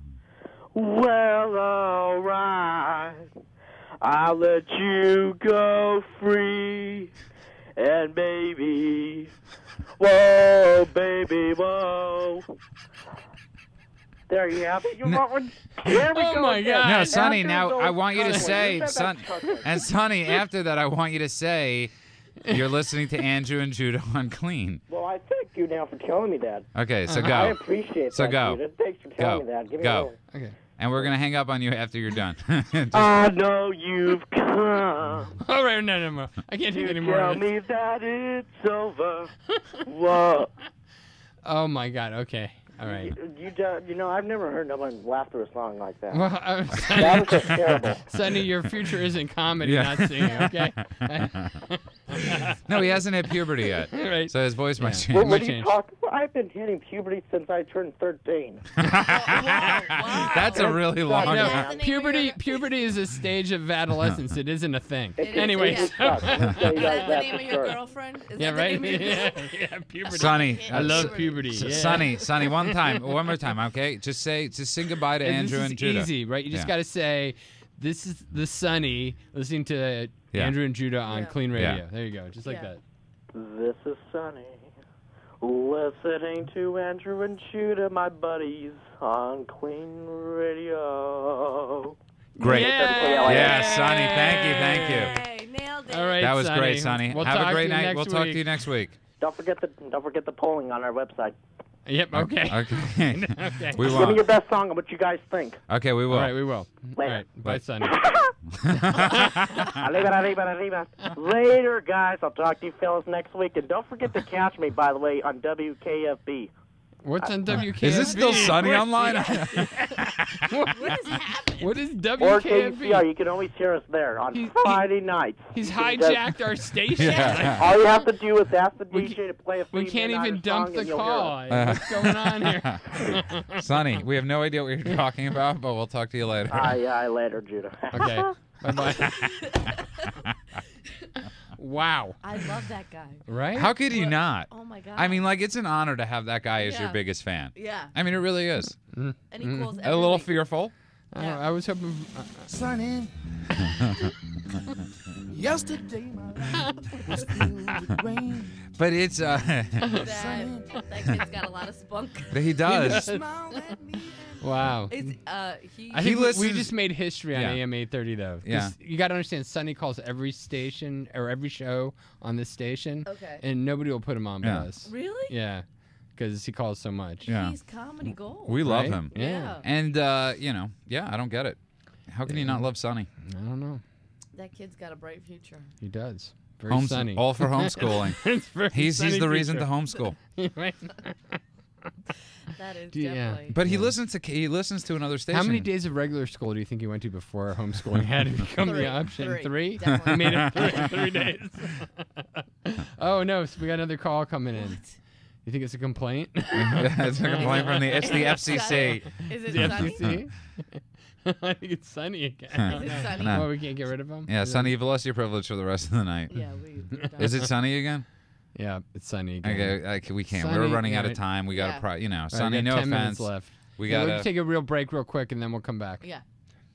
Well, all right. I'll let you go free. And baby, whoa, baby, whoa. There you have it. You want one? Here we Oh go my again. God. No, Sonny. After Now those I want you to cuss say, words. Son, and Sonny. After that, I want you to say, you're listening to Andrew and Judah on Clean. Well, I thank you now for telling me that. Okay, so I go. appreciate So that, go. Judah. Thanks for telling me that. Give me Go. a Okay. And we're gonna hang up on you after you're done. Just- I know you've come All right, no. I can't take to any more. tell of this. me that it's over. Whoa. Oh my God. Okay. All right. You know, I've never heard no one laugh through a song like that. Well, That was just terrible. Sonny, your future is in comedy, Yeah. not singing. Okay. no, he hasn't hit puberty yet, Right. so his voice might Yeah. change. What might are you change. talking about? I've been hitting puberty since I turned 13. That's a really long No, No, time. the name of your- puberty is a stage of adolescence. It isn't a thing. It- Anyways. it sucks. I'm gonna tell you Is guys that the that name for of your sure. girlfriend? Is Yeah, that the right. name of your Yeah, puberty. Sonny, I love puberty. Yeah. Sonny, one more time, okay? Just sing goodbye to And Andrew this and is Judah. easy, right? You just Yeah. got to say, "This is the Sonny listening to Yeah. Andrew and Judah on Yeah. Clean Radio." Yeah. There you go, just like Yeah. that. This is Sonny, listening to Andrew and Judah, my buddies, on Clean Radio. Great. Yeah. Yeah, Sonny, thank you. Hey, nailed it. All right, That was Sonny. great, Sonny. We'll Have talk a great to you night. next We'll talk to week. you next week. Don't forget the polling on our website. Yep. Okay. Okay. Okay. We Give me will. your best song and what you guys think. Okay, we will. All right, we will. All Later. right. Bye, Sonny. Arriba. Later, guys. I'll talk to you fellas next week. And don't forget to catch me, by the way, on WKFB. What's on WKFB? Is it still Sonny online? What is happening? What is Or WKFB? KCR. You can always hear us there on Friday nights. He's hijacked our station. All you have to do is ask the We DJ to play a We Friedman can't even Irish dump song the and you'll hear us. call. What's going on here? Sonny, we have no idea what you're talking about, but we'll talk to you later. Aye, later, Judah. Okay. Bye-bye. Wow. I love that guy. Right? How could you not? Oh my god. I mean, like, it's an honor to have that guy as your Yeah. biggest fan. Yeah. I mean, it really is. And he calls A little every week. fearful. Yeah. I was hoping. Sunny. Yesterday my life was filled with rain. But it's That kid's got a lot of spunk. he does. Smiled at me. Wow. It's, I He think we listens- just made history on Yeah. AM 830 though. 'Cause Yeah. You got to understand, Sonny calls every station or every show on this station. Okay. And nobody will put him on but Yeah. us. Really? Yeah. Because he calls so much. Yeah. He's comedy gold. We love Right? him. Yeah. And, I don't get it. How can you not love Sonny? I don't know. That kid's got a bright future. He does. Very sunny. All for homeschooling. It's very he's sunny the reason to future. homeschool. Right? That is Yeah. definitely. But he listens to another station. How many days of regular school do you think he went to before homeschooling had to become the option? Three. He Definitely. made it 3 days. Oh, no. So we got another call coming in. You think it's a complaint? It's a complaint from it's the FCC. Is it The sunny? FCC? I think it's Sunny again. Is it sunny? No. Oh, we can't get rid of him? Yeah, Sonny, you've lost your privilege for the rest of the night. Yeah, we're done. Is it Sonny again? Yeah, it's Sunny again. Okay, we can't. Sonny, We're running out of right. time. We got to, Yeah. All right, Sonny, we got no 10 minutes offense. left. We Yeah, got we'll to. take a real break real quick, and then we'll come back. Yeah.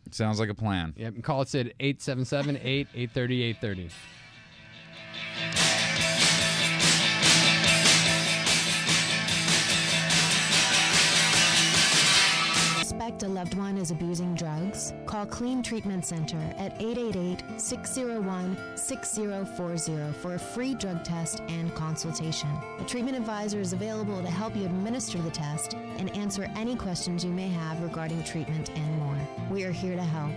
Sounds like a plan. Yep, and call us at 877-830-830. Suspect a loved one is abusing drugs? Call Clean Treatment Center at 888-601-6040 for a free drug test and consultation. A treatment advisor is available to help you administer the test and answer any questions you may have regarding treatment and more. We are here to help.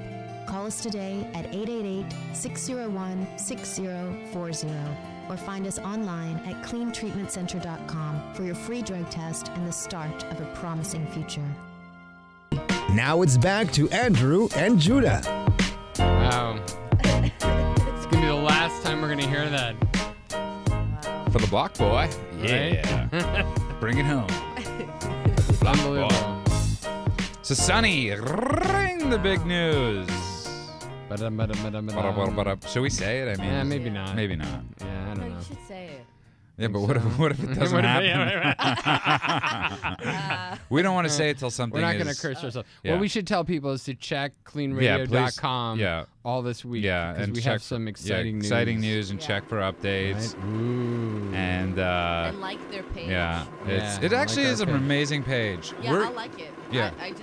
Call us today at 888-601-6040 or find us online at cleantreatmentcenter.com for your free drug test and the start of a promising future. Now it's back to Andrew and Judah. Wow. It's going to be the last time we're going to hear that. For the block boy. Right? Bring it home. Unbelievable. So, Sonny, ring the big news. Ba-dum. Should we say it? I mean, Yeah, maybe not. Maybe not. Yeah, I No, don't know. you should say it. Yeah, but what if it doesn't What if- happen? yeah, We don't want to say it till something We're not going to is- curse ourselves. yeah. What we should tell people is to check Yeah, cleanradio.com please. all this week. Yeah, because and we check have some for- exciting news. exciting news, and Yeah. check for updates. Right? Ooh. And And like their page. yeah, Yeah, it actually like is our an page. amazing page. Yeah, We're- I like it. Yeah. I just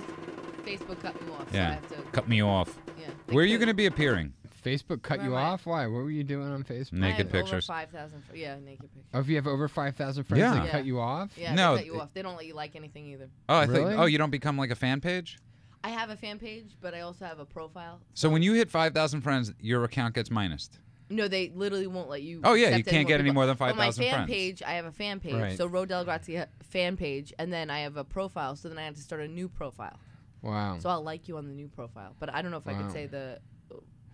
Facebook cut me off. So I yeah, have to. cut me off. Yeah. Where are you going to be appearing? Facebook cut Where you am I? off? Why? What were you doing on Facebook? I Naked have pictures. Over 5,000. Yeah, naked pictures. Oh, if you have over 5,000 friends, Yeah. they Yeah. cut you off? Yeah, No, they cut you off. They don't let you like anything either. Oh, I Really? think. Oh, you don't become like a fan page. I have a fan page, but I also have a profile. So when you hit 5,000 friends, your account gets minused. No, they literally won't let you. Oh, yeah, accept you can't get any people. more than On 5,000 my fan friends. page, I have a fan page. Right. So Ro Dellegrazie fan page, and then I have a profile. So then I have to start a new profile. Wow. So I'll like you on the new profile, but I don't know if I Wow. could say the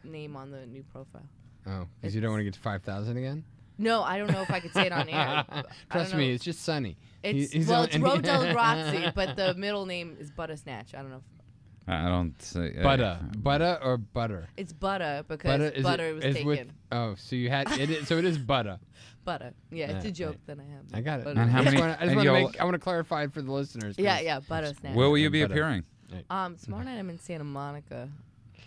name on the new profile. Oh, because you don't want to get to 5,000 again? No, I don't know if I could say it on air. I Trust don't me, know. it's just Sunny. It's He's well, on- it's Ro Dellegrazie, but the middle name is Butter Snatch. I don't know. I don't say. Butter. Butter or butter? It's Butter because is butter it- was is taken. with- oh, so you had it. So it is butter. Butter. Yeah, it's Yeah, a joke right. that I have. I got it. Butter. And how I just many- wanna- I and just want to you'll- make. I want to clarify it for the listeners. 'cause- Yeah, yeah, Butter Snatch. Where will you be Butter. appearing? Tomorrow night I'm in Santa Monica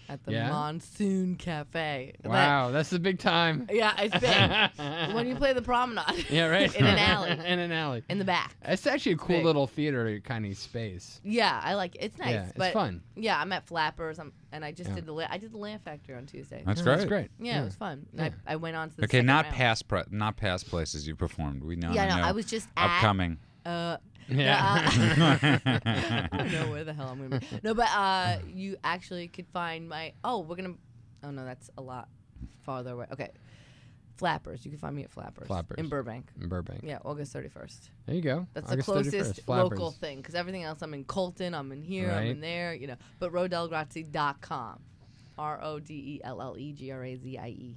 at the Yeah? Monsoon Cafe. Wow, that's the big time. Yeah, it's big. When you play the promenade. Yeah, right. In an alley. In an alley. In the back. It's actually a cool big. little theater kind of space. Yeah, I like it. It's nice. Yeah, it's but fun. Yeah, I'm at Flappers. And I just Yeah. did I did the Laugh Factory on Tuesday. That's Yeah, great. That's great. Yeah, it was fun. And Yeah. I went on to the Okay, second not round. not past places you performed. We know. Yeah, I no, know. I was just at upcoming. Yeah. I don't know where the hell I'm gonna be. No, but you actually could find my. Oh, we're gonna. Oh no, that's a lot farther away. Okay, Flappers. You can find me at Flappers. Flappers. In Burbank. In Burbank. Yeah, August 31st. There you go. That's August the closest 31st, Flappers. local thing, because everything else I'm in Colton, I'm in here, I'm Right. in there, you know. But RoDellegrazie.com, RoDellegrazie.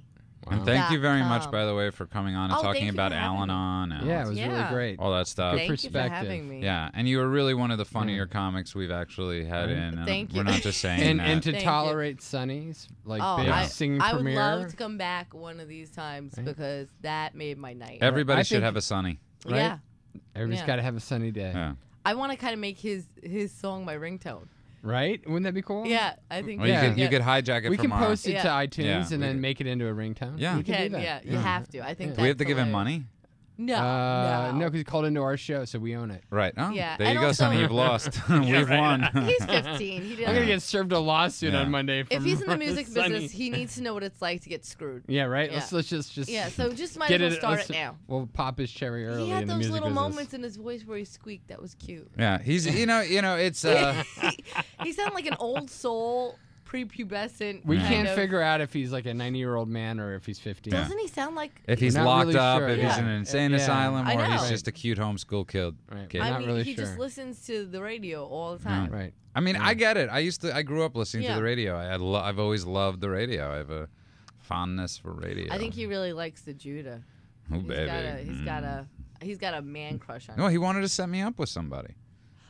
And thank you very much, .com. by the way, for coming on and Oh, talking thank you about for having me. Al-Anon and Yeah, it was really great. all that stuff. Thank you for perspective. having me. Yeah, and you were really one of the funnier comics we've actually had in. And Thank you. We're not just saying that. And to Thank you. tolerate Sonny's big I singing would premiere. love to come back one of these times because that made my night. Everybody I should think- have a Sonny. right? Yeah. Everybody's Yeah. got to have a sunny day. Yeah. I want to kind of make his song my ringtone. Right? Wouldn't that be cool? Yeah, I think. Well, Yeah. you could hijack it We from can post it to Yeah. iTunes Yeah, and we then could- make it into a ringtone. Yeah. We You can do can, that. yeah, you have to. I think Do we have that's to give him hilarious. money? No, No, because he called into our show, so we own it. Right. Oh, Yeah, there you and go, also- Sonny. You've lost. We've won. He's 15. He I'm didn't. gonna get served a lawsuit Yeah. on Monday. If from he's in the music Sonny. business, he needs to know what it's like to get screwed. Yeah, right. Yeah. Let's just Yeah, so just might get as well it. start let's- it now. We'll pop his cherry early He in had the those music little business. moments in his voice where he squeaked. That was cute. Yeah, he's it's He sounded like an old soul, prepubescent. We kind can't of- figure out if he's like a 90-year-old man or if he's 15. Doesn't he sound like? if he's We're not locked really up, sure. if he's in Yeah. an insane Yeah. asylum, I or he's know. just a cute homeschool kid. Right. kid. We're I not mean, really he sure. just listens to the radio all the time. Right. I mean, I get it. I grew up listening to Yeah. the radio. I've always loved the radio. I have a fondness for radio. I think he really likes the Judah. Oh, baby. He's got a man crush on No, him. he wanted to set me up with somebody.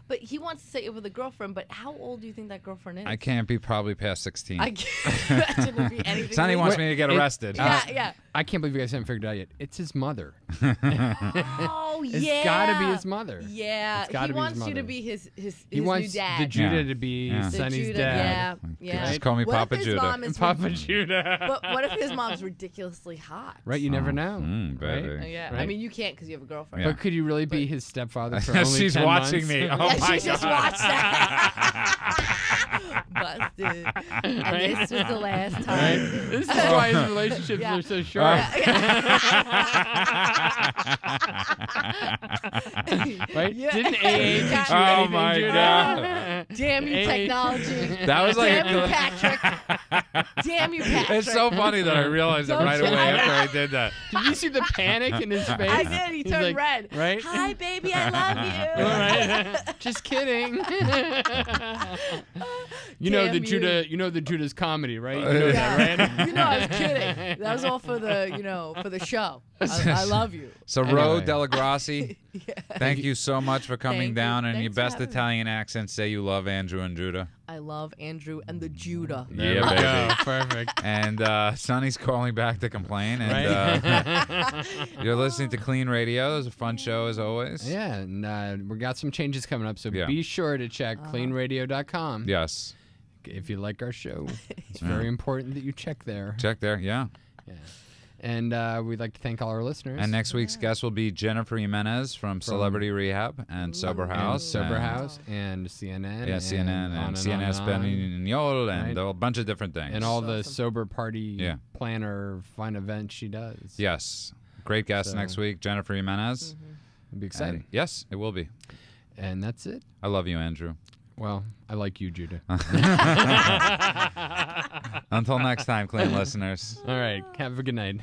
But he wants to set you with a girlfriend. But how old do you think that girlfriend is? I can't be probably past 16. I can't imagine it be anything. Sonny wants like- me to get It- arrested. Yeah. I can't believe you guys haven't figured it out yet. It's his mother. Oh It's yeah. gotta be his mother. Yeah. It's gotta He be his wants you to mother. be his He wants new dad. the Judah Yeah. to be Yeah. The Sonny's Judah, dad. Yeah. Just call me What Papa if his Judah. mom is Papa Judah. But what if his mom's ridiculously hot? Right, you never know. baby. right? Yeah. I Right. mean, you can't because you have a girlfriend. Yeah. But could you really be his stepfather for only She's 10 watching months? me. Oh Yeah, my she just God. watched that. Busted. And this was the last Right? time. This is why his relationships Yeah. are so short. Right? Yeah. Didn't AA teach you Oh anything, my Judah? God. Damn you, AA. technology. That was like Damn you, a, Patrick. Damn you, Patrick. it's so funny that I realized it Don't right you- away I after know. I did that. Did you see the panic in his face? I did. He He's turned like, red. Right? Hi, baby. I love you. All right. Just kidding. You know Damn the you. Judah. You know the Judah's comedy, right? You know Yeah. that, right? You know, I was kidding. That was all for the, for the show. I love you. So, Anyway. Ro Dellegrazie, thank you so much for coming Thank you. down. And your Thanks for best having me. Italian accent, say you love Andrew and Judah. I love Andrew and the Judah. Yeah, There we baby. go. Perfect. And Sonny's calling back to complain. And you're listening to Clean Radio. It was a fun show as always. Yeah, and we got some changes coming up, so Yeah. be sure to check cleanradio.com. Yes. If you like our show, it's very important that you check there. Check there. Yeah. Yeah. And we'd like to thank all our listeners. And next week's guest will be Jennifer Jimenez from Celebrity Rehab and Sober House. Sober and- House and CNN. Yeah, CNN on and on CNN Espanol and Right. a bunch of different things. And all the Awesome. sober party Yeah. planner fun events she does. Yes. Great guest So- next week, Jennifer Jimenez. It'd be exciting. And yes, it will be. And that's it. I love you, Andrew. Well, I like you, Judah. Until next time, Clean listeners. All right. Have a good night.